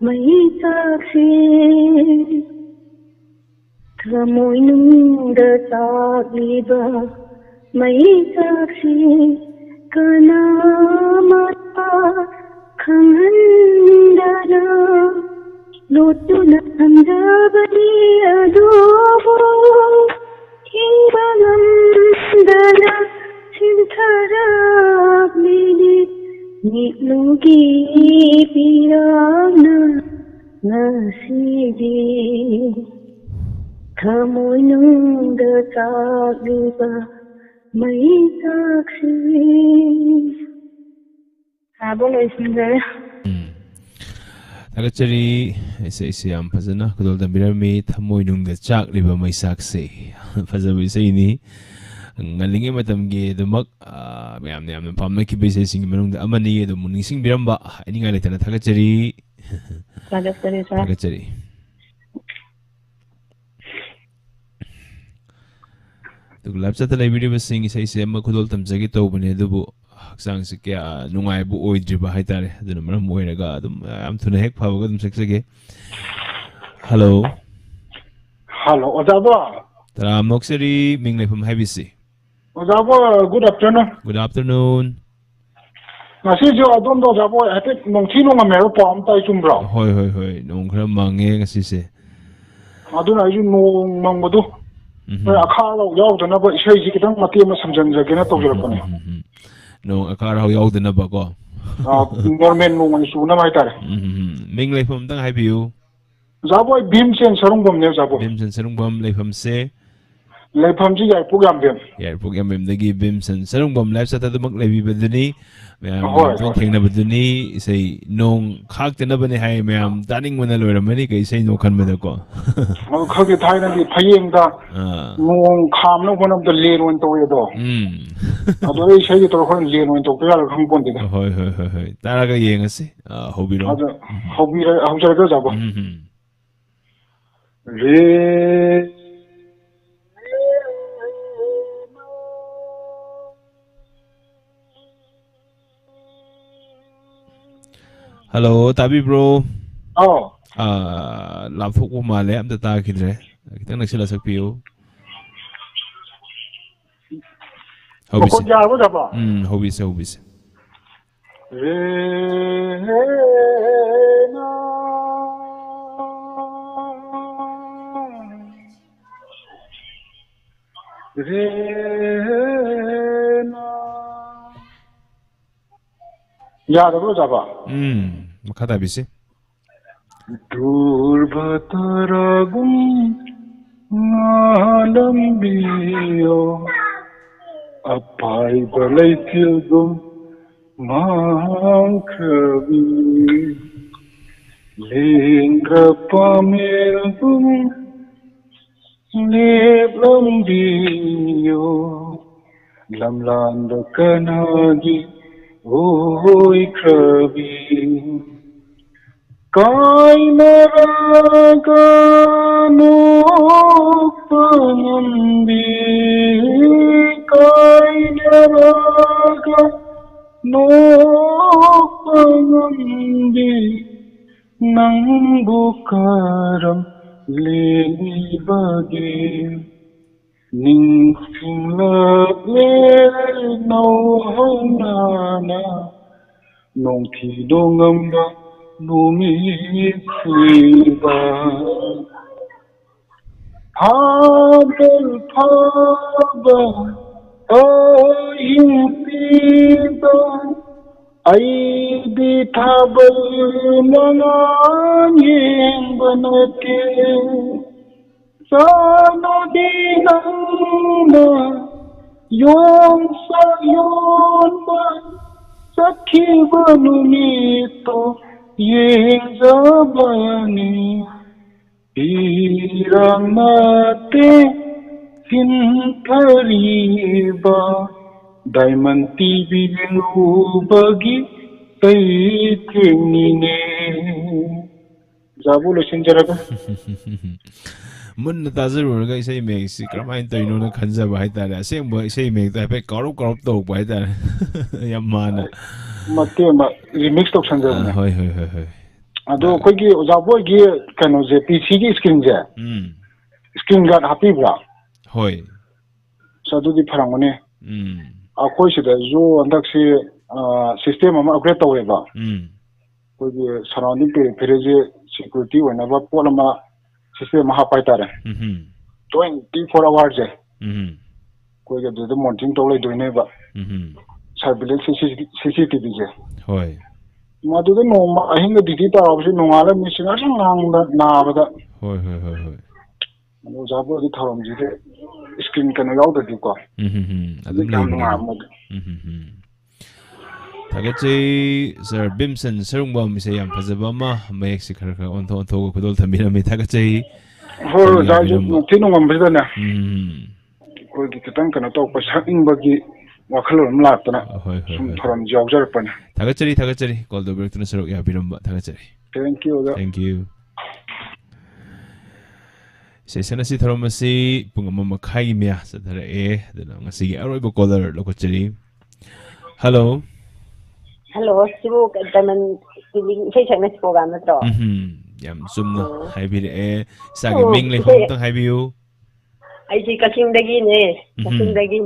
[SPEAKER 3] mai sakse thamoy nungda takliba mai sakse kana mata khandana lutuna thanjabani adobo kingbanandana sinthararini mitlugi pirana ngasidi thamoy nungda takliba mai sakse habolo ismindare
[SPEAKER 1] Agachari isa yam fazana kudol tambirami thamoy nungda chakliba mai sakse fazabi isa ini ngalingi matamgi dumak yamna pamna ki base sing manung da amani do muning sing biramba ani ngai letana thagachari thagachari to lapsa ta library ba sing isa isa ma kudol tamjagi to bane dubu haksang se kya nungai bu oidriba haitare aduna maram moiraga adum am thuna hek phabaga dum seksege hello
[SPEAKER 8] ojaba
[SPEAKER 1] taram nokseri mingle from habisi
[SPEAKER 8] ojaba good afternoon ngasi jo adom do jabo ate nongthi nonga mero pom tai chumbra
[SPEAKER 1] hoi nong khara mange ngasi se
[SPEAKER 8] aduna ju nong mangbodu ꯑꯈꯥ ꯌꯥꯎꯗꯅꯕ ꯏꯁꯩꯁꯤ ꯈꯤꯇꯪ ꯃꯇꯦꯛ ꯑꯃ ꯁꯝꯖꯟꯖꯒꯦꯅ ꯇꯧꯖꯔꯛꯄꯅꯦ
[SPEAKER 1] ꯅꯣꯡ ꯑꯀꯥꯔ ꯌꯥꯎꯗꯅꯕꯀꯣ
[SPEAKER 8] normal ꯅꯣꯡ ꯑꯣꯏꯅ ꯆꯨꯅꯕ ꯍꯥꯏꯇꯥꯔꯦ
[SPEAKER 1] ꯃꯤꯡ ꯂꯩꯐꯝ ꯑꯝꯇꯪ ꯍꯥꯏꯕꯤꯌꯨ
[SPEAKER 8] ꯖꯥꯕꯣꯏ ꯚꯤꯝꯁꯦꯟ ꯁꯔꯨꯡꯕꯝꯅꯦ ꯖꯥꯕꯣꯏ
[SPEAKER 1] ꯚꯤꯝꯁꯦꯟ ꯁꯔꯨꯡꯕꯝ ꯂꯩꯐꯝꯁꯦ
[SPEAKER 8] ꯂꯩꯐꯝꯁꯤ ꯌꯥꯏꯔꯤꯄꯣꯛ ꯌꯥꯝꯕꯦꯝ
[SPEAKER 1] ꯌꯥꯏꯔꯤꯄꯣꯛ ꯌꯥꯝꯕꯦꯝꯗꯒꯤ ꯚꯤꯝꯁꯦꯟ ꯁꯔꯨꯡꯕꯝ ꯂꯥꯏꯐ ꯆꯠꯇꯗꯃꯛ ꯂꯩꯕꯤꯕꯗꯨꯅꯤ ꯃꯌꯥꯝ
[SPEAKER 8] ꯍꯣꯏ
[SPEAKER 1] ꯇꯣꯏꯅ ꯊꯦꯡꯅꯕꯗꯨꯅꯤ ꯏꯁꯩ ꯅꯣꯡ ꯈꯥꯛꯇꯅꯕꯅꯦ ꯍꯥꯏ ꯃꯌꯥꯝ ꯇꯥꯅꯤꯡꯕꯅ ꯂꯣꯏꯔꯝꯃꯅꯤ ꯀꯩ ꯏꯁꯩꯅꯣ ꯈꯟꯕꯗꯀꯣ
[SPEAKER 8] ꯑꯗꯨ ꯈꯪꯗꯦ ꯊꯥꯏꯅꯗꯤ ꯐꯌꯦꯡꯗ ꯅꯣꯡ ꯈꯥꯝꯅꯕ ꯍꯣꯠꯅꯕꯗ ꯂꯦꯟ ꯑꯣꯏꯅ ꯇꯧꯋꯦ ꯑꯗꯣ ꯑꯗꯣ ꯑꯩ ꯏꯁꯩꯒꯤ ꯇꯧꯔ ꯑꯩꯈꯣꯏꯅ ꯂꯦꯟ ꯑꯣꯏꯅ ꯇꯧꯕ ꯌꯥꯔꯣꯏ ꯈꯪ ꯄꯣꯟꯇꯦꯗ
[SPEAKER 1] ꯍꯣꯏ ꯍꯣꯏ ꯍꯣꯏ ꯍꯣꯏ ꯇꯥꯔꯒ ꯌꯦꯡꯉꯁꯤ ꯍꯧꯕꯤꯔꯣ
[SPEAKER 8] ꯑꯗ ꯍꯧꯖꯔꯒ ꯖꯥꯕꯣꯏ ꯔꯦ
[SPEAKER 1] ꯍꯜꯂꯣ ꯇꯥꯕꯤꯕ꯭ꯔꯣ
[SPEAKER 8] ꯑꯧ
[SPEAKER 1] ꯂꯥꯞꯊꯣꯛꯄ ꯃꯥꯜꯂꯦ ꯑꯝꯇ ꯇꯥꯈꯤꯗ꯭ꯔꯦ ꯈꯤꯇꯪ ꯅꯛꯁꯤꯜꯂ ꯁꯛꯄꯤꯌꯨ ꯍꯧꯕꯤꯁꯦ ꯍꯧꯕꯤꯁꯦ ꯍꯧꯕꯤꯁꯦ
[SPEAKER 8] ꯌꯥꯗꯕ꯭ꯔꯣ ꯖꯥꯕ
[SPEAKER 1] ꯃꯈꯥ ꯇꯥꯕꯤꯁꯤ
[SPEAKER 8] ꯗꯨꯔꯚꯇꯔꯒꯨꯝ ꯉꯥꯂꯝꯕꯤꯌꯣ ꯑꯄꯥꯏꯕ ꯂꯩꯊꯤꯜꯒꯨꯝ ꯃꯥꯡꯈ꯭ꯔꯕꯤ ꯂꯦꯡꯗ꯭ꯔ ꯄꯥꯃꯦꯜꯒꯨꯝ ꯂꯦꯞꯂꯝꯕꯤꯌꯣ ꯂꯝꯂꯥꯟꯗ ꯀꯅꯥꯒꯤ ꯑꯣꯏꯈ꯭ꯔꯕꯤ ꯀꯥꯏꯅꯔꯒ ꯅꯣꯛꯄ ꯉꯝꯕꯤ ꯀꯥꯏꯅꯔꯒ ꯅꯣꯛꯄ ꯉꯝꯕꯤ ꯅꯪꯕꯨ ꯀꯔꯝ ꯂꯦꯟꯕꯒꯦ ꯅꯤꯡꯁꯤꯡꯂꯛꯂꯦ ꯅꯧꯍꯧꯅꯅ ꯅꯣꯡꯊꯤ ꯅꯣꯡꯉꯝꯕ ꯅꯨꯃꯤꯠ ꯈꯨꯗꯤꯡꯗ ꯐꯥꯗꯜ ꯐꯥꯕ ꯑꯍꯤꯡ ꯄꯤꯕ ꯑꯩꯗꯤ ꯊꯥꯕꯜ ꯃꯉꯥꯜ ꯌꯦꯡꯕ ꯅꯠꯇꯦ ꯆꯥꯅꯗꯤ ꯅꯪꯅ ꯌꯣꯟꯕ ꯆꯠꯈꯤꯕ ꯅꯨꯃꯤꯠꯇꯣ ꯌꯦꯡꯖꯕꯅꯤ ꯄꯤꯔꯥꯡ ꯅꯠꯇꯦ ꯆꯤꯟꯊꯔꯤꯕ ꯗꯥꯏꯃꯟ ꯇꯤꯚꯤ ꯂꯨꯕꯒꯤ ꯆꯩꯊꯦꯡꯅꯤꯅꯦ ꯖꯥꯕꯨ ꯂꯣꯏꯁꯤꯟꯖꯔꯒ
[SPEAKER 1] ꯃꯨꯟꯅ ꯇꯥꯖꯔꯨꯔꯒ ꯏꯁꯩ ꯃꯌꯦꯛꯁꯤ ꯀꯔꯝꯍꯥꯏꯅ ꯇꯧꯔꯤꯅꯣꯅ ꯈꯟꯖꯕ ꯍꯥꯏꯇꯥꯔꯦ ꯑꯁꯦꯡꯕ ꯏꯁꯩ ꯃꯌꯦꯛꯇꯣ ꯍꯥꯏꯐꯦꯠ ꯀꯥꯎꯔꯞ ꯇꯧꯔꯛꯄ ꯍꯥꯏꯇꯥꯔꯦ ꯌꯥꯝ ꯃꯥꯅ
[SPEAKER 8] ꯃꯇꯦꯛ ꯑꯃ ꯔꯤꯃꯤꯛꯁ ꯇꯧꯁꯟꯖꯕꯅꯦ
[SPEAKER 1] ꯍꯣꯏ ꯍꯣꯏ ꯍꯣꯏ ꯍꯣꯏ
[SPEAKER 8] ꯑꯗꯣ ꯑꯩꯈꯣꯏꯒꯤ ꯑꯣꯖꯥꯕꯣꯏꯒꯤ ꯀꯩꯅꯣꯁꯦ ꯄꯤꯁꯤꯒꯤ ꯏꯁꯀ꯭ꯔꯤꯟꯁꯦ ꯏꯁꯀ꯭ꯔꯤꯟ ꯒꯥꯔꯗ ꯍꯥꯞꯄꯤꯕ꯭ꯔꯥ
[SPEAKER 1] ꯍꯣꯏ
[SPEAKER 8] ꯑꯗꯨꯗꯤ ꯐꯔꯝꯒꯅꯤ ꯑꯩꯈꯣꯏ ꯁꯤꯗꯁꯨ ꯍꯟꯗꯛꯁꯤ ꯁꯤꯁꯇꯦꯝ ꯑꯃ ꯑꯞꯒ꯭ꯔꯦꯗ ꯇꯧꯋꯦꯕ ꯑꯩꯈꯣꯏꯒꯤ ꯁꯔꯥꯎꯟꯗꯤꯡ ꯄꯦꯔꯤꯐꯦꯔꯤꯁꯦ ꯁꯦꯀ꯭ꯌꯨꯔꯤꯇꯤ ꯑꯣꯏꯅꯕ ꯄꯣꯠ ꯑꯃ ꯁꯤꯁꯇꯦꯝ ꯑꯃ ꯍꯥꯞꯄ ꯍꯥꯏꯇꯥꯔꯦ 24 ꯑꯋꯥꯔꯁꯦ ꯑꯩꯈꯣꯏꯒꯤ ꯑꯗꯨꯗ ꯃꯣꯅꯤꯇꯔꯤꯡ ꯇꯧ ꯂꯩꯗꯣꯏꯅꯦꯕ ꯁꯔꯚꯤꯂꯦꯟꯁ CCTVꯁꯦ
[SPEAKER 1] ꯍꯣꯏ
[SPEAKER 8] ꯃꯗꯨꯗ ꯅꯣꯡꯃ ꯑꯍꯤꯡꯗ ꯗ꯭ꯌꯨꯇꯤ ꯇꯧꯔꯕꯁꯤ ꯅꯣꯡꯉꯥꯜꯂ ꯃꯤꯁꯤꯡ ꯑꯁꯨꯝ ꯉꯥꯡꯕ ꯅꯥꯕꯗ
[SPEAKER 1] ꯍꯣꯏ ꯍꯣꯏ ꯍꯣꯏ ꯍꯣꯏ
[SPEAKER 8] ꯑꯗꯣ ꯑꯣꯖꯥꯕꯨꯗꯤ ꯊꯧꯔꯝꯁꯤꯗꯤ ꯏꯁꯀ꯭ꯔꯤꯟ ꯀꯩꯅꯣ ꯌꯥꯎꯗ꯭ꯔꯗꯤꯀꯣ
[SPEAKER 1] ꯑꯗꯨꯝ
[SPEAKER 8] ꯌꯥꯝ
[SPEAKER 1] ꯂꯩꯕꯅꯤꯅ
[SPEAKER 8] ꯅꯨꯡꯉꯥꯏꯕ
[SPEAKER 1] ꯊꯥꯒꯠꯆꯩ ꯁꯥꯔ ꯚꯤꯝꯁꯟ ꯁꯔꯨꯡꯕꯝ ꯏꯁꯩ ꯌꯥꯝ ꯐꯖꯕ ꯑꯃ ꯃꯌꯦꯛꯁꯤ ꯈꯔ ꯑꯣꯟꯊꯣꯛꯑꯒ ꯈꯨꯗꯣꯜ ꯊꯝꯕꯤꯔꯝꯃꯤ ꯊꯥꯒꯠꯆꯩ
[SPEAKER 8] ꯍꯣꯏ ꯑꯣꯖꯥ ꯑꯩꯁꯨ ꯅꯨꯡꯊꯤ ꯅꯣꯡꯉꯝꯕꯁꯤꯗꯅꯦ ꯑꯩꯈꯣꯏꯒꯤ ꯈꯤꯇꯪ ꯀꯩꯅꯣ ꯇꯧꯔꯛꯄ ꯁꯛꯅꯤꯡꯕꯒꯤ ꯋꯥꯈꯜꯂꯣꯟ ꯑꯃ ꯂꯥꯛꯇꯅ ꯁꯨꯝ ꯊꯧꯔꯝꯁꯤ ꯌꯥꯎꯖꯔꯛꯄꯅꯦ
[SPEAKER 1] ꯊꯥꯒꯠꯆꯔꯤ ꯀꯣꯜ ꯇꯧꯕꯤꯔꯛꯇꯨꯅ ꯁꯔꯨꯛ ꯌꯥꯕꯤꯔꯝꯕ ꯊꯥꯒꯠꯆꯔꯤ ꯊꯦꯡꯛ ꯌꯨ ꯁꯦꯁꯟ ꯑꯁꯤ ꯊꯧꯔꯝ ꯑꯁꯤ ꯄꯨꯡ 1:30 ꯃꯌꯥ ꯆꯠꯊꯔꯛꯑꯦ ꯑꯗꯨꯅ ꯉꯁꯤꯒꯤ ꯑꯔꯣꯏꯕ ꯀꯣꯂꯔ ꯂꯧꯈꯠꯆꯔꯤ ꯍꯜꯂꯣ
[SPEAKER 2] ꯍꯜꯂꯣ ꯁꯤꯕꯨ ꯗꯥꯏꯃꯟ ꯇꯤꯚꯤ ꯏꯁꯩ ꯁꯛꯅꯁꯤ ꯄ꯭ꯔꯣꯒ꯭ꯔꯥꯝ ꯅꯠꯇ꯭ꯔꯣ
[SPEAKER 1] ꯌꯥꯝ ꯆꯨꯝꯅ ꯍꯥꯏꯕꯤꯔꯛꯑꯦ ꯏꯁꯥꯒꯤ ꯃꯤꯡ ꯂꯩꯐꯝ ꯑꯝꯇꯪ ꯍꯥꯏꯕꯤꯌꯨ
[SPEAKER 2] ꯑꯩꯁꯤ ꯀꯛꯆꯤꯡꯗꯒꯤꯅꯦ ꯀꯛꯆꯤꯡꯗꯒꯤ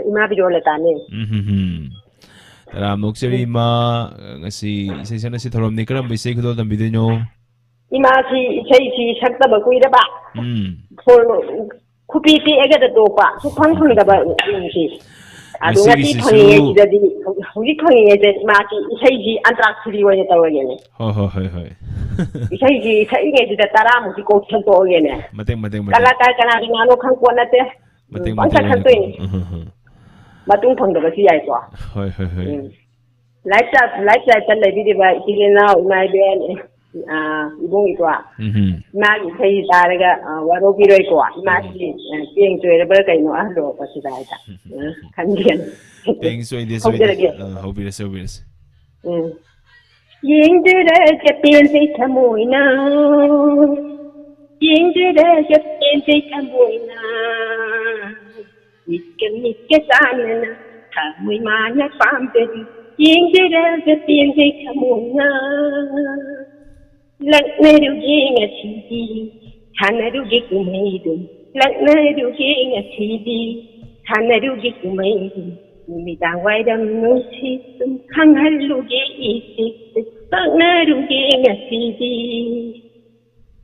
[SPEAKER 2] ꯏꯃꯥ ꯕꯤꯔꯣꯂꯇꯥꯅꯦ
[SPEAKER 1] ꯇꯔꯥꯝ ꯅꯣꯛꯆꯔꯤ ꯏꯃꯥ ꯉꯁꯤ ꯏꯁꯩ ꯁꯛꯅꯁꯤ ꯊꯧꯔꯝꯅꯤ ꯀꯔꯝꯕ ꯏꯁꯩ ꯈꯨꯗꯣꯜ ꯇꯝꯕꯤꯗꯣꯏꯅꯣ
[SPEAKER 2] ꯏꯃꯥꯁꯤ ꯏꯁꯩꯁꯤ ꯁꯛꯇꯕ ꯀꯨꯏꯔꯕ 쿠피티 애가도 또봐 수팡팡다 봐 음식 아동아티 팡이에 지다디 우리 팡이에 제 마치 이세지 안트락스리 원에 떠오르네
[SPEAKER 1] 허허허허
[SPEAKER 2] 이세지 이세게 지다 따라 무지 꼭천 떠오르네
[SPEAKER 1] 마땡
[SPEAKER 2] 깔라깔까나 나노 칸권나테 완전 칸토이니 마뚱 팡다가 시야이고
[SPEAKER 1] 허허허
[SPEAKER 2] 라이트 잘레비디바 이기나 우마이베 이봉이 좋아. 마기 세이 다르가 와로비로 있고 마기 빙조에 벌까이노 알로 버시다이다. 간디엔.
[SPEAKER 1] 빙조에 대해서 호비레스.
[SPEAKER 2] 빙조에 빙조에 타모이나. 빙조에 빙조에 타모이나. 미께 사는 타모이 마냐 밤들이 빙조에 빙조에 타모이나. Laknarugi ngati Hanarugi kumaidu Laknarugi ngati Hanarugi kumaidu Umidang waidam nusi Tum kanghalugi isi Laknarugi ngati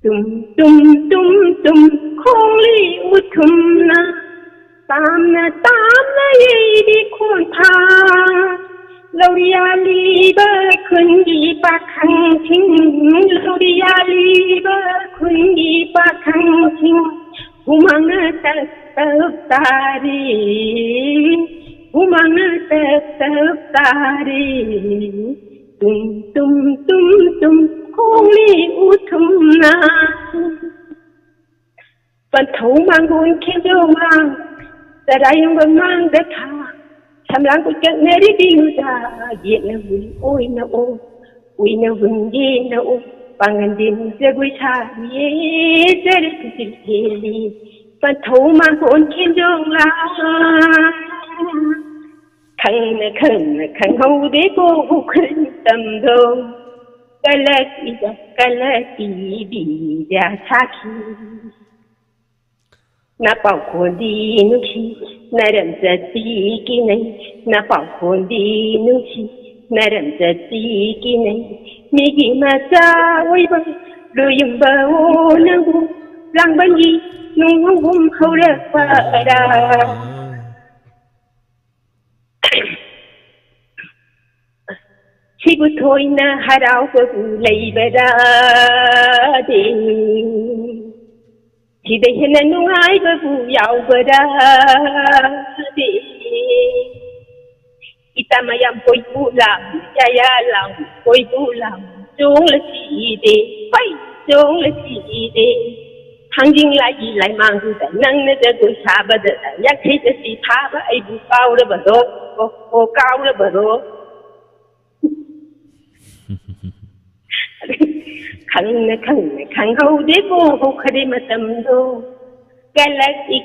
[SPEAKER 2] Tum Kongli utumna Tamna yedi kunta Lauria liba kundi bakang ting Lauria liba kundi bakang ting Umanga tetap tari Tum Kongli utumna Bantau mangun kendo mang Sarayang bamang dekha Samlang kucak nari biuda, giat na hui, oi na o, ui na hungi na o, pangandin jagui chari, jari kusil keli, pantau mangkon kenjong la. Kang hau de ko hukun tamdo, kalaki bija chaki. Na bảo khuôn đi nước chi na đầm giật đi kia này na bảo khuôn đi nước chi na đầm giật đi kia này mi gì mà cha ôi bơ rồi dùng bơ ô nâng bu lăng bánh gì nung hông hông khâu đẹp và đà chỉ có thôi na hai đào bơ bu lấy bơ đà đi Chỉ để hiện nay nung ai bơ phụ giàu bơ đa đi Ita mayam koi bu làm ya làm koi bu làm chung là chỉ để phải chung là chỉ để hàng dinh lại mang du tại năng nơi cái tuổi xa bơ đa nhắc thấy cái gì tha bơ ai bu cao đó bơ đô cô cao đó bơ đô khang hau de ko ho khade matam do kalaki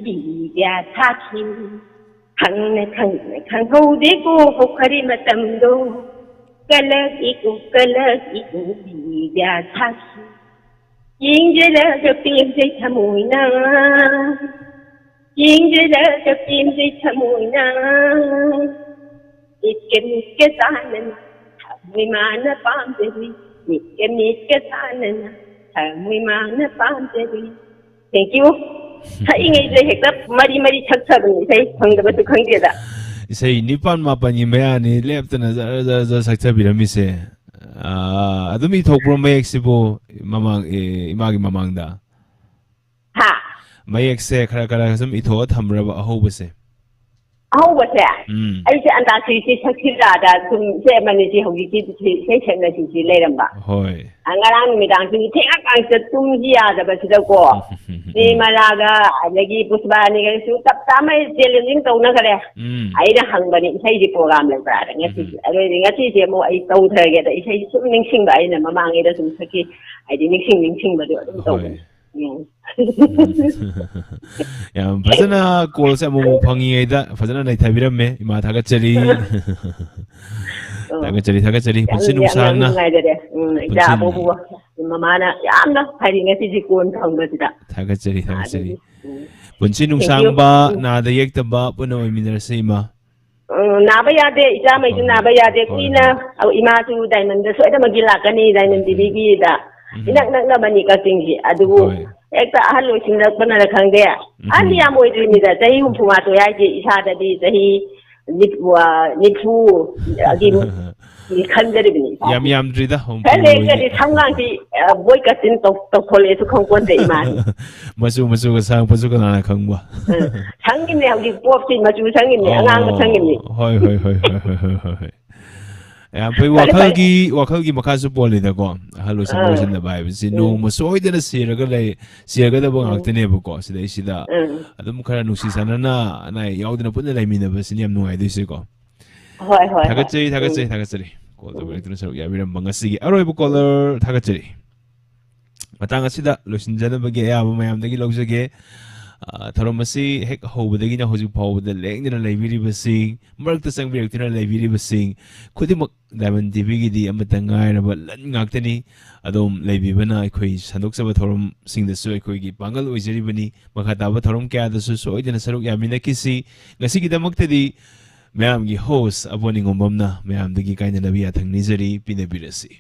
[SPEAKER 2] bi ya thaki khang hau de ko ho khade matam do kalaki bi ya thaki yin je la ga pim je thamoi na ikke sanan Mui mana pam jadi, nikke sana, mui mana pam jadi. Thank you. Saya ingin saya hekap mari cakap ni saya pangga betul kangge dah.
[SPEAKER 1] Saya nipan mapan ni maya ni lep tu na za cakap bila mise. Adu mi thok prom mayak sibo mamang imagi mamang dah.
[SPEAKER 2] Ha.
[SPEAKER 1] Mayak se kara sem itho thamra ba ho bese.
[SPEAKER 2] Oh, what's that? I said, and that's the Sakira that some ceremony who you did say, that you later back.
[SPEAKER 1] Hoi.
[SPEAKER 2] And around me down to take a the Tumia, the Basida Go. The Malaga, Lagi Pusbani, so Tama is dealing to Nagare. I don't hang but in Haiti program like that. And I really got it more. I told her that I say something sing by them among it doesn't say I didn't sing, but I don't.
[SPEAKER 1] Yang pasana call sa mo pangi ida pasana na itabiram me ima thagat chali punsin usang na
[SPEAKER 2] da bobu mama na yamna phari ngati ji kon thang ba sida
[SPEAKER 1] thagat chali punsin usang ba na da yek ta ba puno minar se ima
[SPEAKER 2] na ba ya de ija mai na ba ya de kuina au ima tu diamond so da magila kani diamond dibigi da inak na mani ka singji adu ekta ahal lo singrak bana khangde ani ya moidri mi da tahi hum phuma to ya ji isa da di tahi nitfu agi khanjari bini
[SPEAKER 1] yam drida hum
[SPEAKER 2] hele kadi sangang ti boy ka tin to khole su khong kon de iman
[SPEAKER 1] masu ka sang pasu ka na khangwa
[SPEAKER 2] sangin ne agi pop ti masu sangin ne angang sangin ne
[SPEAKER 1] hoi ya pai wakal gi makasu poli da ko halo solution da bai si no mo soi da siraga da bang akte ne ko sida adum khara nusi sanana na yaudna punna lai mina ba sinyam nuai dise ko
[SPEAKER 2] hoi
[SPEAKER 1] thagatsari call the electron saru ya biram banga sigi aroi bu caller thagatsari matang asida losinjana bage ya ba mayam dagi logjage tharomasi hek hobadagi na hoju phawda lengna leibiri basi marakta sangbi rektina leibiri basi khudimak diamond tv gi di amata ngai na ba lan ngaktani adom leibibana khoi sandok saba thorom singda su khoi gi pangal oijari bani makata ba thorom kya da su soidana saruk yamina kisi ngasi gi damakta di mayam gi host aboni ngombamna mayam dagi kaina nabi athang nizari pinabirasi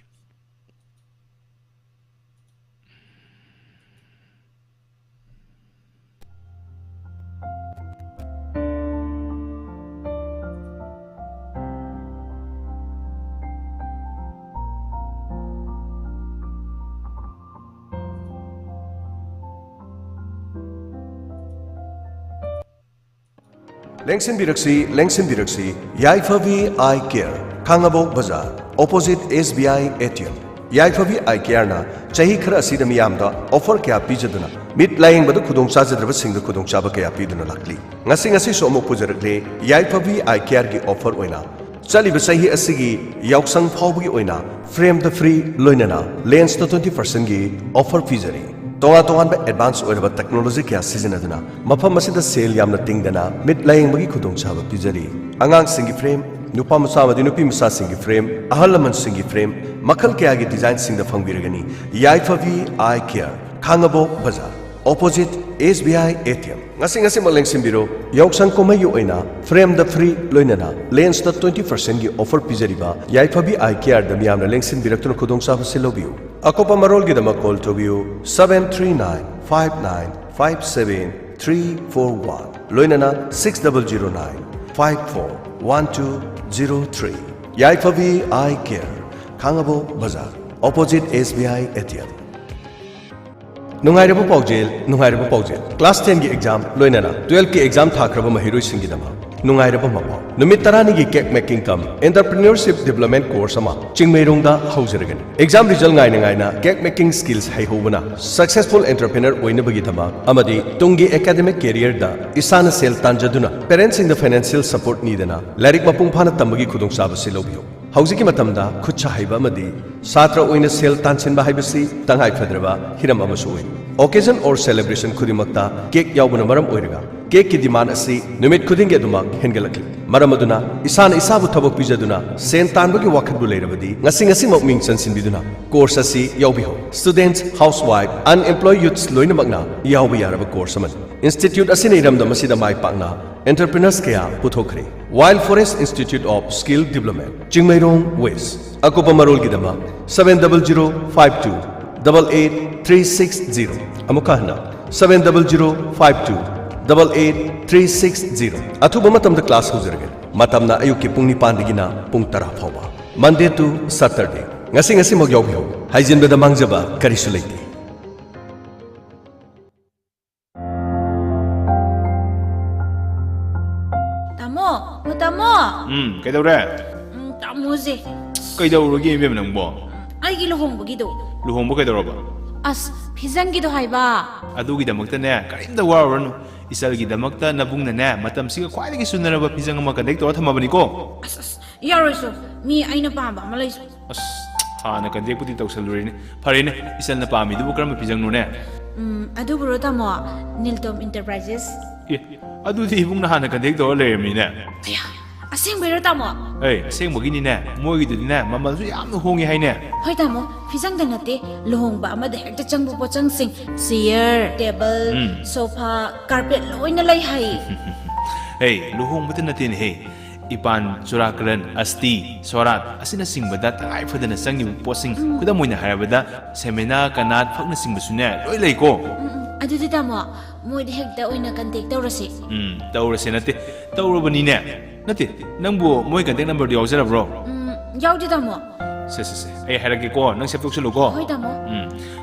[SPEAKER 9] Lengsin Biraksi, Yaifavi Eye Care, Kangabo Bazaar, opposite SBI ATM. Yaifavi Eye Care na Chahi Khara Asida Miyamda offer kaya pijaduna. Mid lying badu khudong chajadraba singda khudong chaba kaya piduna lakli. Ngasi so amok pujarakle Yaifavi Eye Care gi offer oina. Chali basahi asigi yauksang phawgi oina. Frame the free loinana. Lens to 20% gi offer pijari. Tonga advanced oil technology kaya seasonaduna. Mapam masida sale yamna tingdana mid lying bagi khudong chaba pijari. Angang singi frame, nupa musawadi nupi musa singi frame, ahalaman singi frame, makal kaya gi design singda fangbiragani. Yaifavi Eye Care, Kangabo Bazaar, opposite SBI ATM. Ngasi maleng simbiro, yauksan komayo oina, frame the free loinana, lens the 20% gi offer pijariba. Yaifavi Eye Care da miyamna leng simbiraktuno khudong chaba silobiu. Akopa marol gidama call to view 739-5957-341 Loinana 6009-541203 Yaifavi Eye Care Kangabo Bazaar opposite SBI ATM Nungairabu Paujel Class 10 gi exam Loinana 12 ki exam thakraba mahiroi singidama Nungairabu Mapau Numit tarani gi cake making come entrepreneurship development course ama Chingmeirungda haujaragan exam result ngaina cake making skills haihobana successful entrepreneur oinabagi thama amadi tungi academic career da isana sel tanjaduna parents in the financial support nidana larik mapung phana tambagi khudong chaba silobio Haujiki matamda khutcha haiba amadi satra oina sel tansinba haibasi tangai phadraba hiram amasu occasion or celebration khudimakta cake yaubana maram oiraga cake ki demand asi numit khudinge adumak hengalakli maram aduna isana isabu thabok pijaduna sen tanbagi wakhatbu leirabadi ngasi mokming chansinbiduna course asi yaubiho students housewife unemployed youths loinamakna yaubi yaraba course aman institute asina iramda masida mai pakna entrepreneurs kaya puthokre Wild Forest Institute of Skill Development Chingmairong West Akopa marol gidama 70052 88360 amukahna 70052 88360 athuba matamda class huzarage matamna ayuki pung 9 digina pung 10 phawa Monday to Saturday ngasi mag yawbiho haijin beda mangjaba karisu leite
[SPEAKER 10] Tamo
[SPEAKER 1] kaidawre
[SPEAKER 10] tamoze
[SPEAKER 1] kaidawrugi mem nangbo
[SPEAKER 10] aigi luhongbugido
[SPEAKER 1] luhongbo kaidawraba
[SPEAKER 10] as phijangido haiba
[SPEAKER 1] adugi damakta ne karimda waranu isalgi damakta nabungna ne matam siga khwaidagi sunaraba phijang ama connect tora thamabani ko
[SPEAKER 10] as yaroso mi aina pamba ama laisu
[SPEAKER 1] as hana connect pudi tawsalurine farine isalna pami du karama phijang no ne
[SPEAKER 10] aduburo tamo Niltom Enterprises
[SPEAKER 1] adudi ibung na hana connect tora lermi ne
[SPEAKER 10] asengbeiro tamo
[SPEAKER 1] asengbogini ne moigidudi ne mamalsu yamna hongi haine
[SPEAKER 10] hoi tamo phijangda nate lohongba amada hekta changbu pochangsing chair table sofa carpet loina lai hai
[SPEAKER 1] lohongbata nate ne ipan churakaran asti sorat asina singbada tangai fadana sangi posing kuda moina harabada semena kanat phakna singbasune loi leiko
[SPEAKER 10] adudi tamo moi de hekta oina contact tawrasi
[SPEAKER 1] tawrase nate tawrabani ne nate nangbo moi contact number di yaujara bro
[SPEAKER 10] yaudi tamo
[SPEAKER 1] se ai harage ko nang sep toksulu ko
[SPEAKER 10] hoi tamo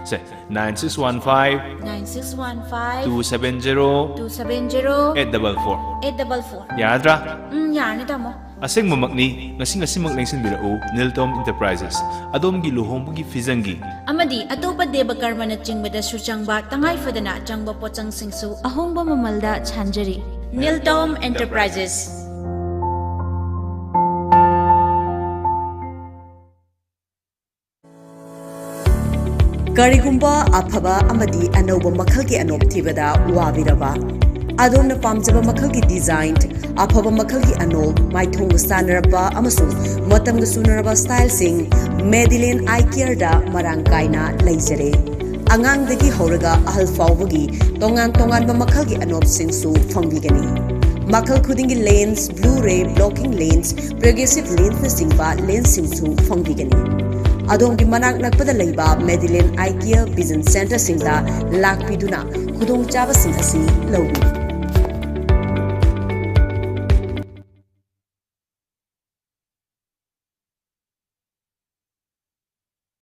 [SPEAKER 1] se 9615 270 844 yadra
[SPEAKER 10] yani tamo
[SPEAKER 1] aseng mamakni ngasing asimak lengsin birau Niltom Enterprises adom gi luhong gi fizangi
[SPEAKER 10] amadi atopa deba karma na chingbada su changba tangai fadana changba pochang singsu ahongba mamalda chanjari Niltom Enterprises
[SPEAKER 11] Karigumba afaba amadi anoba makhalgi anop thibada wabiraba adon pamjaba makhalgi design afaba makhalgi anol maithong sanaraba amasu matam ga sunaraba style sing Medellin Eye Care da marang kaina leijare angang dagi horaga ahal fawbagi tongan ba makhalgi anop singsu fangbigani makhal khudingi lens Blu-ray blocking lens progressive lens na singba lens singsu fangbigani adongi manak nakpada leiba Medellin Eye Care Vision Center singda lakpiduna khudong chaba sing asi lobi